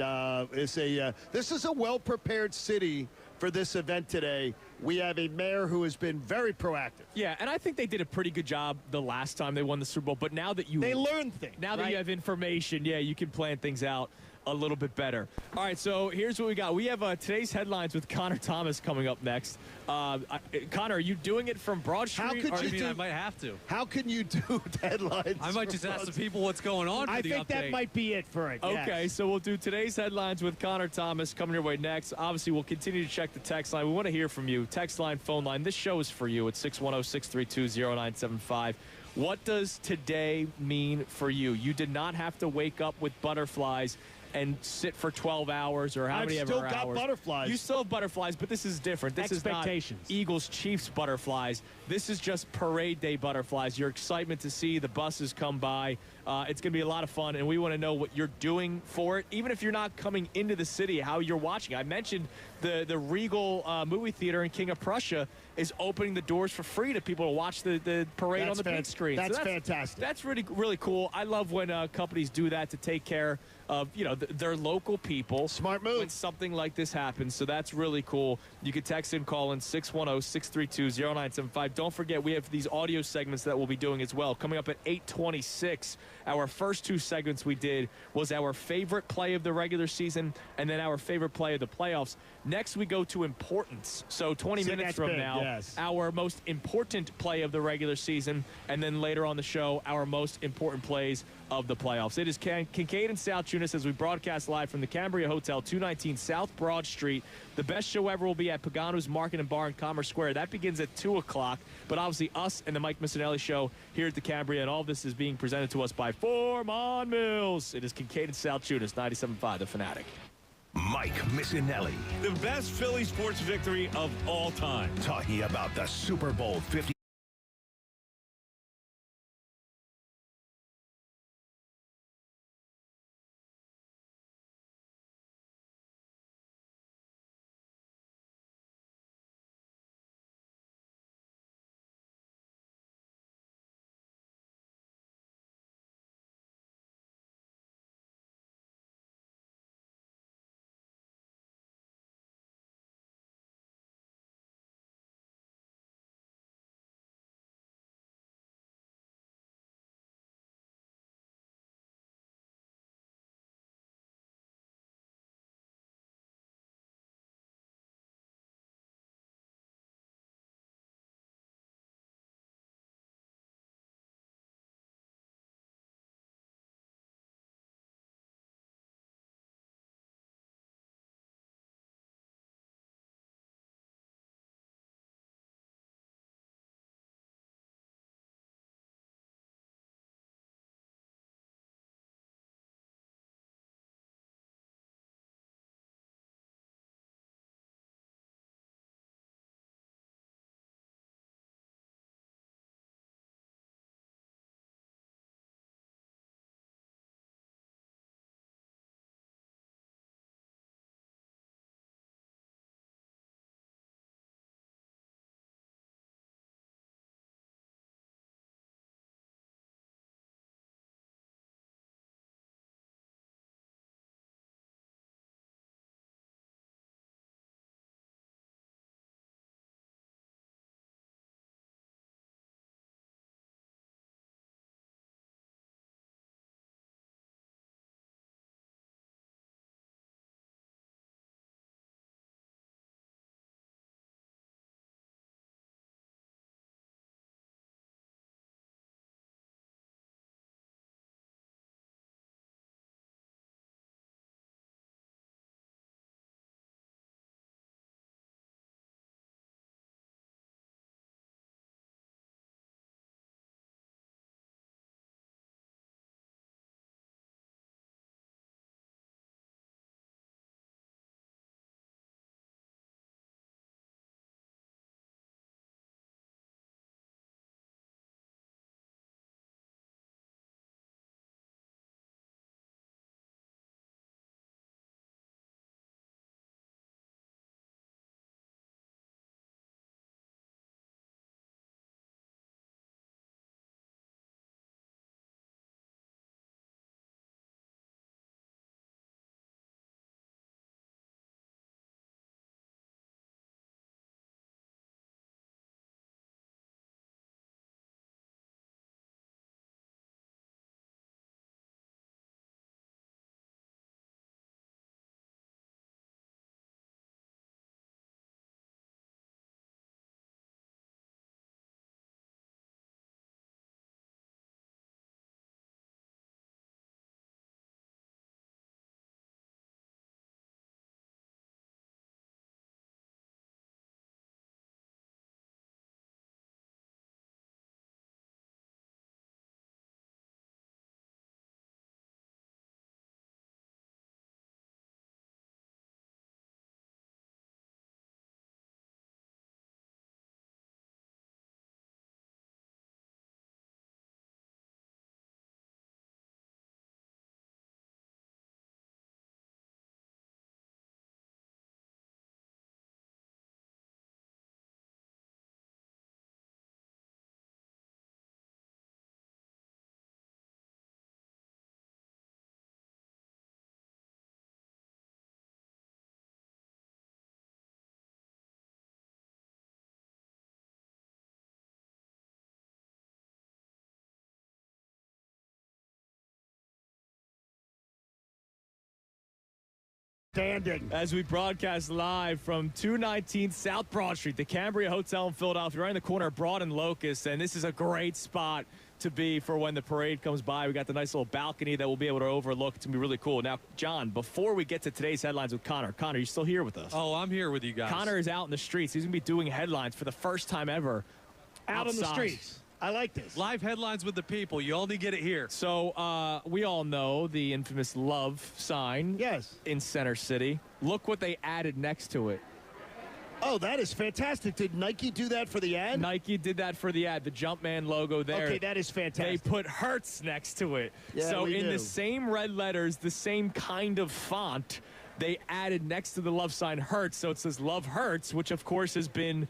this is a well-prepared city for this event today. We have a mayor who has been very proactive. Yeah, and I think they did a pretty good job the last time they won the Super Bowl. But now that they learn things. Now that you have information, yeah, you can plan things out a little bit better. All right, so here's what we got. We have today's headlines with Connor Thomas coming up next. Connor, are you doing it from Broad Street? I might have to. How can you do headlines? I might just ask the people what's going on for I the think update. that might be it for it. Okay, so we'll do today's headlines with Connor Thomas coming your way next. Obviously, we'll continue to check the text line. We want to hear from you. Text line, phone line. This show is for you at 610-632-0975. What does today mean for you? You did not have to wake up with butterflies and sit for 12 hours or how many ever hours. I've still got butterflies. You still have butterflies, but this is different. This is not Eagles-Chiefs butterflies. This is just parade day butterflies. Your excitement to see the buses come by. It's going to be a lot of fun, and we want to know what you're doing for it, even if you're not coming into the city, how you're watching. I mentioned the Regal movie theater in King of Prussia is opening the doors for free to people to watch the parade on the big screen. That's fantastic. That's really, really cool. I love when companies do that to take care of their local people. Smart move. When something like this happens, so that's really cool. You can text and call in 610-632-0975. Don't forget, we have these audio segments that we'll be doing as well. Coming up at 8:26, our first two segments we did was our favorite play of the regular season and then our favorite play of the playoffs. Next, we go to importance. So 20 minutes from now, our most important play of the regular season, and then later on the show, our most important plays of the playoffs. It is Kincade and Salciunas as we broadcast live from the Cambria Hotel, 219 South Broad Street. The best show ever will be at Pagano's Market and Bar in Commerce Square. That begins at 2 o'clock. But obviously, us and the Mike Missanelli Show here at the Cambria, and all of this is being presented to us by Foreman Mills. It is Kincade and Salciunas, 97.5, The Fanatic. Mike Missanelli. The best Philly sports victory of all time. Talking about the Super Bowl 50. Standing. As we broadcast live from 219 South Broad Street, the Cambria Hotel in Philadelphia, right in the corner of Broad and Locust, and this is a great spot to be for when the parade comes by. We got the nice little balcony that we'll be able to overlook. It's going to be really cool. Now, John, before we get to today's headlines with Connor, you still here with us? Oh, I'm here with you guys. Connor is out in the streets. He's going to be doing headlines for the first time ever. Out on the outside. streets. I like this. Live headlines with the people. You only get it here. So we all know the infamous love sign in Center City. Look what they added next to it. Oh, that is fantastic. Did Nike do that for the ad? Nike did that for the ad, the Jumpman logo there. Okay, that is fantastic. They put Hertz next to it. Yeah, so in do. the same red letters, the same kind of font, they added next to the love sign Hertz. So it says Love Hertz, which of course has been,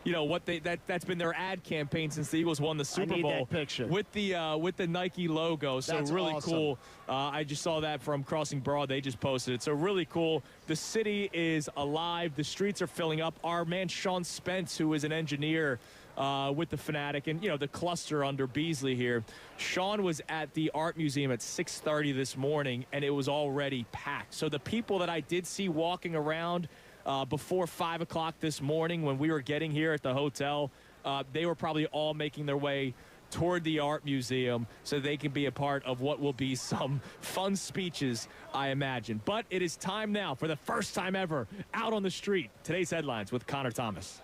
you know, what that's been their ad campaign since the Eagles won the Super Bowl. That picture with the Nike logo. So that's really awesome. cool. I just saw that from Crossing Broad. They just posted it. So really cool. The city is alive. The streets are filling up. Our man Sean Spence, who is an engineer with the Fanatic and, you know, the cluster under Beasley here. Sean was at the Art Museum at 6:30 this morning, and it was already packed. So the people that I did see walking around before 5 o'clock this morning when we were getting here at the hotel, they were probably all making their way toward the Art Museum so they can be a part of what will be some fun speeches, I imagine. But it is time now for the first time ever out on the street. Today's headlines with Connor Thomas.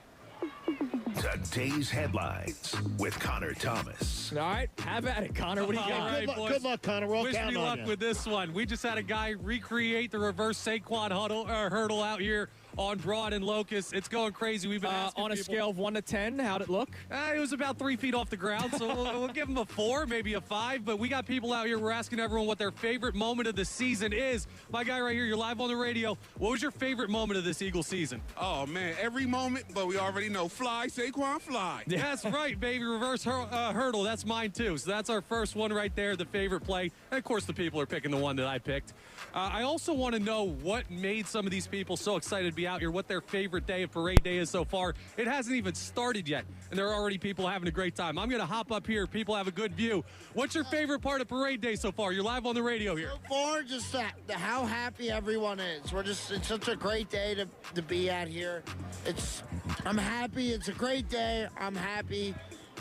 Today's headlines with Connor Thomas. All right, have at it, Connor. What do you got? All right, boys. Good luck, Connor. We'll Wish count me on luck you. with this one. We just had a guy recreate the reverse Saquon hurdle out here on Broad and Locust. It's going crazy. We've been asking on a people. scale of 1 to 10, how'd it look? It was about 3 feet off the ground, so we'll give him a 4, maybe a 5. But we got people out here. We're asking everyone what their favorite moment of the season is. My guy right here, you're live on the radio. What was your favorite moment of this Eagles season? Oh, man, every moment, but we already know fly, Saquon, fly. Yeah, that's right, baby. Reverse hurdle. That's mine, too. So that's our first one right there, the favorite play. And, of course, the people are picking the one that I picked. I also want to know what made some of these people so excited to be out here, what their favorite day of parade day is so far. It hasn't even started yet, and there are already people having a great time. I'm going to hop up here. People have a good view. What's your favorite part of parade day so far? You're live on the radio here. So far, just how happy everyone is. It's such a great day to be out here. I'm happy. It's a great day. I'm happy.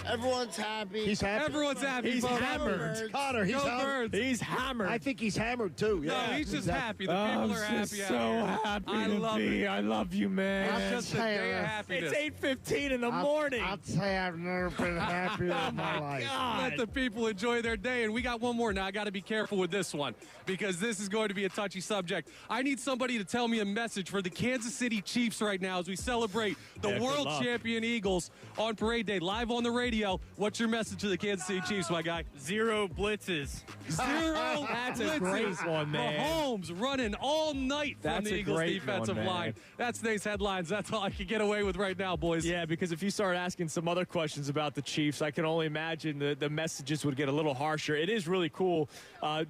Everyone's happy. He's happy. Everyone's happy. He's hammered. Connor, he's hammered. He's hammered. I think he's hammered, too. No, Yeah, he's just exactly. happy. The people are happy so out here. happy I love you, man. It's just a day of happiness. It's 8:15 in the morning. I'll say I've never been happier in my life. Let the people enjoy their day. And we got one more. Now, I got to be careful with this one because this is going to be a touchy subject. I need somebody to tell me a message for the Kansas City Chiefs right now as we celebrate the world champion Eagles on parade day, live on the radio. What's your message to the Kansas City Chiefs, my guy? 0 blitzes. 0 That's blitzes. a great one, man. Mahomes running all night from That's the a Eagles great defensive one, man. line. That's today's headlines. That's all I can get away with right now, boys. Yeah, because if you start asking some other questions about the Chiefs, I can only imagine the messages would get a little harsher. It is really cool.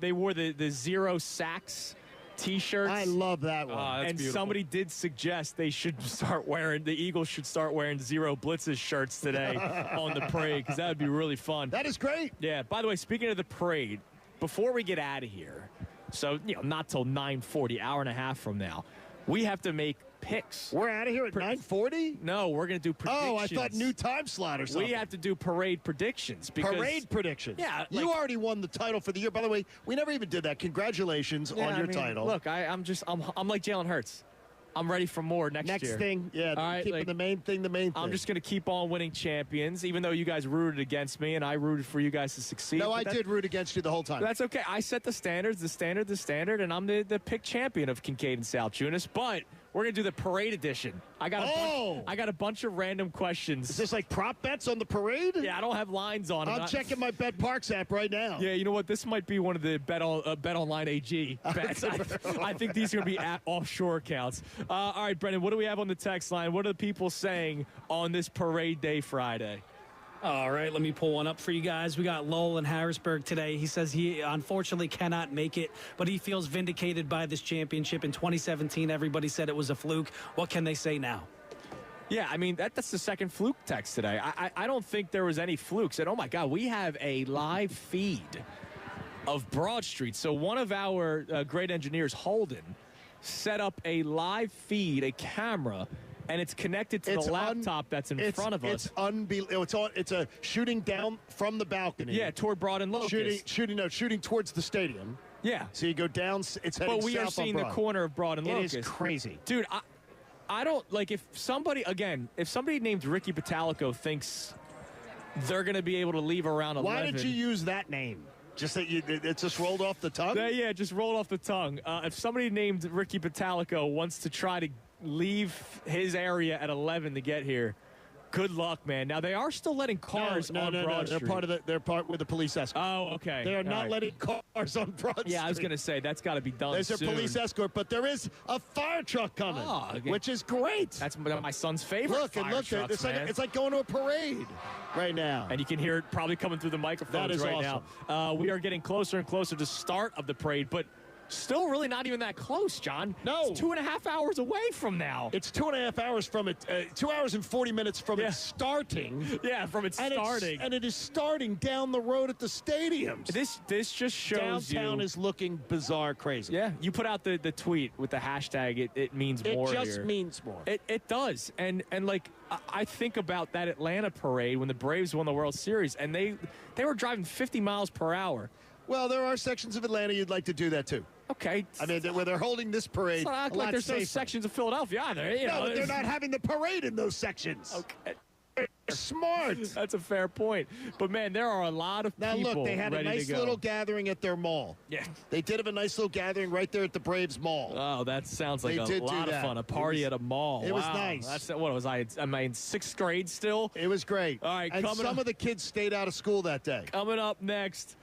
They wore the 0 sacks T-shirts. I love that one. And beautiful. somebody did suggest the Eagles should start wearing 0 blitzes shirts today on the parade because that would be really fun. That is great. Yeah, by the way, speaking of the parade, before we get out of here, so, you know, not till 9:40, hour and a half from now, we have to make picks. We're out of here at 9:40? No, we're going to do predictions. Oh, I thought new time slot or something. We have to do parade predictions. Because, Parade predictions. Yeah. You already won the title for the year. By the way, we never even did that. Congratulations on your title. Look, I'm like Jalen Hurts. I'm ready for more next year. Next thing, yeah, all right, keeping the main thing. I'm just going to keep on winning champions, even though you guys rooted against me, and I rooted for you guys to succeed. No, I did root against you the whole time. That's okay. I set the standard, and I'm the pick champion of Kincade and Salciunas, but we're going to do the parade edition. I got a bunch of random questions. Is this like prop bets on the parade? Yeah, I don't have lines on it. I'm checking my Bet Parks app right now. Yeah, you know what? This might be one of the Bet Online AG bets. I think these are going to be at offshore accounts. All right, Brendan, what do we have on the text line? What are the people saying on this parade day Friday? All right, let me pull one up for you guys. We got Lowell in Harrisburg today. He says he unfortunately cannot make it, but he feels vindicated by this championship. In 2017, everybody said it was a fluke. What can they say now? Yeah, I mean, that's the second fluke text today. I don't think there was any flukes. And, oh, my God, we have a live feed of Broad Street. So one of our great engineers, Holden, set up a live feed, a camera, and it's connected to the laptop that's in front of us. It's unbelievable. It's a shooting down from the balcony. Yeah, toward Broad and Locust. Shooting towards the stadium. Yeah. So you go down. It's heading But we south are seeing on the Broad. corner of Broad and Locust. It is crazy, dude. I don't like if somebody named Ricky Patalico thinks they're going to be able to leave around 11. Why did you use that name? Just that it just rolled off the tongue? Yeah, just rolled off the tongue. If somebody named Ricky Patalico wants to try to leave his area at 11 to get here, good luck, man. Now, they are still letting cars on Broad Street. They're part with the police escort. Oh, okay. They are not letting cars on Broad Street. Yeah, I was going to say, that's got to be done There's soon. a police escort, but there is a fire truck coming, which is great. That's my son's favorite fire trucks, it's like going to a parade right now. And you can hear it probably coming through the microphones That is right awesome. now. We are getting closer and closer to start of the parade, but still really not even that close, John. No. It's 2.5 hours away from now. It's 2.5 hours from it, 2 hours and 40 minutes from it starting. Yeah, from it starting. And it is starting down the road at the stadiums. This just shows Downtown is looking bizarre crazy. Yeah, you put out the tweet with the hashtag, it means more. It just means more. It does. And like, I think about that Atlanta parade when the Braves won the World Series, and they were driving 50 miles per hour. Well, there are sections of Atlanta you'd like to do that too. Okay. I mean, where they're holding this parade. It's not act a like lot there's no safer. sections of Philadelphia either. But they're not having the parade in those sections. Okay. They're smart. That's a fair point. But, man, there are a lot of now, people look, they had a ready nice to go. little gathering at their mall. Yeah. They did have a nice little gathering right there at the Braves Mall. Oh, that sounds like a lot of fun. A party at a mall. It was Wow. nice. That's what was I? Am I in 6th grade still? It was great. All right, and some of the kids stayed out of school that day. Coming up next,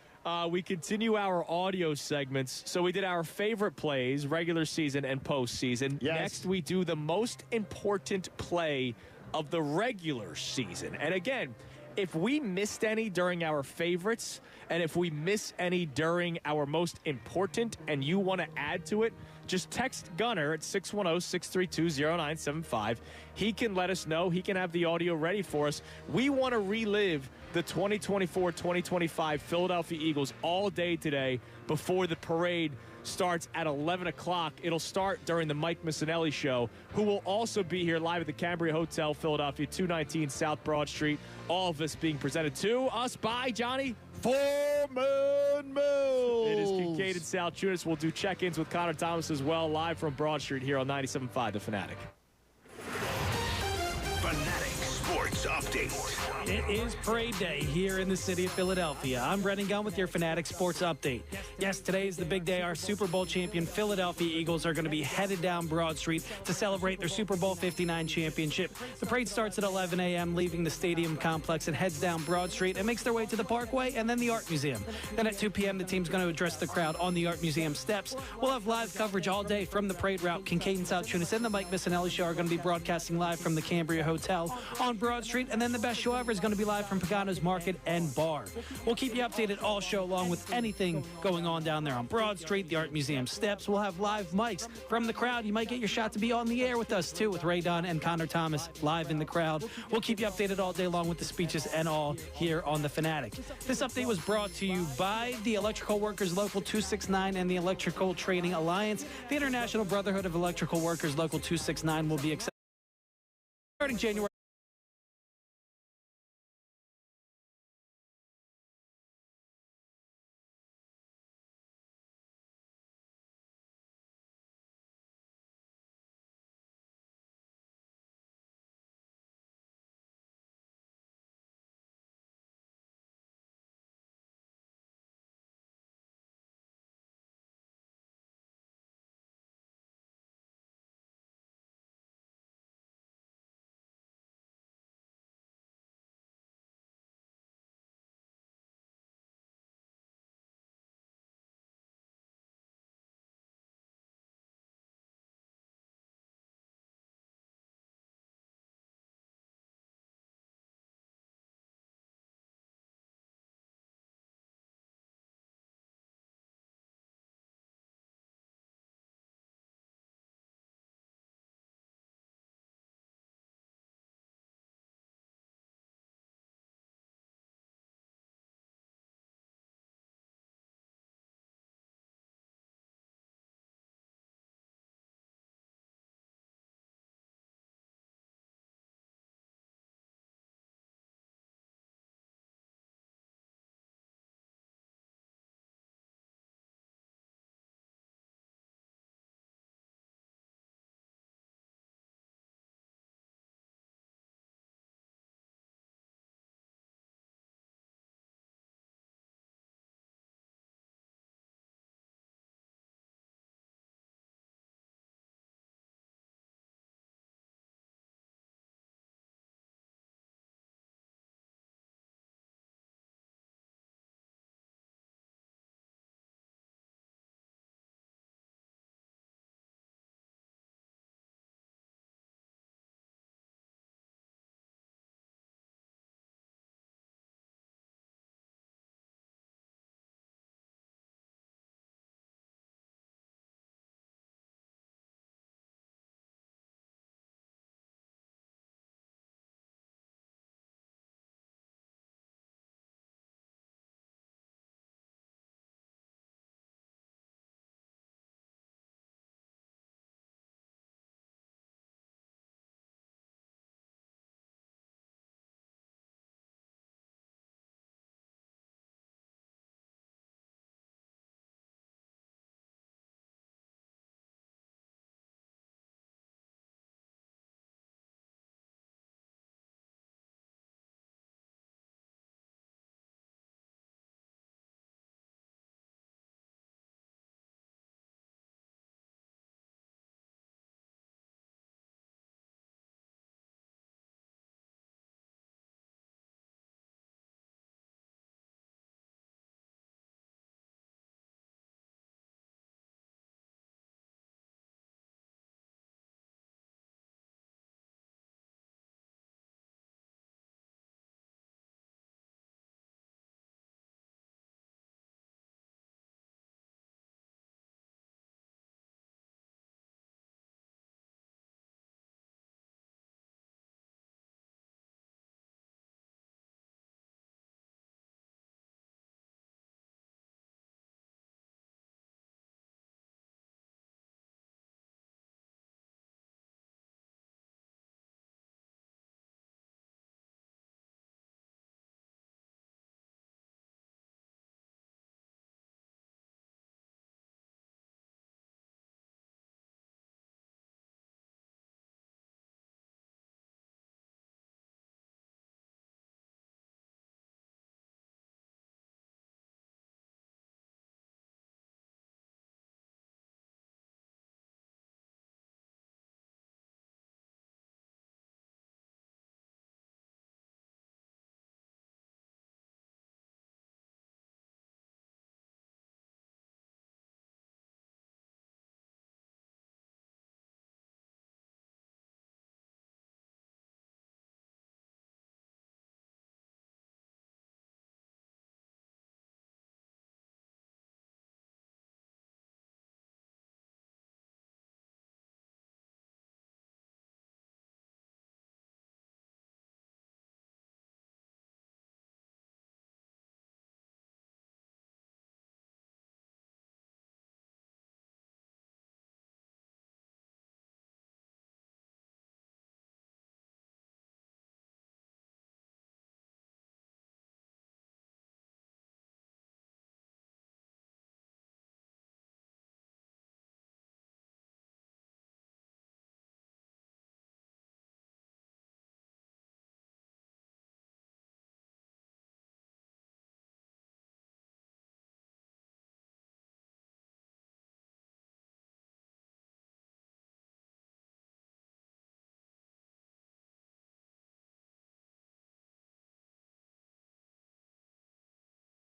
we continue our audio segments. So we did our favorite plays, regular season and postseason. Yes. Next, we do the most important play of the regular season. And again, if we missed any during our favorites, and if we miss any during our most important, and you want to add to it, just text Gunner at 610-632-0975. He can let us know. He can have the audio ready for us. We want to relive the 2024-2025 Philadelphia Eagles all day today before the parade starts at 11 o'clock. It'll start during the Mike Missanelli Show, who will also be here live at the Cambria Hotel, Philadelphia, 219 South Broad Street. All of this being presented to us by Johnny Foreman Mills. It is Kincade and Salciunas. We'll do check-ins with Connor Thomas as well, live from Broad Street here on 97.5 The Fanatic. Fanatic Sports Update. It is parade day here in the city of Philadelphia. I'm Brendan Gunn with your Fanatic Sports Update. Yes, today is the big day. Our Super Bowl champion Philadelphia Eagles are going to be headed down Broad Street to celebrate their Super Bowl 59 championship. The parade starts at 11 a.m., leaving the stadium complex and heads down Broad Street and makes their way to the Parkway and then the Art Museum. Then at 2 p.m., the team's going to address the crowd on the Art Museum steps. We'll have live coverage all day from the parade route. Kincade and Salciunas and the Mike Missanelli Show are going to be broadcasting live from the Cambria Hotel on Broad Street, and then the best show ever is going to be live from Pagano's Market and Bar. We'll keep you updated all show long with anything going on down there on Broad Street, the Art Museum steps. We'll have live mics from the crowd. You might get your shot to be on the air with us, too, with Ray Dunn and Connor Thomas live in the crowd. We'll keep you updated all day long with the speeches and all here on The Fanatic. This update was brought to you by the Electrical Workers Local 269 and the Electrical Training Alliance. The International Brotherhood of Electrical Workers Local 269 will be accepted starting January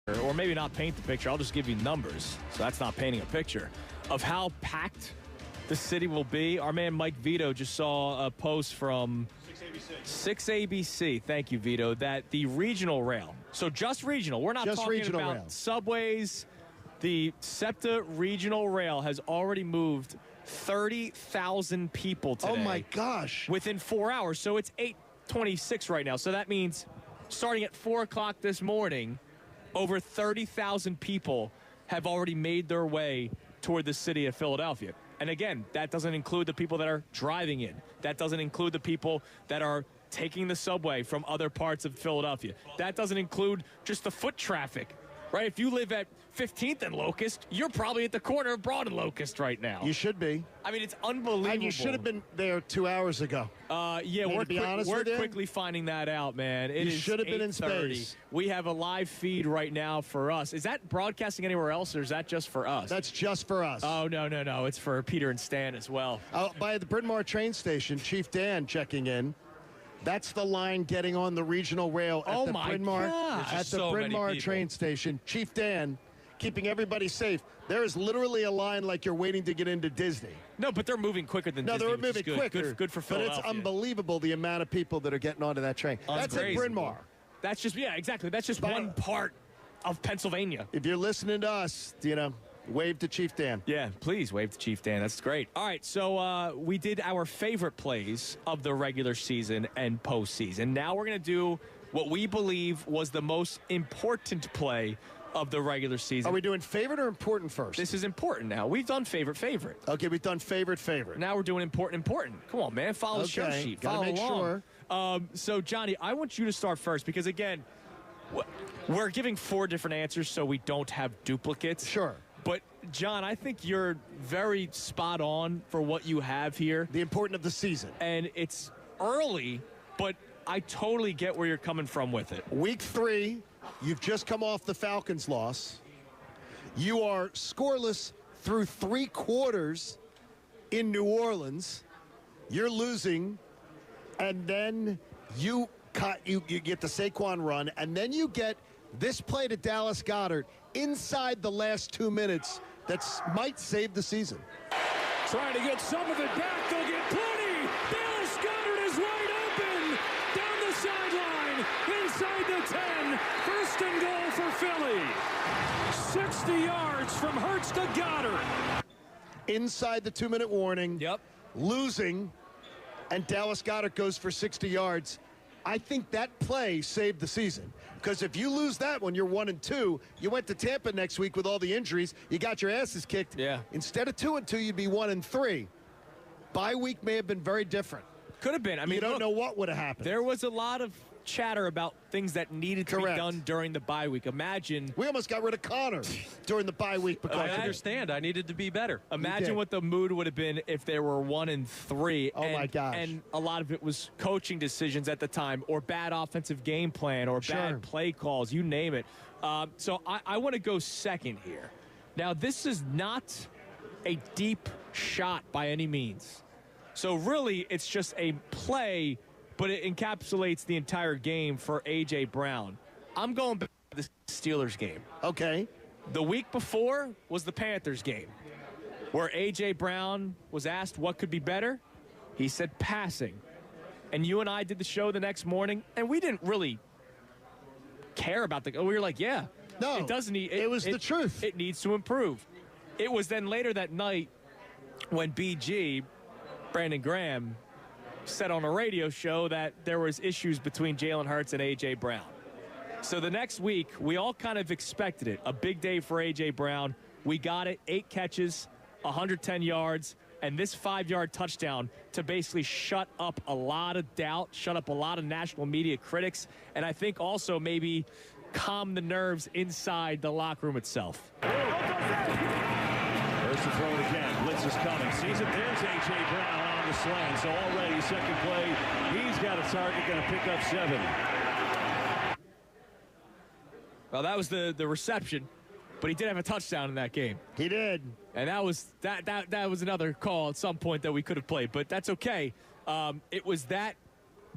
or maybe not paint the picture, I'll just give you numbers. So that's not painting a picture of how packed the city will be. Our man Mike Vito just saw a post from 6ABC. Thank you, Vito. That the regional rail, so just regional, we're not talking about rail. Subways. The SEPTA regional rail has already moved 30,000 people today. Oh my gosh. Within 4 hours. So it's 8:26 right now. So that means starting at 4 o'clock this morning, over 30,000 people have already made their way toward the city of Philadelphia. And again, that doesn't include the people that are driving in. That doesn't include the people that are taking the subway from other parts of Philadelphia. That doesn't include just the foot traffic, right? If you live at 15th and Locust, you're probably at the corner of Broad and Locust right now. You should be. I mean, it's unbelievable. And you should have been there 2 hours ago. Yeah, we're quickly finding that out, man. You should have been in space. We have a live feed right now for us. Is that broadcasting anywhere else, or is that just for us? That's just for us. Oh, no. It's for Peter and Stan as well. By the Bryn Mawr train station, Chief Dan checking in. That's the line getting on the regional rail at the Bryn Mawr train station. Chief Dan, keeping everybody safe. There is literally a line like you're waiting to get into Disney. No, but they're moving quicker than Disney. No, they're moving quicker. Good for Philadelphia. But it's unbelievable the amount of people that are getting onto that train. That's at Bryn Mawr. That's just, yeah, exactly. That's just one part of Pennsylvania. If you're listening to us, wave to Chief Dan. Yeah, please wave to Chief Dan. That's great. All right, so we did our favorite plays of the regular season and postseason. Now we're going to do what we believe was the most important play of the regular season. Are we doing favorite or important first? This is important now. We've done favorite. Okay, we've done favorite. Now we're doing important. Come on, man. Follow the show sheet. Follow along. Sure. So, Johnny, I want you to start first because, again, we're giving 4 different answers so we don't have duplicates. Sure. But, John, I think you're very spot on for what you have here. The important of the season. And it's early, but I totally get where you're coming from with it. Week 3, you've just come off the Falcons loss. You are scoreless through 3 quarters in New Orleans. You're losing, and then you get the Saquon run, and then you get this play to Dallas Goedert inside the last 2 minutes that might save the season. Trying to get some of it back. They'll get plenty. Dallas Goedert is wide open. Down the sideline. Inside the 10. First and goal for Philly. 60 yards from Hurts to Goedert. Inside the 2-minute warning. Yep. Losing. And Dallas Goedert goes for 60 yards. I think that play saved the season. Because if you lose that one, you're 1-2. You went to Tampa next week with all the injuries. You got your asses kicked. Yeah. Instead of 2-2, you'd be 1-3. Bye week may have been very different. Could have been. I mean, you don't know what would have happened. There was a lot of chatter about things that needed to be done during the bye week. Imagine. We almost got rid of Connor during the bye week. I understand. I needed to be better. Imagine what the mood would have been if they were 1-3. Oh, my gosh. And a lot of it was coaching decisions at the time or bad offensive game plan or bad play calls, you name it. So I want to go second here. Now, this is not a deep shot by any means. So really, it's just a play, but it encapsulates the entire game for A.J. Brown. I'm going back to the Steelers game. Okay. The week before was the Panthers game, where A.J. Brown was asked what could be better. He said passing. And you and I did the show the next morning, and we didn't really care about we were like, yeah. No, it doesn't need. It was the truth. It needs to improve. It was then later that night when BG, Brandon Graham, said on a radio show that there was issues between Jalen Hurts and A.J. Brown. So the next week, we all kind of expected it. A big day for A.J. Brown. We got it. 8 catches, 110 yards, and this 5-yard touchdown to basically shut up a lot of doubt, shut up a lot of national media critics, and I think also maybe calm the nerves inside the locker room itself. First to throw it again. Blitz is coming. Sees it. There's A.J. Brown on the slant. So already, second play, he's got a target, going to pick up 7. Well, that was the reception, but he did have a touchdown in that game. He did. And that was another call at some point that we could have played, but that's okay. It was that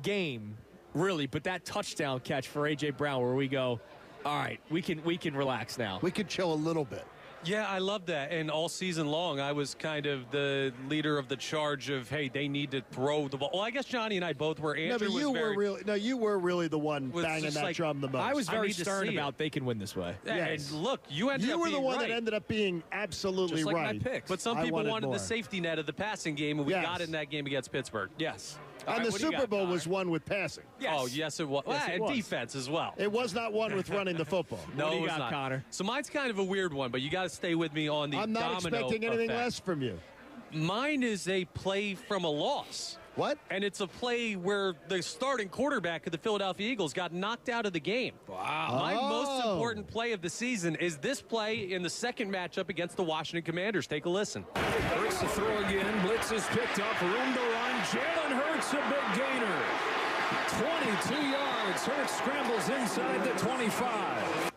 game, really, but that touchdown catch for A.J. Brown where we go, All right, we can relax now. We could chill a little bit. Yeah, I love that. And all season long, I was kind of the leader of the charge of, hey, they need to throw the ball. Well, I guess Johnny and I both were. Andrew you were really the one banging that drum the most. I was very stern about they can win this way. Yes. And look, you ended up were being the one right. that ended up being absolutely Just like right. my picks. But some people wanted the safety net of the passing game, and we got it in that game against Pittsburgh. Yes. And the Super Bowl was won with passing. Yes. Oh, yes, it was. Yes, it and was. defense as well. It was not won with running the football. No, What do you it was got, not. Connor? So mine's kind of a weird one, but you got to stay with me on the I'm not domino expecting anything effect. less from you. Mine is a play from a loss. What? And it's a play where the starting quarterback of the Philadelphia Eagles got knocked out of the game. Wow. My most important play of the season is this play in the second matchup against the Washington Commanders. Take a listen. Hurts to throw again. Blitz is picked up. Room to run. Jalen Hurts, a big gainer. 22 yards. Hurts scrambles inside the 25.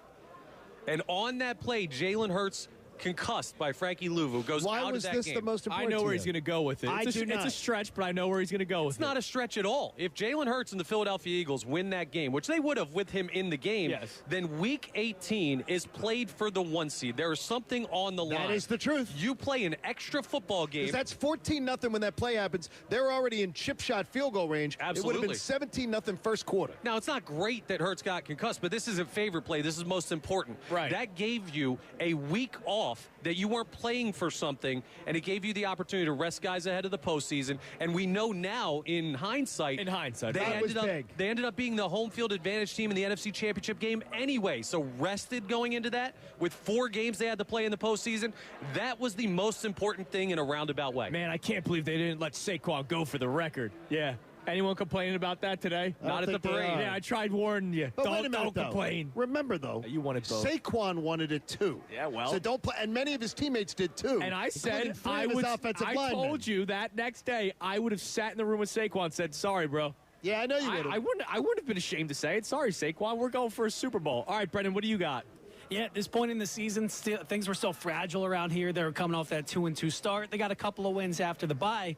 And on that play, Jalen Hurts, concussed by Frankie Louvu, goes Why out was of that this game. the most I important know to where you? he's going to go with it. It's a stretch, but I know where he's going to go with It's not a stretch at all. If Jalen Hurts and the Philadelphia Eagles win that game, which they would have with him in the game, then Week 18 is played for the 1 seed. There is something on the line. That is the truth. You play an extra football game. Because that's 14-0 when that play happens. They're already in chip shot field goal range. Absolutely. It would have been 17-0 first quarter. Now, it's not great that Hurts got concussed, but this isn't favorite play. This is most important. Right. That gave you a week off that you weren't playing for something, and it gave you the opportunity to rest guys ahead of the postseason. And we know now, in hindsight, they ended up being the home field advantage team in the NFC Championship game anyway. So rested going into that with 4 games they had to play in the postseason. That was the most important thing in a roundabout way. Man, I can't believe they didn't let Saquon go for the record. Yeah. Anyone complaining about that today? Not at the parade. Yeah, I tried warning you. But wait a Don't minute, though. complain. Remember, though, You wanted both. Saquon wanted it too. Yeah, well. So don't play, and many of his teammates did too. And I said including 3 I of his would. offensive I linemen. told you that next day I would have sat in the room with Saquon and said, "Sorry, bro." Yeah, I know you would have. I wouldn't have been ashamed to say it. Sorry, Saquon. We're going for a Super Bowl. All right, Brendan, what do you got? Yeah, at this point in the season, still, things were so fragile around here. They were coming off that 2-2 start. They got a couple of wins after the bye.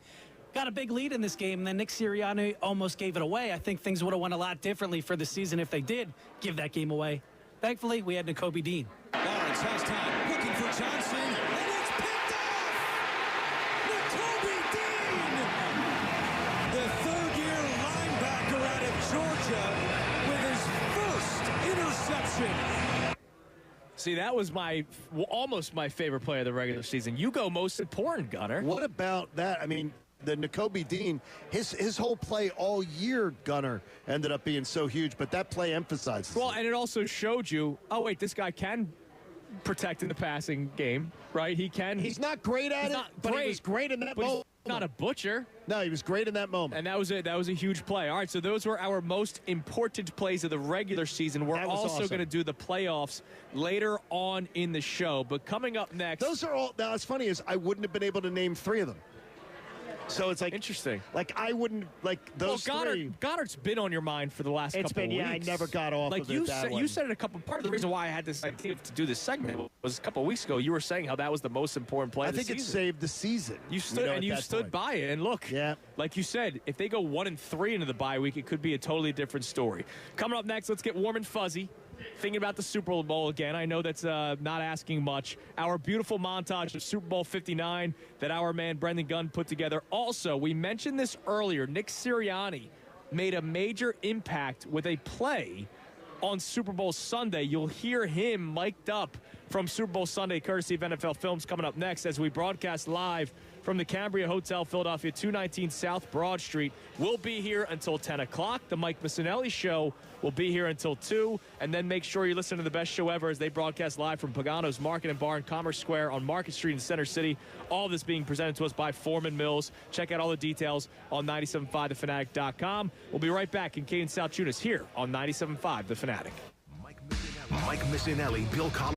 Got a big lead in this game, and then Nick Sirianni almost gave it away. I think things would have went a lot differently for the season if they did give that game away. Thankfully, we had Nakobe Dean. Lawrence has time, looking for Johnson, and it's picked off! Nakobe Dean! The third-year linebacker out of Georgia with his first interception. See, that was almost my favorite play of the regular season. You go most important, Gunner. What about that? I mean, the Nakobe Dean, his whole play all year, Gunner, ended up being so huge, but that play emphasizes Well, and it also showed you, oh, wait, this guy can protect in the passing game, right? He can. He's not great at it, but he was great in that moment. Not a butcher. No, he was great in that moment. And that was it. That was a huge play. All right, so those were our most important plays of the regular season. We're also awesome. going to do the playoffs later on in the show. But coming up next. Those are all. Now, what's funny is I wouldn't have been able to name 3 of them. So it's like interesting. Like I wouldn't like those three. Goddard's been on your mind for the last couple of weeks. I never got off like of you it that said, way. you said it a couple. Part of the reason why I had this idea to do this segment was a couple of weeks ago. You were saying how that was the most important play. I of the think it season. saved the season. You stood you stood by it, and look, like you said, if they go 1-3 into the bye week, it could be a totally different story. Coming up next, let's get warm and fuzzy. Thinking about the Super Bowl again. I know that's not asking much. Our beautiful montage of Super Bowl 59 that our man Brendan Gunn put together. Also, we mentioned this earlier. Nick Sirianni made a major impact with a play on Super Bowl Sunday. You'll hear him mic'd up from Super Bowl Sunday, courtesy of NFL Films, coming up next as we broadcast live from the Cambria Hotel, Philadelphia, 219 South Broad Street. We'll be here until 10 o'clock. The Mike Missanelli Show will be here until 2. And then make sure you listen to the best show ever as they broadcast live from Pagano's Market and Bar in Commerce Square on Market Street in Center City. All of this being presented to us by Foreman Mills. Check out all the details on 975thefanatic.com. We'll be right back in Kincade and Salciunas here on 97.5 The Fanatic. Mike Missanelli, Bill Collins.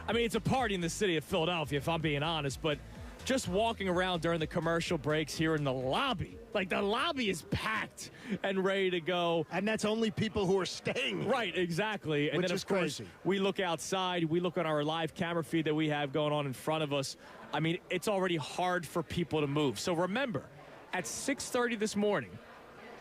I mean, it's a party in the city of Philadelphia, if I'm being honest, but just walking around during the commercial breaks here in the lobby, like the lobby is packed and ready to go. And that's only people who are staying. Right, exactly. And Which then, is of course, crazy. we look outside, we look on our live camera feed that we have going on in front of us. I mean, it's already hard for people to move. So remember, at 6:30 this morning,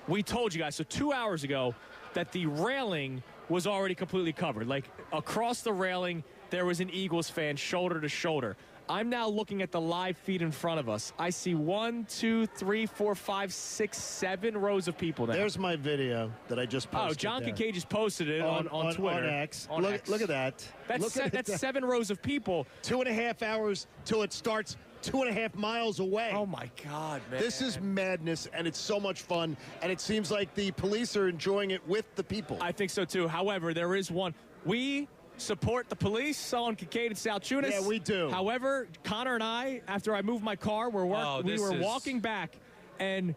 we told you guys, so 2 hours ago, that the railing was already completely covered. Like, across the railing, there was an Eagles fan shoulder to shoulder. I'm now looking at the live feed in front of us. I see 1, 2, 3, 4, 5, 6, 7 rows of people now. There's my video that I just posted. Oh, John there. Kincade just posted it on Twitter. On X. On Look, X. look at that. That's 7 rows of people. 2.5 hours till it starts 2.5 miles away. Oh, my God, man. This is madness, and it's so much fun, and it seems like the police are enjoying it with the people. I think so, too. However, there is one. We support the police on Kincade and Salciunas. Yeah, we do. However, Connor and I, after I moved my car, we were walking back, and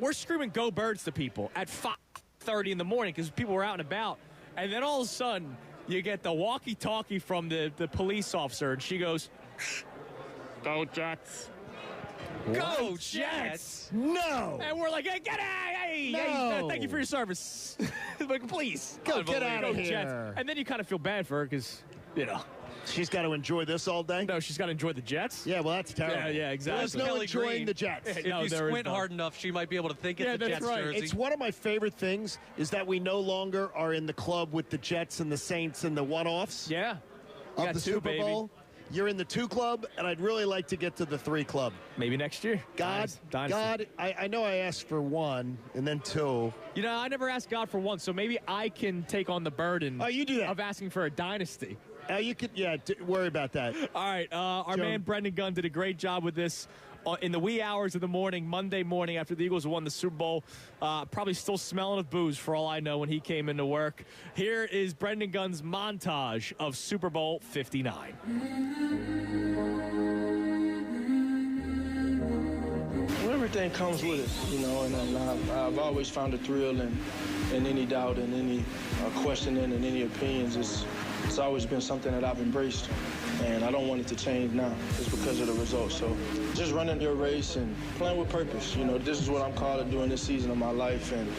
we're screaming "Go Birds" to people at 5:30 in the morning because people were out and about, and then all of a sudden you get the walkie-talkie from the police officer, and she goes, "Go Jets." Go Jets! No! And we're like, hey, get out! Hey, thank you for your service. But please, get out of here. Jets. And then you kind of feel bad for her because, she's got to enjoy this all day? No, she's got to enjoy the Jets. Yeah, well, that's terrible. Yeah, exactly. There's no Kelly enjoying Green. the Jets. If you squint hard enough, she might be able to think it's a Jets jersey. It's one of my favorite things is that we no longer are in the club with the Jets and the Saints and the one-offs. Yeah. Of the Super Bowl. You're in the 2 club, and I'd really like to get to the 3 club. Maybe next year. God, I know I asked for 1 and then 2. I never asked God for 1, so maybe I can take on the burden you do that. of asking for a dynasty. You could, worry about that. All right, our man Brendan Gunn did a great job with this in the wee hours of the morning, Monday morning after the Eagles won the Super Bowl. Probably still smelling of booze for all I know when he came into work. Here is Brendan Gunn's montage of Super Bowl 59. Well, everything comes with it, and I've always found a thrill in any doubt and any questioning and any opinions. It's always been something that I've embraced, and I don't want it to change now. It's because of the results. So just running your race and playing with purpose. This is what I'm called to do in this season of my life, and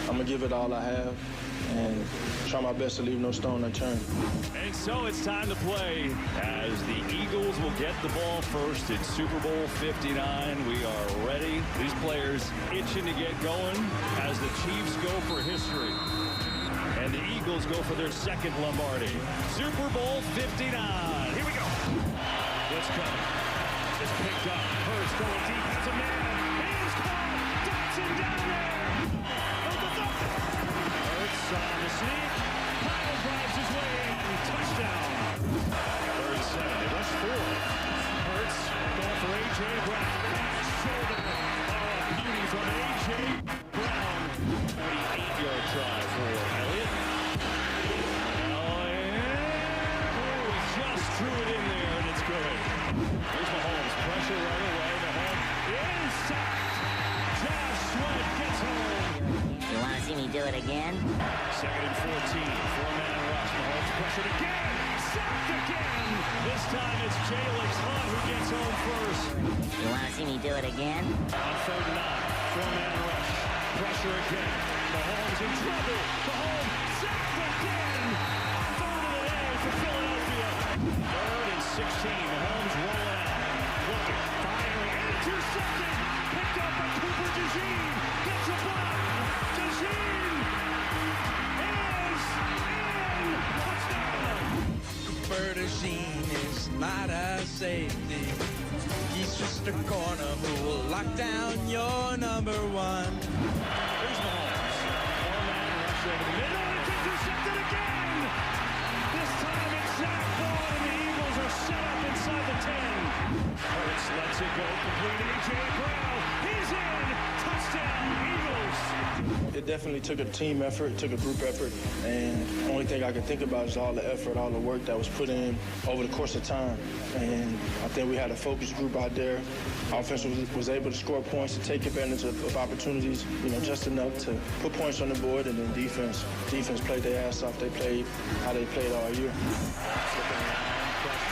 I'm going to give it all I have and try my best to leave no stone unturned. And so it's time to play as the Eagles will get the ball first in Super Bowl 59. We are ready. These players itching to get going as the Chiefs go for history. And the Eagles go for their second Lombardi. Super Bowl 59. Here we go. Let's go. It's picked up. Hurts going deep. That's a man. He's caught. Dotson down there. Hurts on the sneak. Kyle drives his way in. Touchdown. 3rd and 7. They rush 4. Hurts going for A.J. Brown. Back shoulder. Oh, beauty from A.J. Brown. 28-yard try for Elliott. Threw it in there, and it's good. Here's Mahomes. Pressure right away. Mahomes is sacked. Josh Sweat gets home. You want to see me do it again? 2nd and 14. 4-man rush. Mahomes pressured again. Sacked again. This time it's Jalix Hunt who gets home first. You want to see me do it again? On 3rd and 9. 4-man rush. Pressure again. Mahomes in trouble. Mahomes sacked again. 3rd of the day for Philadelphia. 3rd and 16. Mahomes rolling out. Looking. Firing. Intercepted. Picked up by Cooper DeJean. Gets a block. DeJean is in. Touchdown. Cooper DeJean is not a safety. He's just a corner who will lock down your number 1. Here's Mahomes. 4-man rush over the middle. And it's intercepted again. This time it's Zach Ball, and the Eagles are set up inside the 10. Hurts lets it go. Complete A.J. Brown. He's in. Touchdown, Eagles. It definitely took a team effort, took a group effort, and the only thing I can think about is all the effort, all the work that was put in over the course of time. And I think we had a focused group out there. Offense was able to score points to take advantage of opportunities, just enough to put points on the board, and then defense played their ass off. They played how they played all year. Flipping around.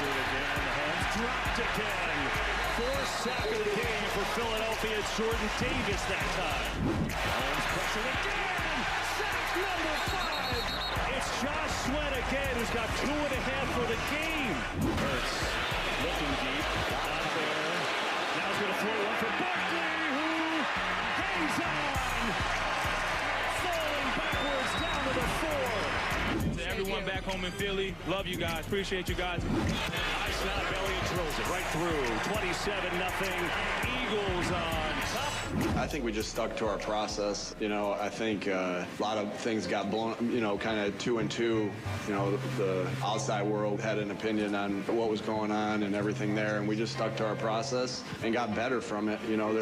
it again. Holmes dropped again. Fourth sack of the game for Philadelphia. It's Jordan Davis that time. Holmes pressing again. Sack number 5. It's Josh Sweat again, who's got 2.5 for the game. Hurts looking deep. Got out there. Now he's going to throw one for Barkley, who hangs on. Falling backwards down to the 4. To everyone back home in Philly, love you guys. Appreciate you guys. High snap, Elliott drills it right through. 27-0. Eagles on top. I think we just stuck to our process. You know, I think a lot of things got blown, you know, kind of 2 and 2. You know, the outside world had an opinion on what was going on and everything there, and we just stuck to our process and got better from it. You know,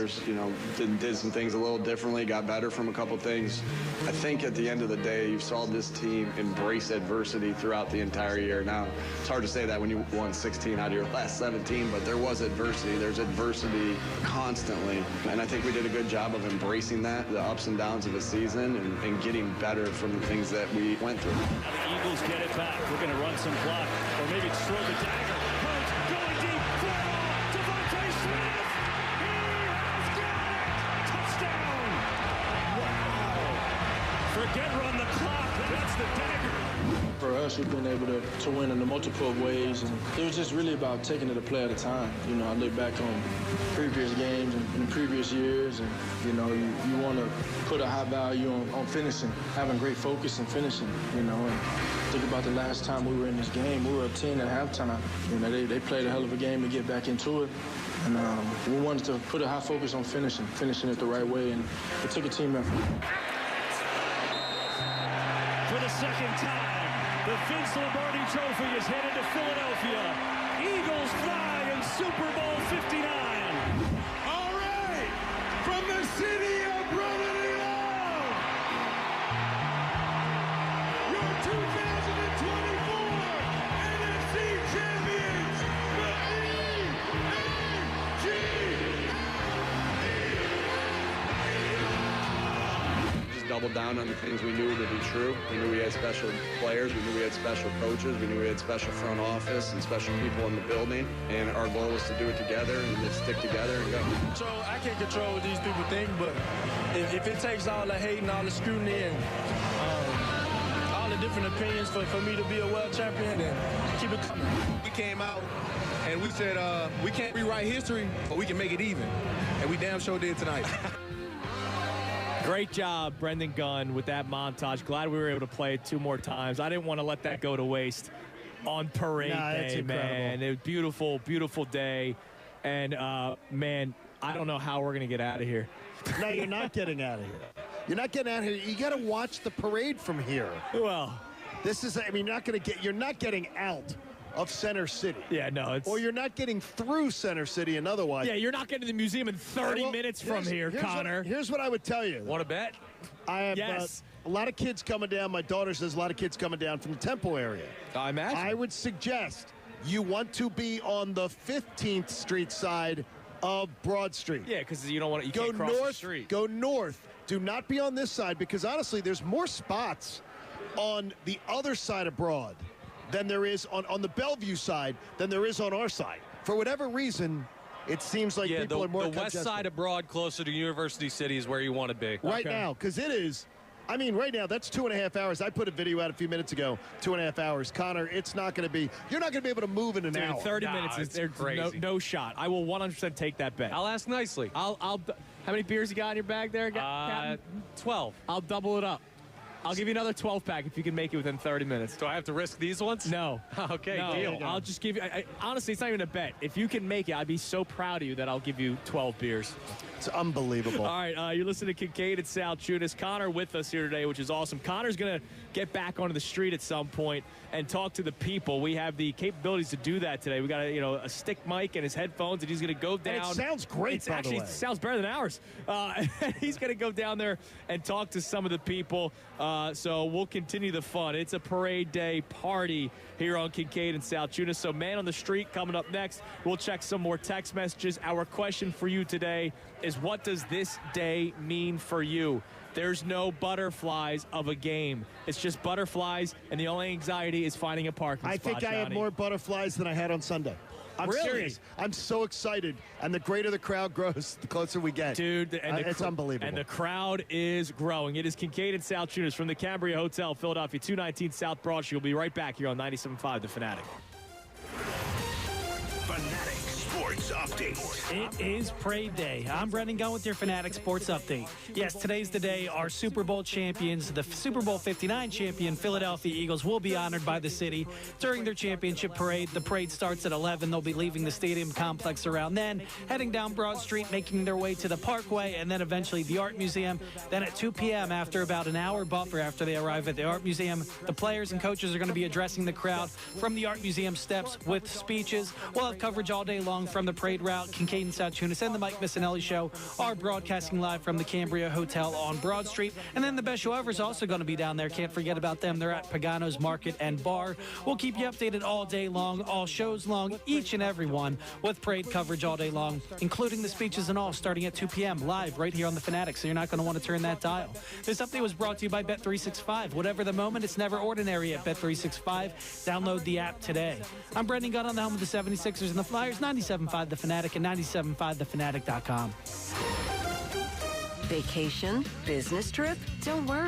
did some things a little differently, got better from a couple things. I think at the end of the day, you saw this team embrace adversity throughout the entire year. Now, it's hard to say that when you won 16 out of your last 17, but there was adversity. There's adversity constantly, and I think we did a good job of embracing that, the ups and downs of a season, and getting better from the things that we went through. Now the Eagles get it back. We're going to run some clock, or maybe throw the dagger. Hurts going deep. Devontae Smith. He has got it. Touchdown. Wow. Forget run the clock. That's the dagger. For us, we've been able to win in a multiple of ways, and it was just really about taking it a play at a time. You know, I look back on previous games and previous years, and, you know, you want to put a high value on finishing, having great focus and finishing, you know. And think about the last time we were in this game. We were up 10 at halftime. You know, they played a hell of a game to get back into it. And we wanted to put a high focus on finishing it the right way, and it took a team effort. For the second time, the Vince Lombardi Trophy is headed to Philadelphia. Eagles fly in Super Bowl 59. All right, from the city of brotherly love, your 2024 NFC champions, the Just doubled down on the things we knew to be true. We knew we had special players. We knew we had special coaches. We knew we had special front office and special people in the building. And our goal was to do it together and to stick together and go. So I can't control what these people think, but if it takes all the hate and all the scrutiny and all the different opinions for me to be a world champion, then keep it coming. We came out and we said we can't rewrite history, but we can make it even. And we damn sure did tonight. Great job, Brendan Gunn, with that montage. Glad we were able to play it 2 more times. I didn't want to let that go to waste on parade day, man. It was beautiful, beautiful day. And, man, I don't know how we're going to get out of here. No, you're not getting out of here. You're not getting out of here. You got to watch the parade from here. Well, this is, I mean, you're not getting out of Center City. Yeah, no, it's... Or you're not getting through Center City and otherwise. Yeah, you're not getting to the museum in 30 minutes from here, Connor. Here's what I would tell you. Want to bet? I have a lot of kids coming down. My daughter says a lot of kids coming down from the Temple area. I imagine. I would suggest you want to be on the 15th Street side of Broad Street. Yeah, because you don't want to, can't cross the street. Go north. Do not be on this side because, honestly, there's more spots on the other side of Broad than there is on the Bellevue side than there is on our side. For whatever reason, it seems like people are more the west side of Broad, closer to University City, is where you want to be. Right now, because it is, I mean, right now, that's 2.5 hours. I put a video out a few minutes ago, 2.5 hours. Connor, it's not going to be, you're not going to be able to move in an hour. 30 minutes, there's no shot. I will 100% take that bet. I'll ask nicely. How many beers you got in your bag there, Captain? 12. I'll double it up. I'll give you another 12-pack if you can make it within 30 minutes. Do I have to risk these ones? No. Okay, no, deal. I'll just give you... honestly, it's not even a bet. If you can make it, I'd be so proud of you that I'll give you 12 beers. It's unbelievable. All right, you're listening to Kincade and Salciunas. Connor with us here today, which is awesome. Connor's going to get back onto the street at some point and talk to the people. We have the capabilities to do that today. We got a stick mic and his headphones, and he's going to go down. And it sounds great, by the way. It sounds better than ours. He's going to go down there and talk to some of the people. So we'll continue the fun. It's a parade day party here on Kincade and Salciunas. So man on the street coming up next. We'll check some more text messages. Our question for you today is, what does this day mean for you? There's no butterflies of a game. It's just butterflies, and the only anxiety is finding a parking spot, I think I had Johnny. more butterflies than I had on Sunday. I'm Really? serious. I'm so excited. And the greater the crowd grows, the closer we get. Dude, it's unbelievable. And the crowd is growing. It is Kincade and Salciunas from the Cambria Hotel, Philadelphia, 219 South Broad Street. We'll be right back here on 97.5 The Fanatic. Fanatic Sports Update. It is Parade Day. I'm Brendan Gunn with your Fanatic Sports Update. Yes, today's the day our Super Bowl champions, the Super Bowl 59 champion Philadelphia Eagles, will be honored by the city during their championship parade. The parade starts at 11. They'll be leaving the stadium complex around then, heading down Broad Street, making their way to the Parkway, and then eventually the Art Museum. Then at 2 p.m., after about an hour buffer after they arrive at the Art Museum, the players and coaches are going to be addressing the crowd from the Art Museum steps with speeches. We'll have coverage all day long from the parade route. Kincade and Salciunas and the Mike Missanelli Show are broadcasting live from the Cambria Hotel on Broad Street. And then the best show ever is also going to be down there. Can't forget about them. They're at Pagano's Market and Bar. We'll keep you updated all day long, all shows long, each and every one, with parade coverage all day long, including the speeches and all, starting at 2 p.m. live right here on the Fanatic. So you're not going to want to turn that dial. This update was brought to you by Bet365. Whatever the moment, it's never ordinary at Bet365. Download the app today. I'm Brendan Gunn on the home of the 76ers and the Flyers, 97.5 The Fanatic and 97.5thefanatic.com. Vacation? Business trip? Don't worry.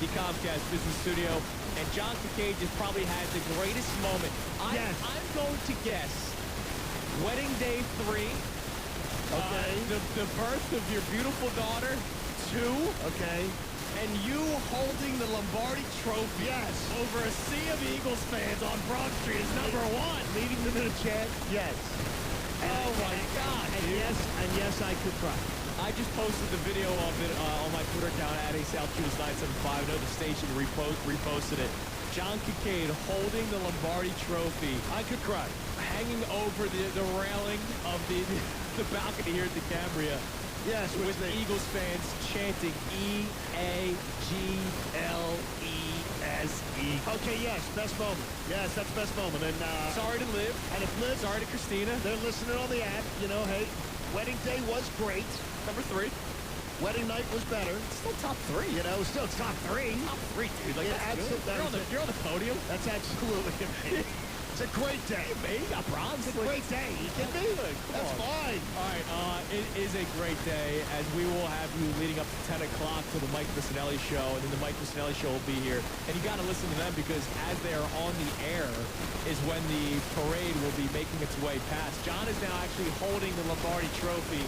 the Comcast Business Studio, and John Kincade just probably had the greatest moment. I'm going to guess wedding day 3. Okay. The birth of your beautiful daughter, 2. Okay. And you holding the Lombardi Trophy. Yes. Over a sea of Eagles fans on Broad Street is number 1. Leading them in a chant. Yes. Oh my God. And yes, I could cry. I just posted the video of it on my Twitter account at Salciunas 975. I know the station reposted it. John Kincade holding the Lombardi Trophy. I could cry. Hanging over the railing of the balcony here at the Cambria. Yes, with Eagles fans chanting E-A-G-L-E-S-E. Okay, yes, best moment. Yes, that's best moment. And sorry to Liv. And if Liv, sorry to Christina. They're listening on the app. You know, hey, wedding day was great. Number 3. Wedding night was better. Still top 3. You know, still top 3. Top 3, dude. Like, yeah, you're on the podium. That's absolutely amazing. It's a great day. Man, you got bronze. It's a great day. You kidding me? That's fine. All right, it is a great day, as we will have you leading up to 10 o'clock to the Mike Missanelli Show, and then the Mike Missanelli Show will be here. And you got to listen to them, because as they are on the air is when the parade will be making its way past. John is now actually holding the Lombardi Trophy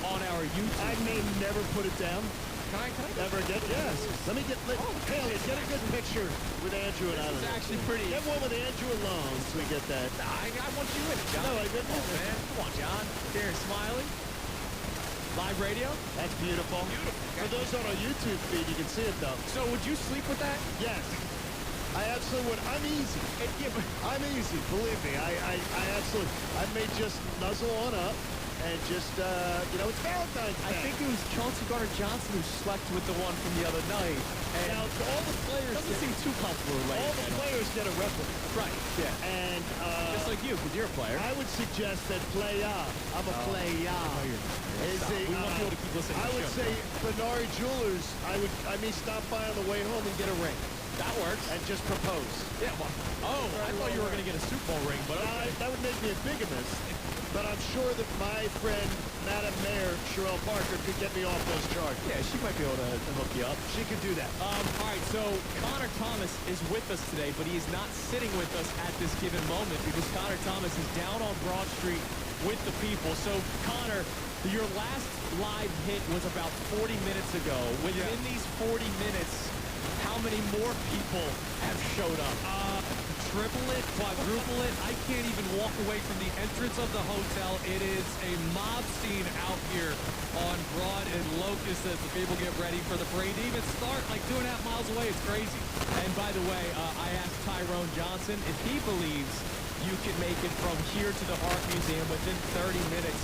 on our YouTube. I may never put it down. Can I never get? Yes. Let me get. Haley, get a good picture with Andrew and I. This is actually pretty. Get one with Andrew alone, so we get that. I want you in it, John. No, I didn't. Oh, man. Come on, John. Here, smiling. Live radio. That's beautiful. For those on our YouTube feed, you can see it though. So, would you sleep with that? Yes. I absolutely would. I'm easy. I'm easy. Believe me. I absolutely. I may just nuzzle on up. And just, you know, it's Valentine's Day. I think it was Chauncey Gardner-Johnson who slept with the one from the other night. And now, all the players doesn't seem too comfortable. All the players get a replica. Right, yeah. And, just like you, because you're a player. I would suggest that playa. I'm a playa. We want people to keep listening I would say Benari Jewelers, I may stop by on the way home and get a ring. That works. And just propose. Yeah, well, I thought you were going to get a Super Bowl ring, but okay. That would make me a bigamist. But I'm sure that my friend, Madam Mayor Sherelle Parker, could get me off those charges. Yeah, she might be able to hook you up. She could do that. All right, so Connor Thomas is with us today, but he is not sitting with us at this given moment because Connor Thomas is down on Broad Street with the people. So, Connor, your last live hit was about 40 minutes ago. Within these 40 minutes, how many more people have showed up? Triple it, quadruple it. I can't even walk away from the entrance of the hotel. It is a mob scene out here on Broad and Locust as the people get ready for the parade to even start like 2.5 miles away. It's crazy. And by the way, I asked Tyrone Johnson if he believes you can make it from here to the Art Museum within 30 minutes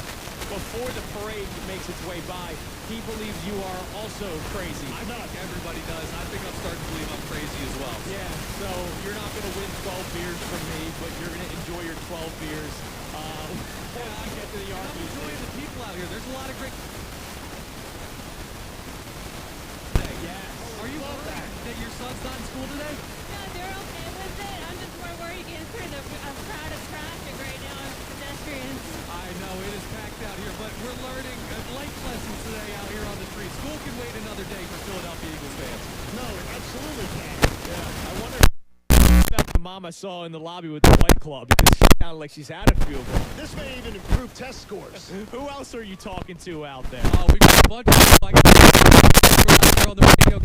before the parade makes its way by. He believes you are also crazy. I think everybody does. I think I'm starting to believe I'm crazy as well. Yeah, so you're not going to win 12 beers from me, but you're going to enjoy your 12 beers when I get to the Art Museum. I'm enjoying the people out here. There's a lot of great... Yes. Are you worried that your son's not in school today? No, they're okay with it. I'm just more worried getting through the crowd of traffic right now on pedestrians. I know, it is packed out here, but we're learning life lessons today out here on the street. School can wait another day for Philadelphia Eagles fans. No, absolutely can. Yeah, I wonder if the mom I saw in the lobby with the White Claw, because she sounded like she's had a few of them. This may even improve test scores. Who else are you talking to out there? We've got a bunch of people like on the radio.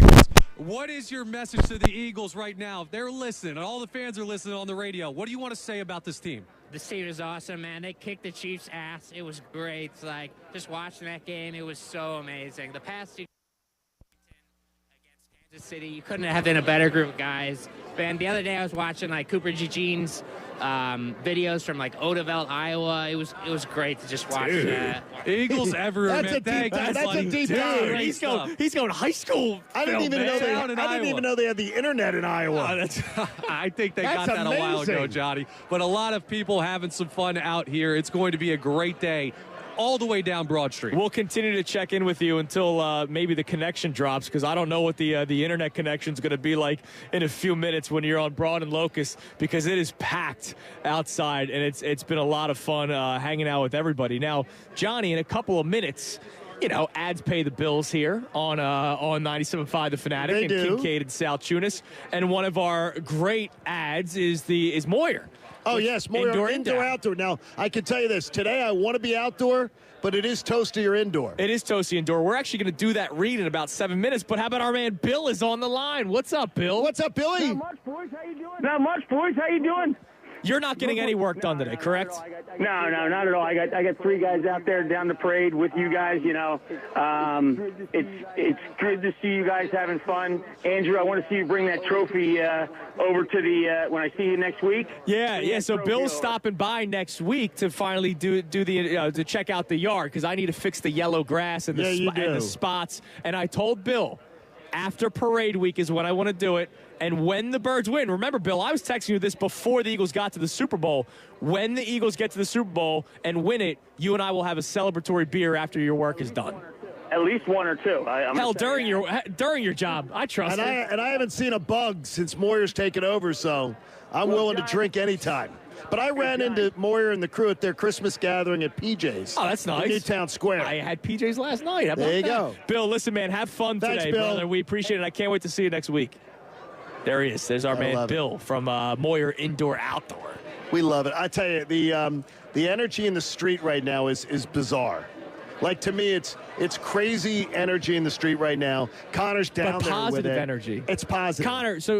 What is your message to the Eagles right now? They're listening, and all the fans are listening on the radio. What do you want to say about this team? This team is awesome, man. They kicked the Chiefs' ass. It was great. Like, just watching that game, it was so amazing. The past two against Kansas City, you couldn't have been a better group of guys. And the other day I was watching, like, Cooper Eugene's videos from, like, Odavelt, Iowa. It was great to just watch that. Eagles everywhere, That's man. That's a deep dive. He's going high school. I didn't even know they had the internet in Iowa. I think they got that a while ago, Johnny. But a lot of people having some fun out here. It's going to be a great day all the way down Broad Street. We'll continue to check in with you until maybe the connection drops, because I don't know what the internet connection is going to be like in a few minutes when you're on Broad and Locust, because it is packed outside, and it's been a lot of fun hanging out with everybody. Now, Johnny, in a couple of minutes, you know, ads pay the bills here on 97.5 The Fanatic They and do. Kincade and Salciunas. And one of our great ads is Moyer. Oh, yes, Moyer Indoor. outdoor. Now, I can tell you this. Today, I want to be outdoor, but it is toasty or indoor. It is toasty indoor. We're actually going to do that read in about 7 minutes. But how about our man Bill is on the line? What's up, Bill? What's up, Billy? Not much, boys. How you doing? Not much, boys. How you doing? You're not getting any work done today, correct? No, not at all. I got 3 guys out there down the parade with you guys. You know, it's good to see you guys having fun. Andrew, I want to see you bring that trophy over to the when I see you next week. Yeah. So Bill's stopping by next week to finally do the to check out the yard because I need to fix the yellow grass and the spots. And I told Bill after parade week is when I want to do it. And when the Birds win, remember, Bill, I was texting you this before the Eagles got to the Super Bowl. When the Eagles get to the Super Bowl and win it, you and I will have a celebratory beer after your work is done. At least 1 or 2. Hell, during your job, I trust it. And I haven't seen a bug since Moyer's taken over, so I'm willing to drink anytime. But I ran into Moyer and the crew at their Christmas gathering at PJ's. Oh, that's nice. In Newtown Square. I had PJ's last night. How about there you that? go. Bill, listen, man, have fun Thanks, today, Bill. brother. We appreciate it. I can't wait to see you next week. There he is. There's our man Bill from Moyer Indoor Outdoor. We love it. I tell you, the energy in the street right now is bizarre. Like, to me, it's crazy energy in the street right now. Connor's down there with positive it. energy. It's positive.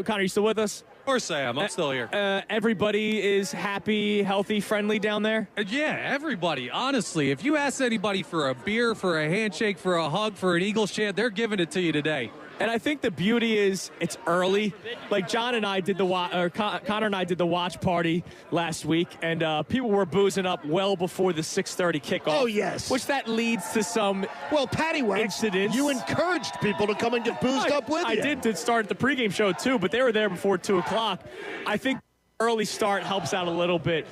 Connor, you still with us? Of course I am. I'm still here. Everybody is happy, healthy, friendly down there? Yeah, everybody. Honestly, if you ask anybody for a beer, for a handshake, for a hug, for an Eagles chant, they're giving it to you today. And I think the beauty is it's early. Like John and I did Connor and I did the watch party last week, and people were boozing up well before the 6:30 kickoff. Oh, yes. Which that leads to some Patty Wags, incidents. You encouraged people to come and get boozed up with you. I did to start the pregame show too, but they were there before 2 o'clock. I think early start helps out a little bit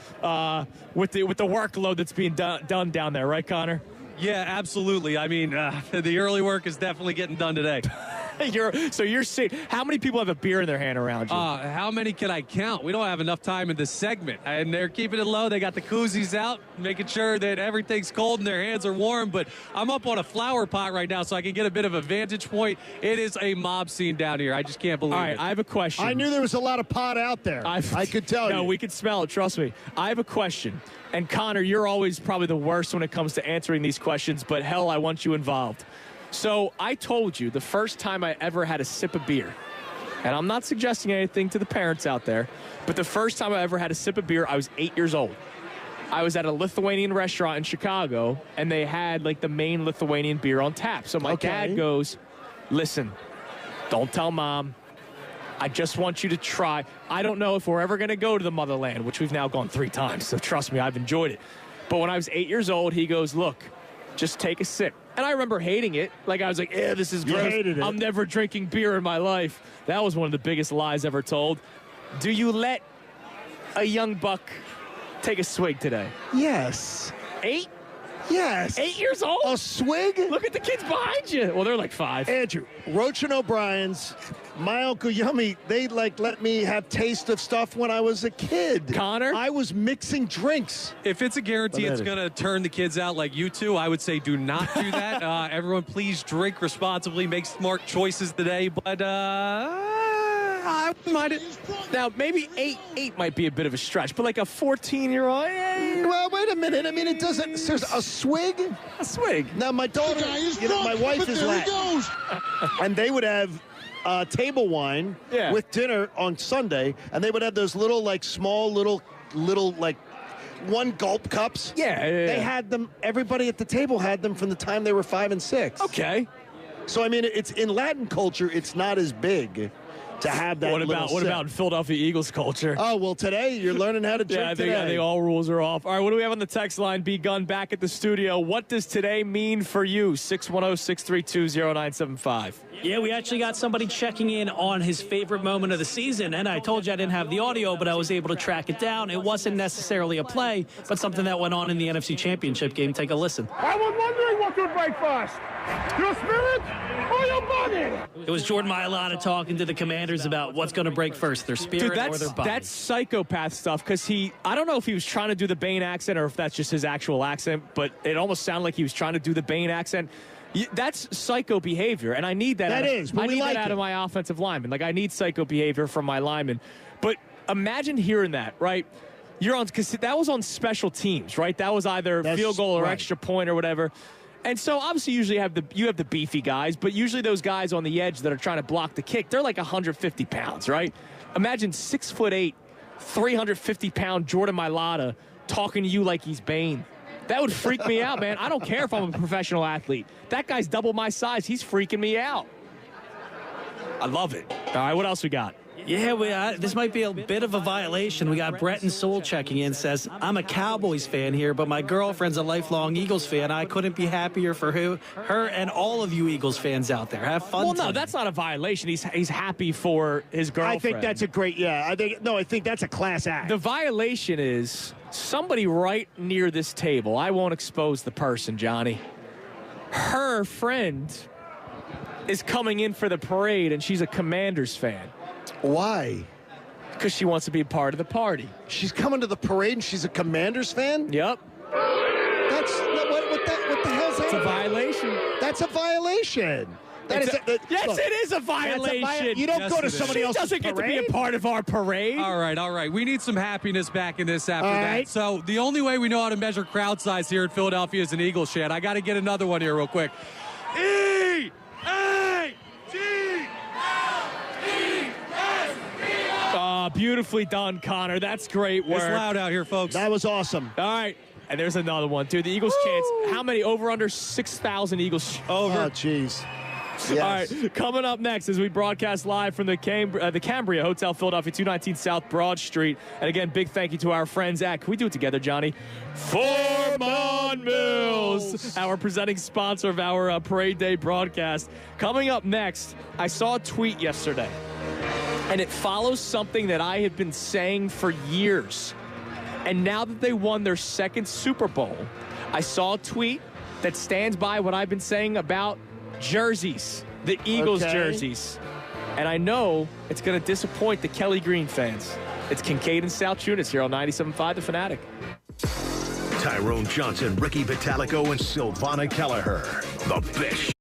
with the workload that's being done down there, right, Connor? Yeah, absolutely. I mean, the early work is definitely getting done today. You're seeing how many people have a beer in their hand around you? How many can I count? We don't have enough time in this segment, and they're keeping it low. They got the koozies out, making sure that everything's cold and their hands are warm. But I'm up on a flower pot right now, so I can get a bit of a vantage point. It is a mob scene down here. I just can't believe it. All right, I have a question. I knew there was a lot of pot out there. I could tell you. No, we could smell it. Trust me. I have a question. And Connor, you're always probably the worst when it comes to answering these questions, but hell, I want you involved. So I told you the first time I ever had a sip of beer, and I'm not suggesting anything to the parents out there, but the first time I ever had a sip of beer, I was 8 years old. I was at a Lithuanian restaurant in Chicago, and they had like the main Lithuanian beer on tap. So my dad goes, listen, don't tell Mom. I just want you to try. I don't know if we're ever going to go to the motherland, which we've now gone 3 times, so trust me, I've enjoyed it. But when I was 8 years old, he goes, look, just take a sip. And I remember hating it. Like, I was like, this is gross. Hated it. I'm never drinking beer in my life. That was one of the biggest lies ever told. Do you let a young buck take a swig today? Yes. 8? Yes. 8 years old? A swig? Look at the kids behind you. Well, they're like 5. Andrew, Roach and O'Brien's, my Uncle Yummy, they let me have taste of stuff when I was a kid. Connor? I was mixing drinks. If it's a guarantee it's going to turn the kids out like you two, I would say do not do that. Everyone, please drink responsibly, make smart choices today. But I wouldn't mind it. Now, maybe 8 might be a bit of a stretch, but like a 14-year-old. Well, wait a minute. I mean, it doesn't. There's a swig. A swig. Now, my daughter, my wife is Latin, and they would have table wine with dinner on Sunday, and they would have those little, like, small, little, like, 1 gulp cups. Yeah. They had them. Everybody at the table had them from the time they were 5 and 6. Okay. So I mean, it's in Latin culture. It's not as big to have that. What about Philadelphia Eagles culture? Oh, well, today you're learning how to drink today. I think all rules are off. All right, what do we have on the text line? B. Gunn back at the studio. What does today mean for you? 610-632-0975. Yeah, we actually got somebody checking in on his favorite moment of the season, and I told you I didn't have the audio, but I was able to track it down. It wasn't necessarily a play, but something that went on in the NFC Championship game. Take a listen. I was wondering what to breakfast? Your spirit or your body? It was Jordan Mailata talking to the Commanders about what's going to break first, their spirit or their body. That's psychopath stuff, because I don't know if he was trying to do the Bane accent or if that's just his actual accent, but it almost sounded like he was trying to do the Bane accent. That's psycho behavior, and I need that. That is, but I we need like that out of my offensive lineman. Like, I need psycho behavior from my lineman. But imagine hearing that, right? You're on, because that was on special teams, right? That was either field goal or extra point or whatever. And so obviously usually you have the beefy guys, but usually those guys on the edge that are trying to block the kick, they're like 150 pounds, right? Imagine 6'8", 350-pound Jordan Mailata talking to you like he's Bane. That would freak me out, man. I don't care if I'm a professional athlete. That guy's double my size. He's freaking me out. I love it. All right, what else we got? Yeah, this might be a bit of a violation. We got Brett and Soul checking in, says, I'm a Cowboys fan here, but my girlfriend's a lifelong Eagles fan. I couldn't be happier for her and all of you Eagles fans out there. Have fun. Well, no, tonight. that's not a violation. He's happy for his girlfriend. I think that's a great, I think that's a class act. The violation is somebody right near this table. I won't expose the person, Johnny. Her friend is coming in for the parade, and she's a Commanders fan. Why? Because she wants to be a part of the party. She's coming to the parade and she's a Commanders fan? Yep. What the hell's that? It's a violation. That's a violation. Yes, it is a violation. You don't go to somebody else's doesn't get to be a parade? part of our parade. All right. We need some happiness back in this after that. right. So the only way we know how to measure crowd size here in Philadelphia is an Eagles chant. I got to get another one here real quick. Beautifully done, Connor. That's great work. It's loud out here, folks. That was awesome. All right. And there's another one, dude. The Eagles chants. How many? Over, under 6,000 Eagles. Over. Oh, jeez. Yes. All right, coming up next as we broadcast live from the Cambria Hotel, Philadelphia, 219 South Broad Street. And again, big thank you to our friends at, can we do it together, Johnny? Foreman Mills, our presenting sponsor of our Parade Day broadcast. Coming up next, I saw a tweet yesterday, and it follows something that I have been saying for years. And now that they won their second Super Bowl, I saw a tweet that stands by what I've been saying about jerseys, the Eagles jerseys. And I know it's going to disappoint the Kelly Green fans. It's Kincade and Salciunas here on 97.5 The Fanatic. Tyrone Johnson, Ricky Vitalico, and Silvana Kelleher. The best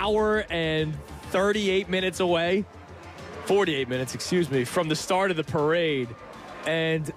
hour and 38 minutes away, 48 minutes, excuse me, from the start of the parade. And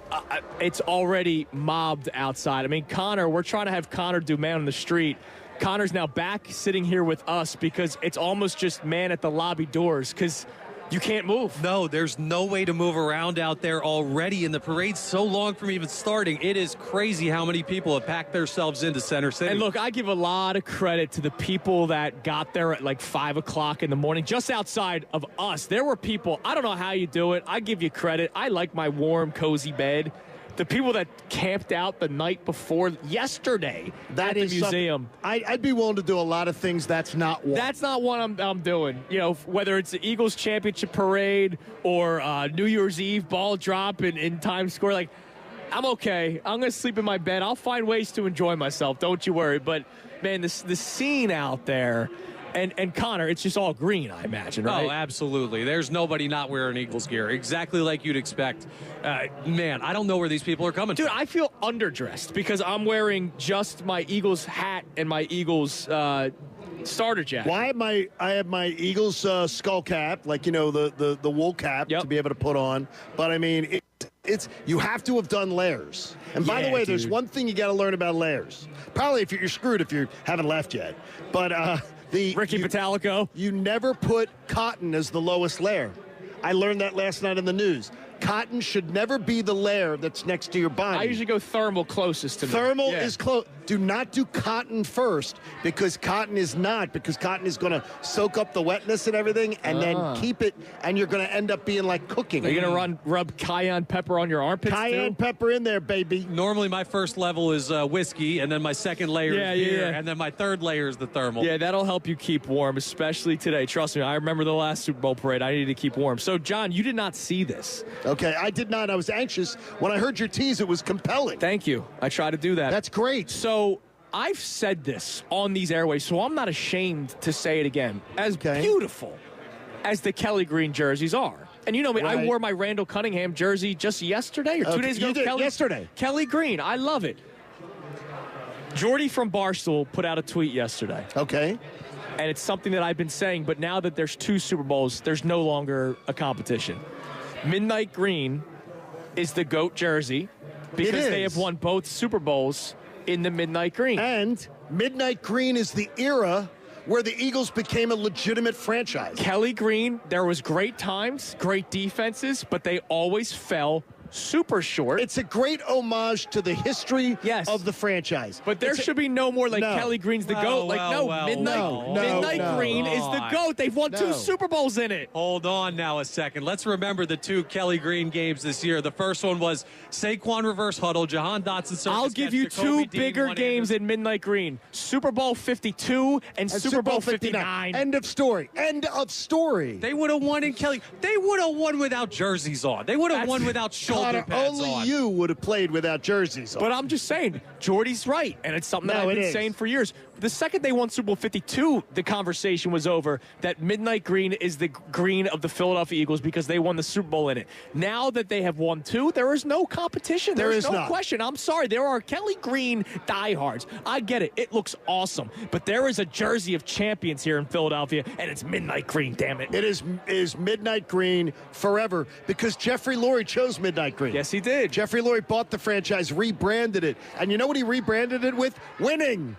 it's already mobbed outside. I mean, Connor, we're trying to have Connor do man on the street. Connor's now back sitting here with us because it's almost just man at the lobby doors because you can't move. No, there's no way to move around out there already, and the parade's so long from even starting. It is crazy how many people have packed themselves into Center City. And look, I give a lot of credit to the people that got there at like 5 o'clock in the morning, just outside of us. There were people, I don't know how you do it. I give you credit. I like my warm, cozy bed. The people that camped out the night before yesterday at the museum. I'd be willing to do a lot of things. That's not one. That's not what I'm doing. You know, whether it's the Eagles championship parade or New Year's Eve ball drop in Times Square, like, I'm okay. I'm going to sleep in my bed. I'll find ways to enjoy myself. Don't you worry. But, man, the scene out there. And Connor, it's just all green, I imagine, right? Oh, absolutely. There's nobody not wearing Eagles gear. Exactly like you'd expect. Man, I don't know where these people are coming from. Dude, I feel underdressed because I'm wearing just my Eagles hat and my Eagles starter jacket. Well, I have my Eagles skull cap, like, you know, the wool cap to be able to put on. But, I mean, it's you have to have done layers. And by the way, there's one thing you got to learn about layers. Probably if you're screwed if you haven't left yet. But Ricky Patalico. You never put cotton as the lowest layer. I learned that last night in the news. Cotton should never be the layer that's next to your body. I usually go thermal closest to me. Thermal is close. Do not do cotton first because cotton is going to soak up the wetness and everything and then keep it, and you're going to end up being like cooking. Are you going to rub cayenne pepper on your armpits Cayenne pepper in there, baby. Normally my first level is whiskey, and then my second layer is beer, and then my third layer is the thermal. Yeah, that'll help you keep warm, especially today. Trust me, I remember the last Super Bowl parade. I needed to keep warm. So, John, you did not see this. Okay, I did not. I was anxious. When I heard your tease, it was compelling. Thank you. I try to do that. That's great. So I've said this on these airways, so I'm not ashamed to say it again. As beautiful as the Kelly Green jerseys are. And you know me, I wore my Randall Cunningham jersey just yesterday or 2 days ago. Yesterday. Kelly Green. I love it. Jordy from Barstool put out a tweet yesterday. Okay. And it's something that I've been saying, but now that there's 2 Super Bowls, there's no longer a competition. Midnight Green is the GOAT jersey because they have won both Super Bowls in the Midnight Green. And Midnight Green is the era where the Eagles became a legitimate franchise. Kelly Green, there was great times, great defenses, but they always fell super short. It's a great homage to the history of the franchise. But there should be no more like Kelly Green's the GOAT. Midnight Green is the GOAT. They've won 2 Super Bowls in it. Hold on now a second. Let's remember the 2 Kelly Green games this year. The first one was Saquon reverse huddle, Jahan Dotson. I'll give you 2 bigger games in Midnight Green. Super Bowl 52 and Super Bowl 59. End of story. End of story. They would have won in Kelly. They would have won without jerseys on. They would have won without shoulder pads only on. You would have played without jerseys on. But I'm just saying, Jordy's right, and it's something that I've been saying for years. The second they won Super Bowl 52, the conversation was over that Midnight Green is the green of the Philadelphia Eagles because they won the Super Bowl in it. Now that they have won 2, there is no competition. There is no question. I'm sorry. There are Kelly Green diehards. I get it. It looks awesome. But there is a jersey of champions here in Philadelphia, and it's Midnight Green, damn it. It is Midnight Green forever because Jeffrey Lurie chose Midnight Green. Yes, he did. Jeffrey Lurie bought the franchise, rebranded it. And you know what he rebranded it with? Winning.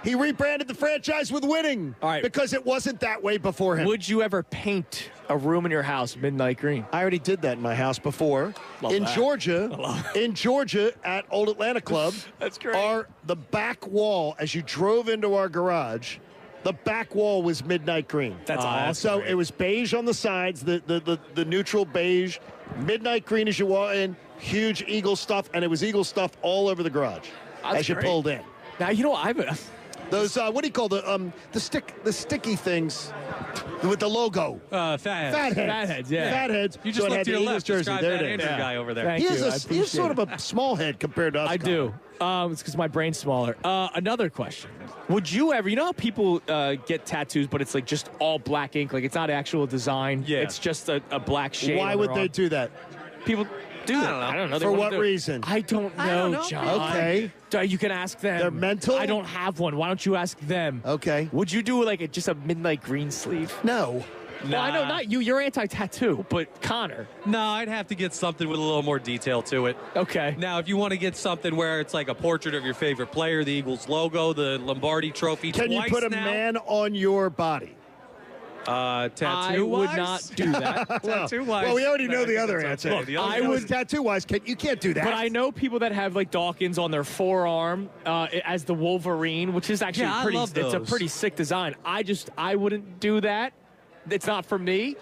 He rebranded the franchise with winning because it wasn't that way before him. Would you ever paint a room in your house Midnight Green? I already did that in my house before. In Georgia at Old Atlanta Club. That's great. The back wall, as you drove into our garage, the back wall was Midnight Green. That's awesome. So it was beige on the sides, the neutral beige. Midnight Green as you walk in, huge Eagle stuff, and it was Eagle stuff all over the garage as you pulled in. Now, you know, those what do you call the sticky things with the logo? Fatheads. Yeah. Fatheads. You just look to your left. Jersey. Describe There that it is. Andrew guy over there. He has sort of a small head compared to us. I do. It's because my brain's smaller. Another question. Would you ever, you know how people get tattoos, but it's like just all black ink, like it's not actual design. Yeah. It's just a black shade. Why would they do that? People, do that? I don't know. They For wanna what do it. reason? I don't know, John. Okay. You can ask them. They're mental? I don't have one. Why don't you ask them? Okay. Would you do like just a midnight green sleeve? No. Well, I know not you. You're anti-tattoo, but Connor. No, I'd have to get something with a little more detail to it. Okay. Now, if you want to get something where it's like a portrait of your favorite player, the Eagles logo, the Lombardi Trophy, Can you twice put a now, man on your body? Tattoo-wise? I would not do that. Tattoo-wise. Well, we already know the other answer. Look, I would tattoo-wise. You can't do that. But I know people that have like Dawkins on their forearm as the Wolverine, which is actually Yeah, I love it's a those. pretty sick design. I wouldn't do that. It's not for me.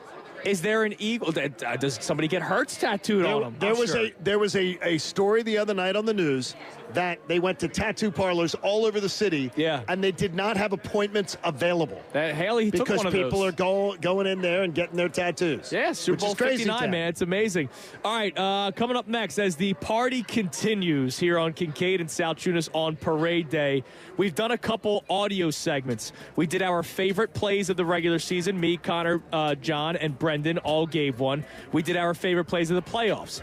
Is there an eagle? Does somebody get Hurts tattooed on them? There was a story the other night on the news that they went to tattoo parlors all over the city. Yeah. And they did not have appointments available. Haley took because one of people those. are going in there and getting their tattoos. Yeah, Super which is Bowl crazy 59, town. man. It's amazing. All right, coming up next, as the party continues here on Kincade and Salciunas on Parade Day, we've done a couple audio segments. We did our favorite plays of the regular season. Me, Connor, John, and Brendan all gave one. We did our favorite plays of the playoffs.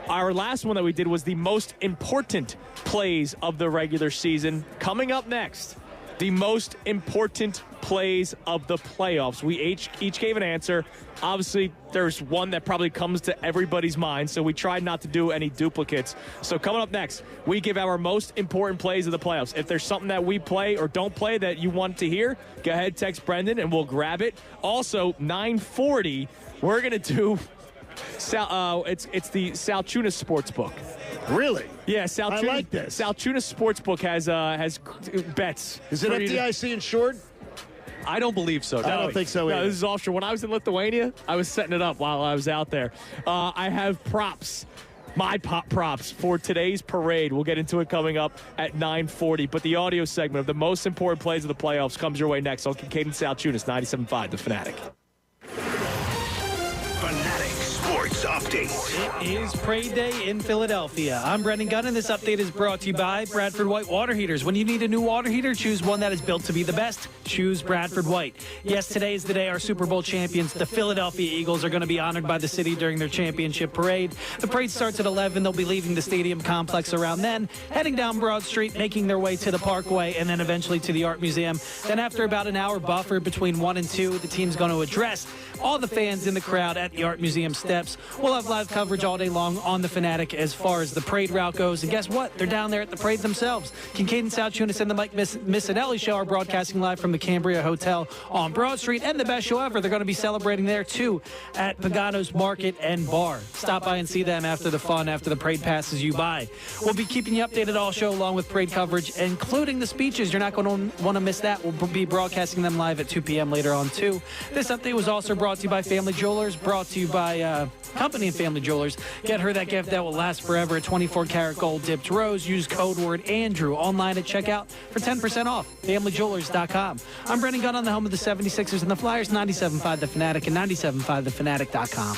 Our last one that we did was the most important plays of the regular season. Coming up next, the most important plays of the playoffs. We each gave an answer. Obviously, there's one that probably comes to everybody's mind, so we tried not to do any duplicates. So coming up next, we give our most important plays of the playoffs. If there's something that we play or don't play that you want to hear, go ahead, text Brendan, and we'll grab it. Also, 9:40, we're going to do it's the Salciunas Sportsbook. Really? Yeah, Salciunas. I like this. Salciunas Sportsbook has bets. Is it FDIC insured? I don't believe so. I don't think so either. No, this is offshore. When I was in Lithuania, I was setting it up while I was out there. I have props. My props for today's parade. We'll get into it coming up at 9:40. But the audio segment of the most important plays of the playoffs comes your way next on Kincade and Salciunas, 97.5, The Fanatic. Fanatic Sports Update. It is Parade Day in Philadelphia. I'm Brendan Gunn, and this update is brought to you by Bradford White Water Heaters. When you need a new water heater, choose one that is built to be the best. Choose Bradford White. Yes, today is the day our Super Bowl champions, the Philadelphia Eagles, are going to be honored by the city during their championship parade. The parade starts at 11. They'll be leaving the stadium complex around then, heading down Broad Street, making their way to the Parkway, and then eventually to the Art Museum. Then after about an hour buffer between 1 and 2, the team's going to address all the fans in the crowd at the Art Museum steps. We'll have live coverage all day long on the Fanatic as far as the parade route goes. And guess what? They're down there at the parade themselves. Kincade and Salciunas and the Mike Missanelli Show are broadcasting live from the Cambria Hotel on Broad Street. And the best show ever, they're going to be celebrating there, too, at Pagano's Market and Bar. Stop by and see them after the fun, after the parade passes you by. We'll be keeping you updated all show along with parade coverage, including the speeches. You're not going to want to miss that. We'll be broadcasting them live at 2 p.m. later on, too. This update was also brought to you by Family Jewelers, brought to you by Company and Family Jewelers. Get her that gift that will last forever. A 24-karat gold dipped rose. Use code word Andrew online at checkout for 10% off. FamilyJewelers.com. I'm Brendan Gunn on the home of the 76ers and the Flyers, 97.5 The Fanatic and 97.5thefanatic.com.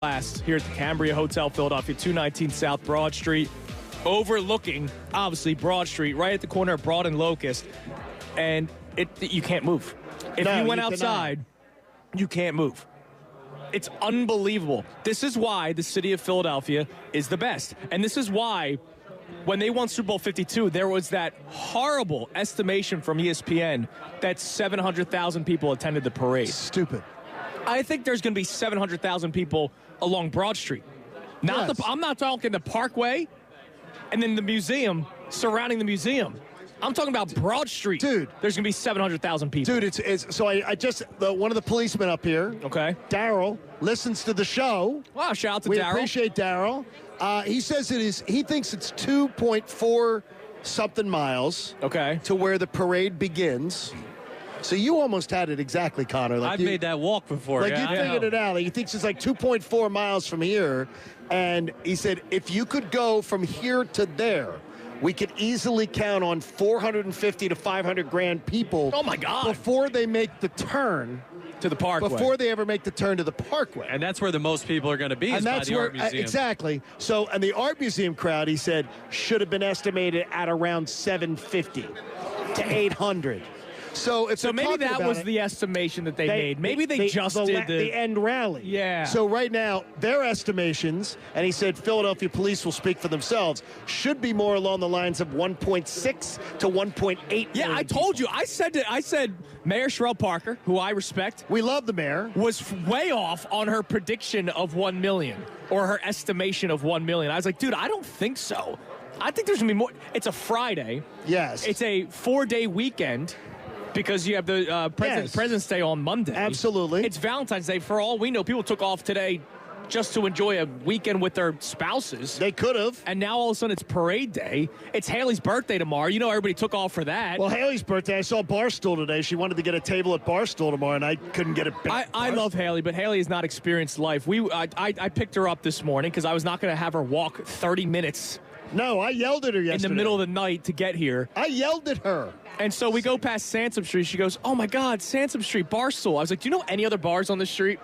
Last here at the Cambria Hotel, Philadelphia, 219 South Broad Street, overlooking, obviously, Broad Street, right at the corner of Broad and Locust, and you can't move. If you went outside, you can't move. It's unbelievable. This is why the city of Philadelphia is the best, and this is why when they won Super Bowl 52, there was that horrible estimation from ESPN that 700,000 people attended the parade. Stupid. I think there's going to be 700,000 people along Broad Street. I'm not talking the Parkway and then the museum surrounding the museum. I'm talking about Broad Street. Dude. There's going to be 700,000 people. Dude, so I just, one of the policemen up here, okay, Daryl, listens to the show. Wow, shout out to Daryl. We appreciate Daryl. He says he thinks it's 2.4 something miles to where the parade begins. So you almost had it exactly, Connor. I've made that walk before. Like you figured it out. Like he thinks it's like 2.4 miles from here. And he said, if you could go from here to there, we could easily count on 450 to 500 grand people. Oh, my God. Before they make the turn to the Parkway. Before they ever make the turn to the Parkway. And that's where the most people are going to be, is by the Art Museum. Exactly. So, and the Art Museum crowd, he said, should have been estimated at around 750 to 800. So maybe that was the estimation that they made. Maybe they just did the end rally. Yeah. So right now, their estimations, and he said Philadelphia police will speak for themselves, should be more along the lines of 1.6 to 1.8. Yeah, I told you. I said Mayor Sherelle Parker, who I respect. We love the mayor. Was way off on her prediction of 1 million or her estimation of 1 million. I was like, dude, I don't think so. I think there's going to be more. It's a Friday. Yes. It's a 4-day weekend. Because you have the President's Day on Monday. Absolutely. It's Valentine's Day. For all we know, people took off today just to enjoy a weekend with their spouses. They could have. And now all of a sudden it's parade day. It's Haley's birthday tomorrow. You know everybody took off for that. Well, Haley's birthday, I saw Barstool today. She wanted to get a table at Barstool tomorrow, and I couldn't get it back. I love Haley, but Haley has not experienced life. I picked her up this morning because I was not going to have her walk 30 minutes. No, I yelled at her yesterday. In the middle of the night to get here. I yelled at her. And so we go past Sansom Street. She goes, oh, my God, Sansom Street, Barstool. I was like, do you know any other bars on the street?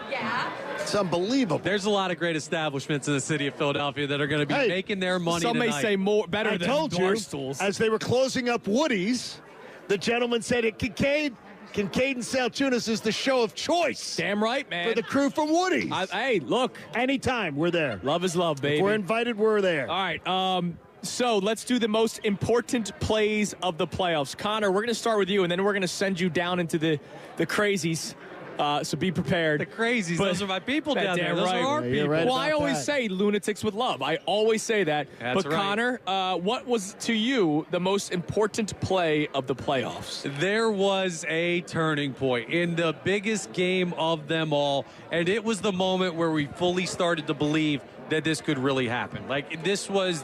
Yeah. It's unbelievable. There's a lot of great establishments in the city of Philadelphia that are going to be making their money Some tonight. may say better than Barstools. As they were closing up Woody's, the gentleman said at Kincade and Salciunas is the show of choice. Damn right, man. For the crew from Woody's. Hey, look. Anytime, we're there. Love is love, baby. If we're invited, we're there. All right. So let's do the most important plays of the playoffs. Connor, we're going to start with you, and then we're going to send you down into the crazies. So be prepared. The crazies. Those are my people down there. Those are our people. Right, well, I always say lunatics with love. I always say that. That's but right. Connor, what was to you the most important play of the playoffs? There was a turning point in the biggest game of them all, and it was the moment where we fully started to believe that this could really happen. Like, this was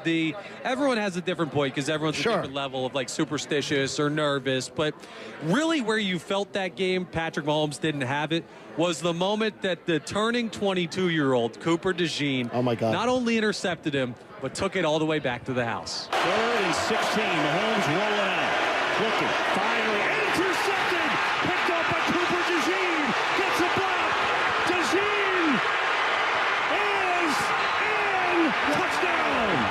everyone has a different point because everyone's a different level of, like, superstitious or nervous. But really where you felt that game, Patrick Mahomes didn't have it, was the moment that the turning 22-year-old Cooper DeJean not only intercepted him, but took it all the way back to the house. 3rd and 16. Mahomes rolling out. Looking. Finally intercepted. Picked up by Cooper DeJean. Gets a block. DeJean is in. Touchdown.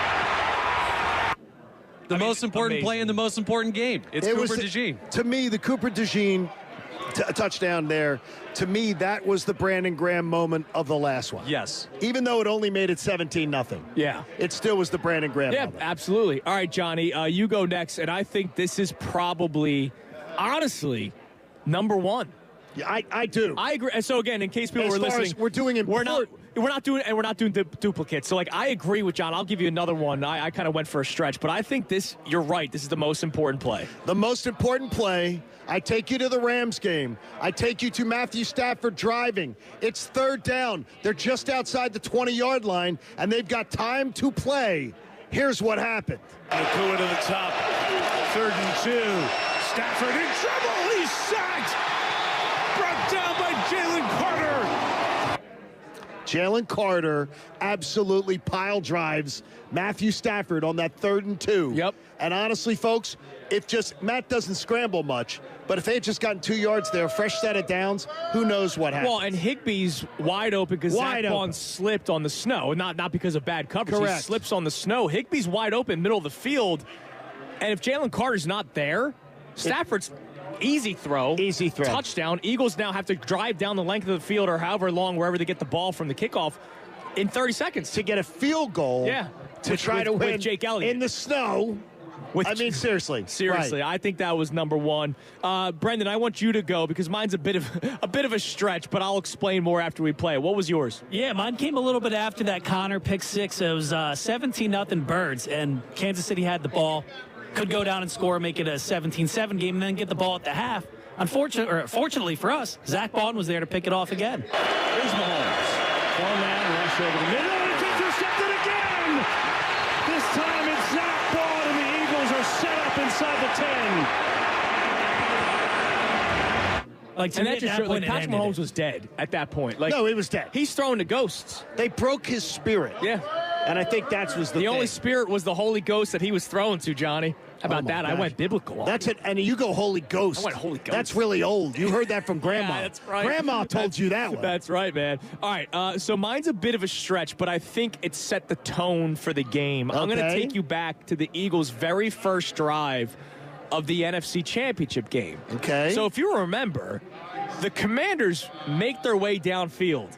The most important play in the most important game. It's Cooper DeJean. To me, the Cooper DeJean touchdown there, to me, that was the Brandon Graham moment of the last one. Yes. Even though it only made it 17-0. Yeah. It still was the Brandon Graham moment. Yeah, absolutely. All right, Johnny, you go next, and I think this is probably, honestly, number one. Yeah, I do. I agree. And so again, in case people were listening, we're doing important. We're not doing duplicates. So like, I agree with John. I'll give you another one. I kind of went for a stretch, but I think you're right. This is the most important play. The most important play. I take you to the Rams game. I take you to Matthew Stafford driving. It's 3rd down. They're just outside the 20-yard line, and they've got time to play. Here's what happened. Nakua to the top. 3rd and 2. Stafford in trouble. He's sacked. Brought down by Jalen Carter. Jalen Carter absolutely pile drives Matthew Stafford on that 3rd and 2. Yep. And honestly, folks, if just Matt doesn't scramble much, but if they had just gotten 2 yards there, fresh set of downs, who knows what happened. Well, and Higbee's wide open because Zach Bond slipped on the snow, not because of bad coverage. Correct. He slips on the snow. Higbee's wide open, middle of the field, and if Jalen Carter's not there, Stafford's easy throw, touchdown. Eagles now have to drive down the length of the field or however long, wherever they get the ball from the kickoff, in 30 seconds to get a field goal. Yeah, to try to win with Jake Elliott in the snow. Seriously. Seriously, I think that was number one. Brendan, I want you to go because mine's a bit of a stretch, but I'll explain more after we play. What was yours? Yeah, mine came a little bit after that Connor pick six. It was 17-0 Birds, and Kansas City had the ball, could go down and score, make it a 17-7 game, and then get the ball at the half. Fortunately for us, Zach Bond was there to pick it off again. Here's Mahomes. Four-man rush over the middle. It's intercepted again. This time it's Zach Bond, and the Eagles are set up inside the 10. And that just showed, Patrick Mahomes was dead at that point. No, he was dead. He's throwing to ghosts. They broke his spirit. Yeah. And I think that was the only spirit was the Holy Ghost that he was throwing to, Johnny. How about that? Gosh. I went biblical. That's it. And you go Holy Ghost. I went Holy Ghost. That's really old. You heard that from Grandma. Yeah, that's right. Grandma told you that one. That's right, man. All right, so mine's a bit of a stretch, but I think it set the tone for the game. I'm going to take you back to the Eagles' very first drive of the NFC Championship game. Okay. So if you remember, the Commanders make their way downfield.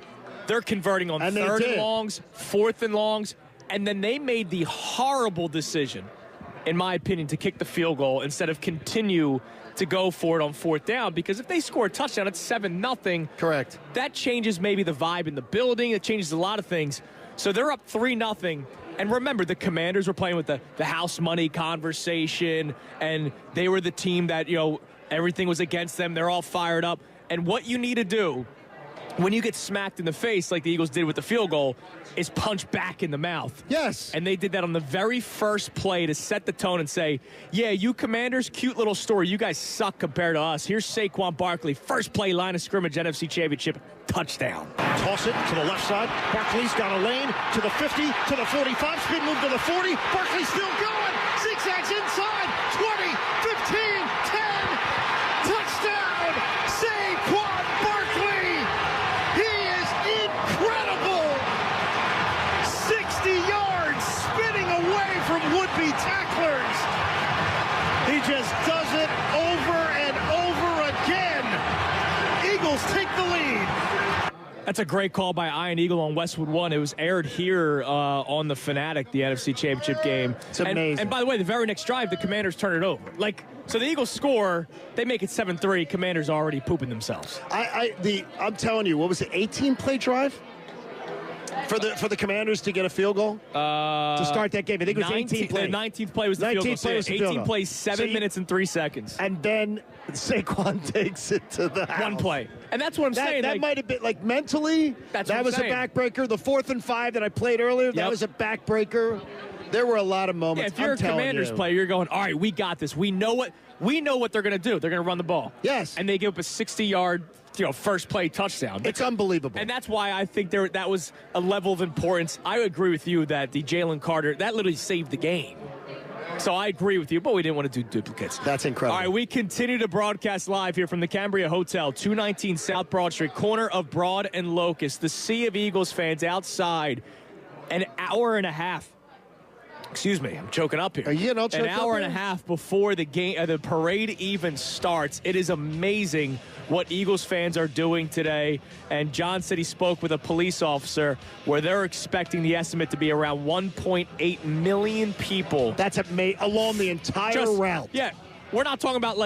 They're converting on third and longs, fourth and longs, and then they made the horrible decision, in my opinion, to kick the field goal instead of continue to go for it on fourth down, because if they score a touchdown, it's 7-0. Correct. That changes maybe the vibe in the building. It changes a lot of things. So they're up 3-0. And remember, the Commanders were playing with the house money conversation, and they were the team that, everything was against them. They're all fired up. And what you need to do when you get smacked in the face like the Eagles did with the field goal is punch back in the mouth. Yes. And they did that on the very first play to set the tone and say, yeah, you Commanders, cute little story. You guys suck compared to us. Here's Saquon Barkley. First play, line of scrimmage, NFC Championship, touchdown. Toss it to the left side. Barkley's got a lane to the 50, to the 45. Spin move to the 40. Barkley's still going. Zigzags inside. 20, 15, 10. Touchdown. Saquon Barkley. He is incredible. 60 yards spinning away from would-be tacklers. He just does it over and over again. Eagles take the lead. That's a great call by Iron Eagle on Westwood One. It was aired here on the Fanatic, the NFC Championship game. It's amazing. And by the way, the very next drive, the Commanders turn it over. So the Eagles score, they make it 7-3. Commanders already pooping themselves. I'm telling you, what was it, 18-play drive? For the Commanders to get a field goal? To start that game. I think it was 18 plays. The 19th play was the field goal. So 18 plays, 7 minutes and 3 seconds. And then Saquon takes it to the house. One play. And that's what I'm saying. That might have been, mentally, that was a backbreaker. The 4th and 5 that I played earlier, that was a backbreaker. There were a lot of moments. Yeah, if you're a Commanders player, you're going, all right, we got this. We know what they're going to do. They're going to run the ball. Yes. And they give up a 60-yard first play touchdown. It's unbelievable. And that's why I think that was a level of importance. I agree with you that the Jalen Carter, that literally saved the game. So I agree with you, but we didn't want to do duplicates. That's incredible. All right, we continue to broadcast live here from the Cambria Hotel, 219 South Broad Street, corner of Broad and Locust. The sea of Eagles fans outside, an hour and a half. Excuse me, I'm choking up here. Are you not choking An hour up and a here? half before the game, the parade even starts. It is amazing what Eagles fans are doing today. And John said he spoke with a police officer where they're expecting the estimate to be around 1.8 million people. That's along the entire route. Yeah, we're not talking about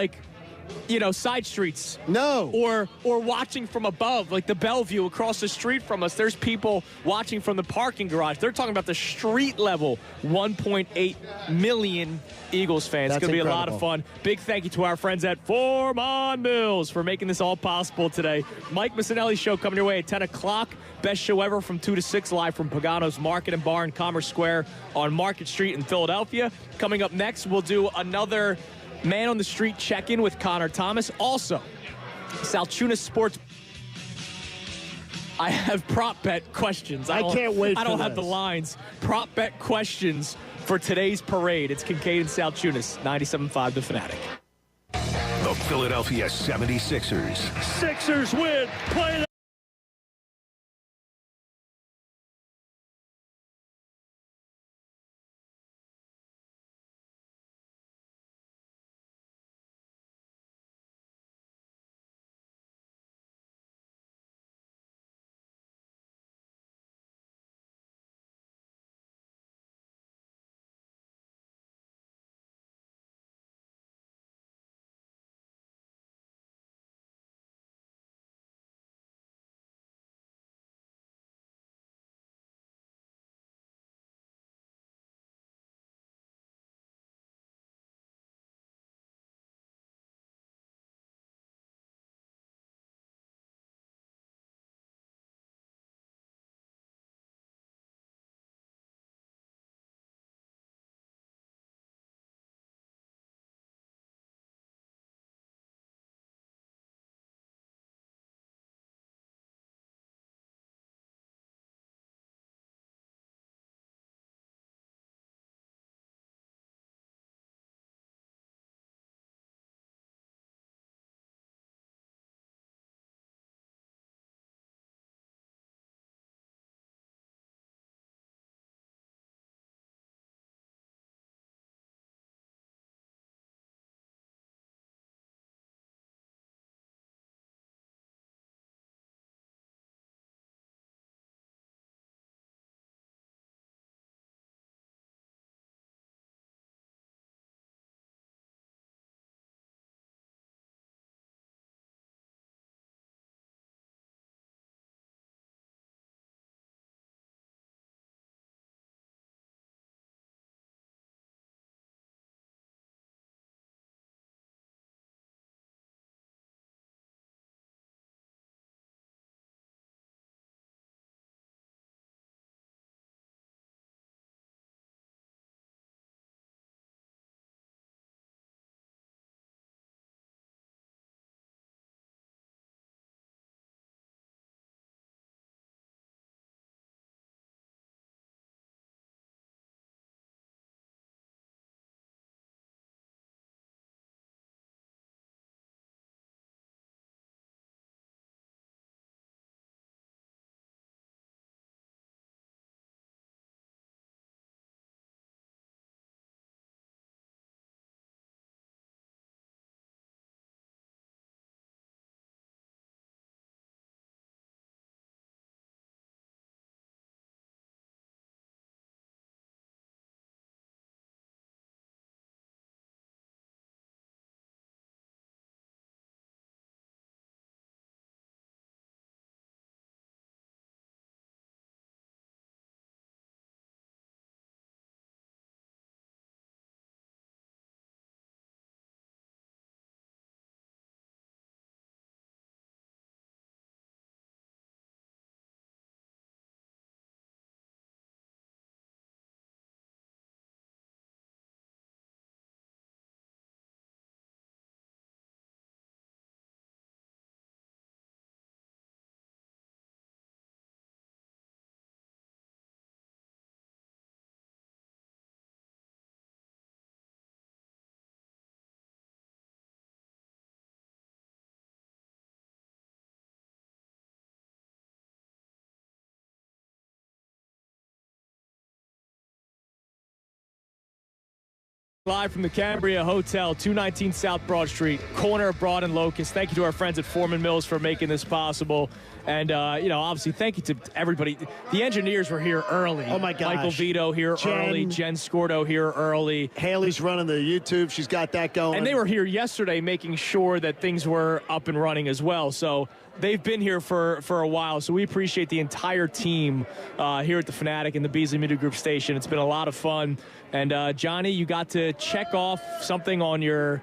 side streets. No. Or watching from above, like the Bellevue across the street from us. There's people watching from the parking garage. They're talking about the street level 1.8 million Eagles fans. It's going to be a lot of fun. Big thank you to our friends at Foreman Mills for making this all possible today. Mike Missanelli show coming your way at 10 o'clock. Best show ever from 2 to 6 live from Pagano's Market and Bar in Commerce Square on Market Street in Philadelphia. Coming up next, we'll do another Man on the Street check-in with Connor Thomas. Also, Salciunas Sports. I have prop bet questions. I can't wait I for don't have this. the lines. Prop bet questions for today's parade. It's Kincade and Salciunas, 97.5 The Fanatic. The Philadelphia 76ers. Sixers win. Play Live from the Cambria Hotel, 219 South Broad Street, corner of Broad and Locust. Thank you to our friends at Foreman Mills for making this possible. And, obviously, thank you to everybody. The engineers were here early. Oh, my gosh. Michael Vito here early. Jen Scordo here early. Haley's running the YouTube. She's got that going. And they were here yesterday making sure that things were up and running as well. So they've been here for a while. So we appreciate the entire team here at the Fanatic and the Beasley Media Group station. It's been a lot of fun. And, Johnny, you got to check off something on your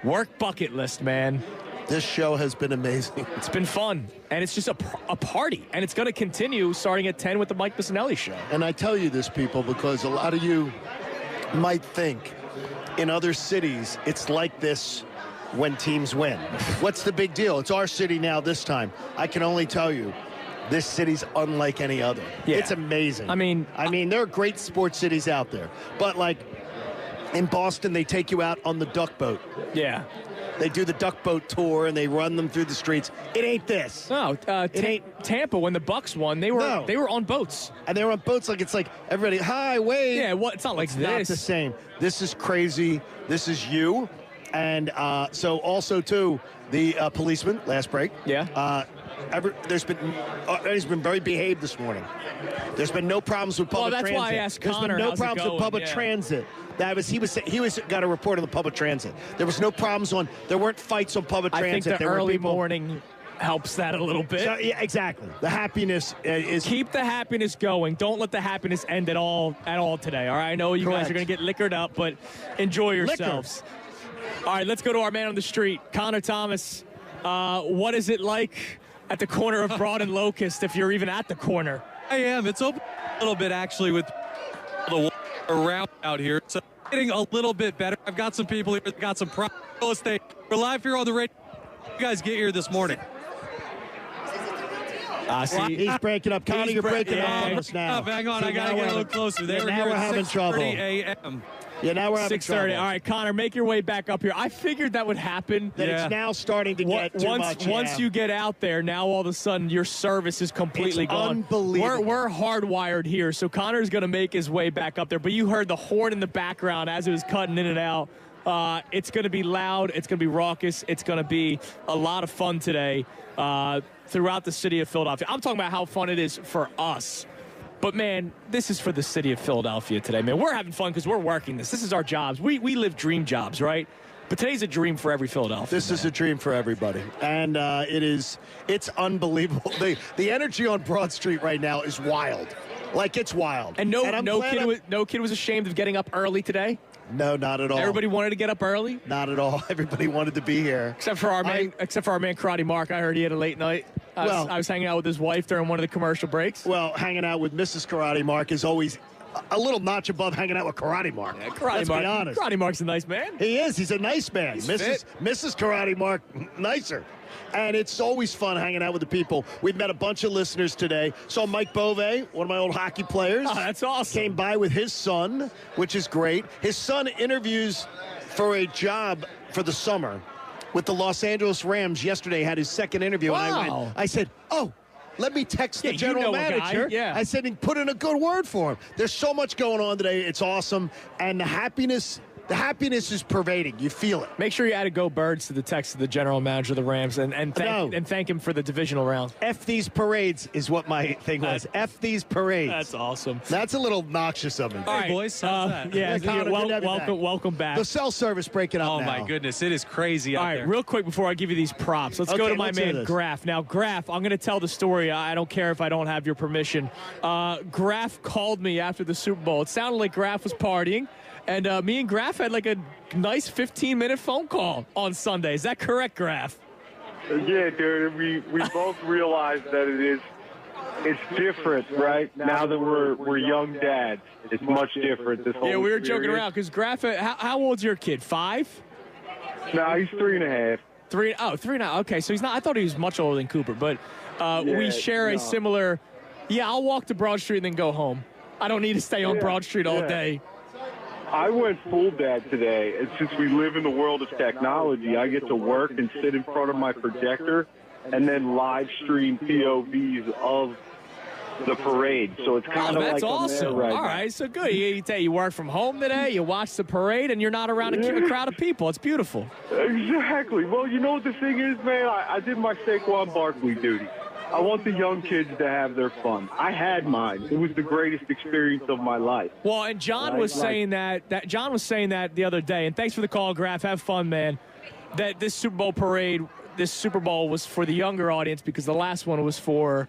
work bucket list, man. This show has been amazing. It's been fun, and it's just a party, and it's going to continue starting at 10 with the Mike Missanelli Show. And I tell you this, people, because a lot of you might think in other cities it's like this when teams win. What's the big deal? It's our city now this time. I can only tell you, this city's unlike any other. Yeah. It's amazing. I mean, there are great sports cities out there, but like in Boston, they take you out on the duck boat. Yeah. They do the duck boat tour and they run them through the streets. It ain't this. No, it ain't Tampa when the Bucks won. They were on boats, and they were on boats like it's like everybody. Hi, wave. Yeah, it's not like it's this. Not the same. This is crazy. This is you, and so also too the policeman last break. Yeah. He's been very behaved this morning. There's been no problems with public transit. Well, that's why I asked Connor. There's been no how's it problems with going? public transit. He was got a report on the public transit. There was no problems there weren't fights on public transit. I think the there were early people, morning helps that a little bit. So, yeah, exactly. The happiness is keep the happiness going. Don't let the happiness end at all today. All right, I know you guys are going to get liquored up, but enjoy yourselves. All right, let's go to our man on the street, Connor Thomas. What is it like at the corner of Broad and Locust, if you're even at the corner? I am. It's open a little bit, actually, with the water around out here. So getting a little bit better. I've got some people here that got some real estate. We're live here on the radio. You guys get here this morning. See, he's breaking up. Connor, you're breaking up on us now. Hang on, I got to get a little closer. They were now here we're at having 6:30 trouble. a.m. Yeah, now we're having 6:30. trouble. All right, Connor, make your way back up here. I figured that would happen. That it's now starting to get too much. Once you get out there, now all of a sudden your service is completely gone. Unbelievable. We're hardwired here, so Connor's going to make his way back up there. But you heard the horn in the background as it was cutting in and out. It's going to be loud. It's going to be raucous. It's going to be a lot of fun today throughout the city of Philadelphia. I'm talking about how fun it is for us. But, man, this is for the city of Philadelphia today, man. We're having fun because we're working this. This is our jobs. We live dream jobs, right? But today's a dream for every Philadelphia. This is a dream for everybody. And it's unbelievable. The energy on Broad Street right now is wild. Like, it's wild. And no kid was ashamed of getting up early today? No, not at all. Everybody wanted to get up early? Not at all. Everybody wanted to be here. Except for our man, Karate Mark. I heard he had a late night. I was hanging out with his wife during one of the commercial breaks. Well, hanging out with Mrs. Karate Mark is always a little notch above hanging out with Karate Mark. Yeah, Let's be honest. Karate Mark's a nice man. He is. He's a nice man. Mrs. Karate Mark, nicer. And it's always fun hanging out with the people. We've met a bunch of listeners today. Saw Mike Bove, one of my old hockey players. Oh, that's awesome. Came by with his son, which is great. His son interviews for a job for the summer with the Los Angeles Rams yesterday, had his second interview. Wow. And I said, let me text the general manager. Yeah. I said, put in a good word for him. There's so much going on today. It's awesome. And the happiness is pervading. You feel it. Make sure you add a Go Birds to the text of the general manager of the Rams and thank him for the divisional round. F these parades is what my thing was. F these parades. That's awesome. That's a little obnoxious of me. All right, boys. How's that? Yeah, Connor, welcome back. The cell service breaking up Oh, now. my goodness. It is crazy out All right, there. real quick before I give you these props, let's go to my man, Graf. Now, Graf, I'm going to tell the story. I don't care if I don't have your permission. Graf called me after the Super Bowl. It sounded like Graf was partying. And me and Graf had like a nice 15-minute phone call on Sunday. Is that correct, Graf? Yeah, dude. We both realized that it's different, right? Now that we're young dads, it's much different. This whole we were experience. joking around because Graf. How old's your kid? 5? No, he's 3.5. 3.5. Okay, so he's not. I thought he was much older than Cooper, but we share a similar. Yeah, I'll walk to Broad Street and then go home. I don't need to stay on Broad Street all day. I went full dad today, and since we live in the world of technology, I get to work and sit in front of my projector and then live stream POVs of the parade. So it's kind of like awesome. I'm there All right, so good. You work from home today, you watch the parade, and you're not around a crowd of people. It's beautiful. Exactly. Well, you know what the thing is, man? I did my Saquon Barkley duty. I want the young kids to have their fun. I had mine. It was the greatest experience of my life. Well, and John was saying that John was saying that the other day. And thanks for the call, Graf. Have fun, man. That this Super Bowl parade, this Super Bowl was for the younger audience because the last one was for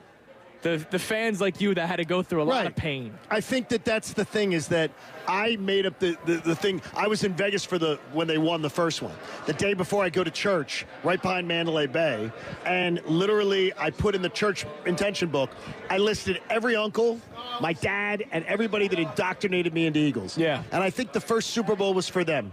the fans like you that had to go through a lot of pain. I think that's the thing is that I made up the thing. I was in Vegas when they won the first one. The day before I go to church right behind Mandalay Bay, and literally I put in the church intention book, I listed every uncle, my dad, and everybody that indoctrinated me into Eagles. Yeah. And I think the first Super Bowl was for them.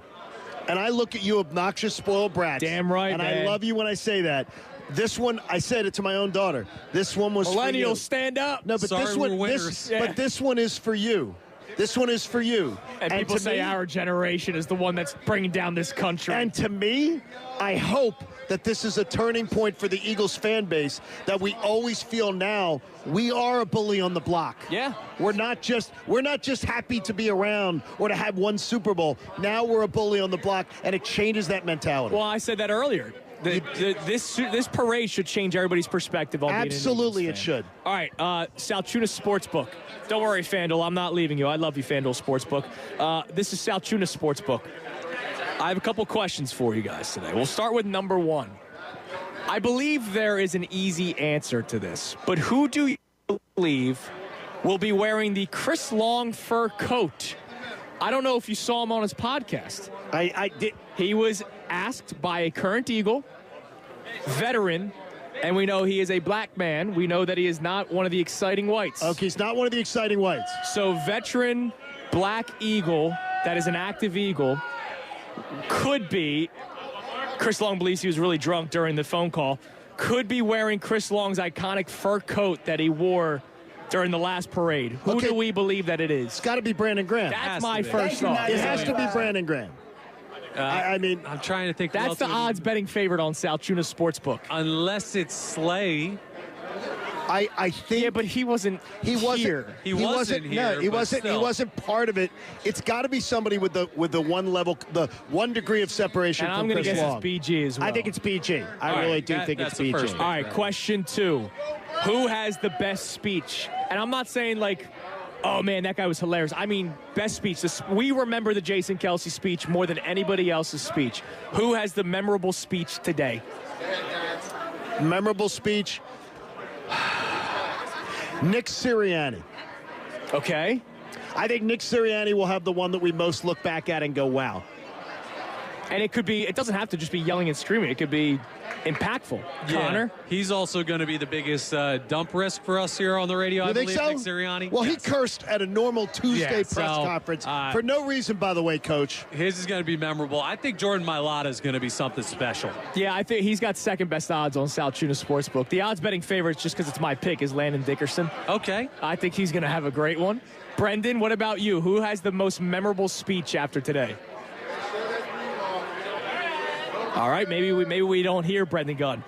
And I look at you, obnoxious, spoiled brats. Damn right, and man. I love you when I say that. This one, I said it to my own daughter. This one was Millennials, for you. stand up. No, but Sorry, this we're one, winners. Yeah. but this one is for you. This one is for you. And people to say me, our generation is the one that's bringing down this country. And to me, I hope that this is a turning point for the Eagles fan base, that we always feel now we are a bully on the block. Yeah. We're not just happy to be around or to have one Super Bowl. Now we're a bully on the block, and it changes that mentality. Well, I said that earlier. This parade should change everybody's perspective on being an Absolutely, Eagles it fan. should. All right, Salciunas Sportsbook. Don't worry, FanDuel, I'm not leaving you. I love you, FanDuel Sportsbook. This is Salciunas Sportsbook. I have a couple questions for you guys today. We'll start with number one. I believe there is an easy answer to this, but who do you believe will be wearing the Chris Long fur coat? I don't know if you saw him on his podcast. I did. He was asked by a current Eagle, veteran, and we know he is a black man. We know that he is not one of the exciting whites. Okay, he's not one of the exciting whites. So veteran, black Eagle, that is an active Eagle, could be, Chris Long believes he was really drunk during the phone call, could be wearing Chris Long's iconic fur coat that he wore during the last parade. Who do we believe that it is? It's got to be Brandon Graham. That's my first thought. It has to be Brandon Graham. I mean, I'm trying to think. That's the odds betting favorite on Salciunas Sportsbook. Unless it's Slay. I think. Yeah, but he wasn't. He wasn't here. He wasn't here. No, he wasn't. He wasn't part of it. It's got to be somebody with the one level, the 1 degree of separation And from I'm going to Chris guess Long. it's BG as well. I think it's BG. I really do think it's BG. All right, question 2. Who has the best speech? And I'm not saying like, oh man, that guy was hilarious. I mean, best speech. We remember the Jason Kelce speech more than anybody else's speech. Who has the memorable speech today? Memorable speech. Nick Sirianni. Okay. I think Nick Sirianni will have the one that we most look back at and go, wow. And it could be, it doesn't have to just be yelling and screaming. It could be impactful. Yeah. Connor? He's also going to be the biggest dump risk for us here on the radio. You think so? Nick Sirianni. Well, he cursed at a normal Tuesday press conference for no reason, by the way, Coach. His is going to be memorable. I think Jordan Mailata is going to be something special. Yeah, I think he's got second best odds on Salciunas Sportsbook. The odds betting favorite, just because it's my pick, is Landon Dickerson. Okay. I think he's going to have a great one. Brendan, what about you? Who has the most memorable speech after today? All right, maybe we don't hear Brendan Gunn.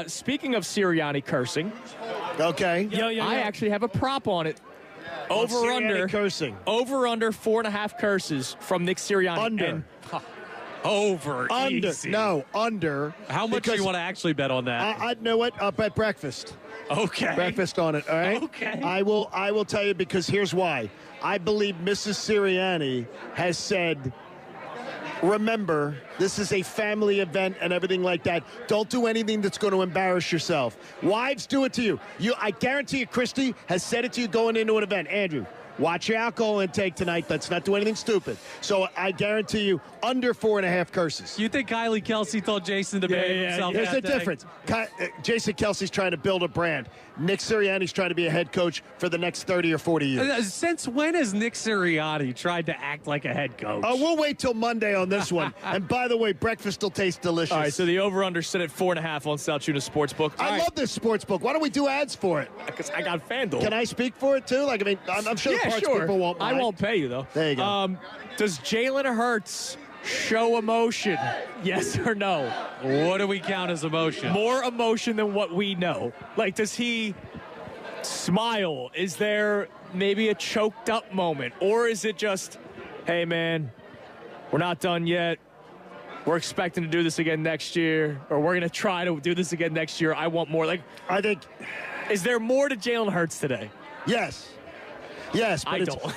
Speaking of Sirianni cursing, okay, I actually have a prop on it. Over under cursing. Over under 4.5 curses from Nick Sirianni. Under. Over. Under. Easy. No, under. How much do you want to actually bet on that? I know what. I'll bet breakfast. Okay. Breakfast on it. All right. Okay. I will tell you, because here's why. I believe Mrs. Sirianni has said, remember, this is a family event and everything like that. Don't do anything that's going to embarrass yourself. Wives do it to you. I guarantee you, Christy has said it to you going into an event. Andrew, watch your alcohol intake tonight. Let's not do anything stupid. So I guarantee you, under 4.5 curses. You think Kylie Kelsey told Jason to behave himself? Here's the that day? difference. Jason Kelsey's trying to build a brand. Nick Sirianni's trying to be a head coach for the next 30 or 40 years. Since when has Nick Sirianni tried to act like a head coach? Oh, we'll wait till Monday on this one. And by the way, breakfast will taste delicious. All right, so the over-under sit at 4.5 on Salciunas Sportsbook. I love this sportsbook. Why don't we do ads for it? Because I got FanDuel. Can I speak for it, too? Like, I mean, I'm sure the parts people won't mind. I won't pay you, though. There you go. Does Jalen Hurts show emotion? Yes or no? What do we count as emotion? More emotion than what we know. Like, does he smile? Is there maybe a choked up moment? Or is it just, hey, man, we're not done yet. We're expecting to do this again next year. Or we're going to try to do this again next year. I want more. Like, I think. Is there more to Jalen Hurts today? Yes. Yes,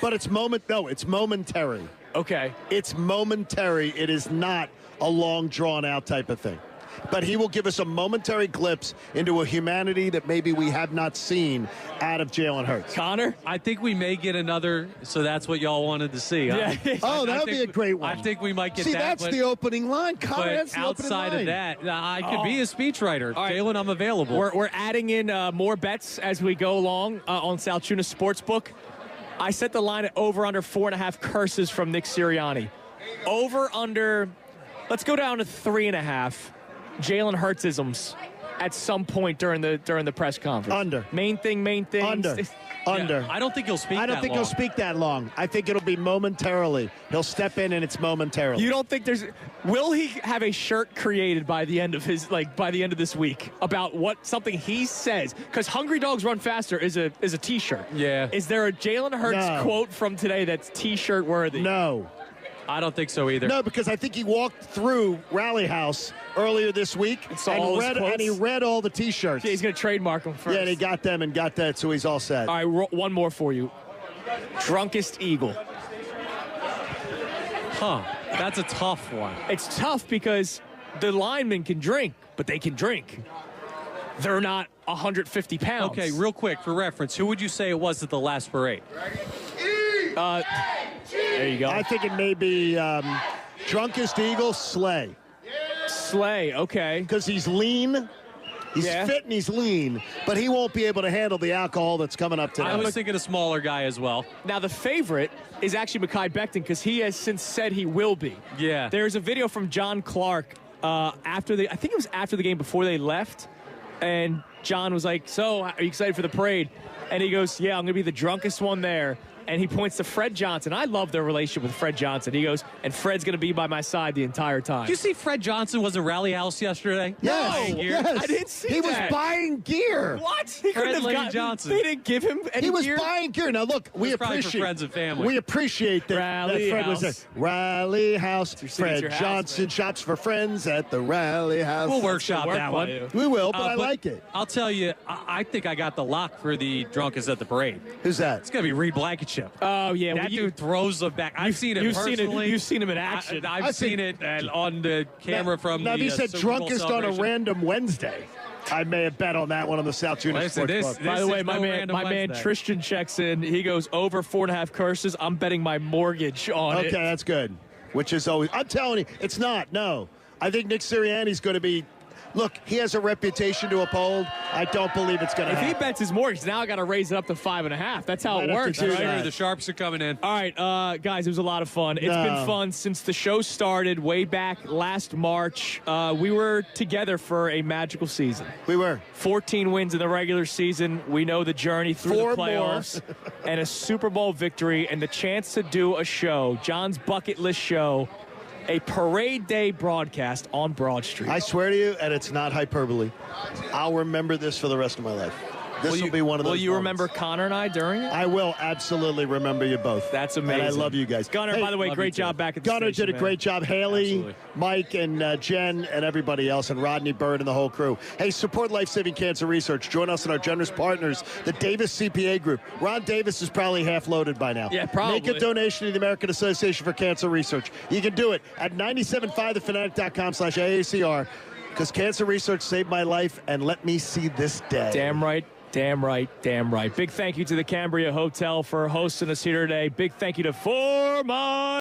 but it's momentary. Okay. It's momentary. It is not a long, drawn-out type of thing. But he will give us a momentary glimpse into a humanity that maybe we have not seen out of Jalen Hurts. Connor? I think we may get another, so that's what y'all wanted to see. Huh? Yeah. Oh, that would be a great one. I think we might get See, that. that's the opening line. Connor, But that's the outside opening of line. that, I could be a speechwriter. Right. Jalen, I'm available. We're adding in more bets as we go along on Salciunas Sportsbook. I set the line at over under 4.5 curses from Nick Sirianni. Over under, let's go down to 3.5 Jalen Hurts-isms at some point during the press conference. Under. Main thing. Under. Yeah, I don't think he'll speak. I don't think he'll speak that long. I think it'll be momentarily. He'll step in, and it's momentarily. You don't think there's? Will he have a shirt created by the end of by the end of this week about something he says? Because "Hungry Dogs Run Faster" is a T-shirt. Yeah. Is there a Jalen Hurts quote from today that's T-shirt worthy? No. I don't think so either. No, because I think he walked through Rally House earlier this week and he read all the T-shirts. Yeah, he's going to trademark them first. Yeah, and he got them and got that, so he's all set. All right, one more for you. Drunkest Eagle. Huh. That's a tough one. It's tough because the linemen can drink, but they can drink. They're not 150 pounds. Okay, real quick, for reference, who would you say it was at the last parade? There you go. I think it may be Drunkest Eagle, Slay. Slay, okay. Because he's lean. He's fit and he's lean, but he won't be able to handle the alcohol that's coming up today. I was thinking a smaller guy as well. Now, the favorite is actually Mekhi Becton because he has since said he will be. Yeah. There's a video from John Clark I think it was after the game before they left, and John was like, "So, are you excited for the parade?" And he goes, "Yeah, I'm going to be the drunkest one there." And he points to Fred Johnson. I love their relationship with Fred Johnson. He goes, "And Fred's going to be by my side the entire time." Did you see Fred Johnson was at Rally House yesterday? Yes. I didn't see He that. was buying gear. What? He Fred couldn't have Lane Johnson. They didn't give him any He was gear? buying gear. Now, look, we probably for appreciate friends and family. We appreciate that, Rally Fred was there. House. Rally House. your Fred house, Johnson man. shops for friends at the Rally House. We'll workshop work that by one. you. We will, but I like it. I'll tell you, I think I got the lock for the drunkest at the parade. Who's that? It's going to be Reed Blankenship. Oh, yeah. That dude throws them back. I've seen it personally. You've seen him in action. I've seen it on the camera from Now, the if you said Super Bowl drunkest on a celebration. random Wednesday, I may have bet on that one on the Salciunas Listen, Sports Club. By the This way, is my no man random Wednesday. Tristan checks in. He goes over 4.5 curses. I'm betting my mortgage on Okay, it. that's good. Which is always, I'm telling you, it's not. No. I think Nick Sirianni's going to be, look, he has a reputation to uphold. I don't believe it's going to If he happen. bets his mortgage, now I got to raise it up to 5.5. That's how Might it have to works, do right? that. The Sharps are coming in. All right, guys, it was a lot of fun. It's been fun since the show started way back last March. We were together for a magical season. We were. 14 wins in the regular season. We know the journey through Four the playoffs and a Super Bowl victory and the chance to do a show, John's bucket list show, a parade day broadcast on Broad Street. I swear to you, and it's not hyperbole, I'll remember this for the rest of my life. This will be one of those Will you moments. remember Connor and I during it? I will absolutely remember you both. That's amazing. And I love you guys. Gunnar, by the way, great job back at the Gunnar station, did a man. great job. Haley, Absolutely. Mike, and Jen, and everybody else, and Rodney Bird and the whole crew. Hey, support life-saving cancer research. Join us and our generous partners, the Davis CPA Group. Ron Davis is probably half loaded by now. Yeah, probably. Make a donation to the American Association for Cancer Research. You can do it at 975thefanatic.com/AACR, because cancer research saved my life and let me see this day. Damn right. Damn right, damn right. Big thank you to the Cambria Hotel for hosting us here today. Big thank you to Foreman.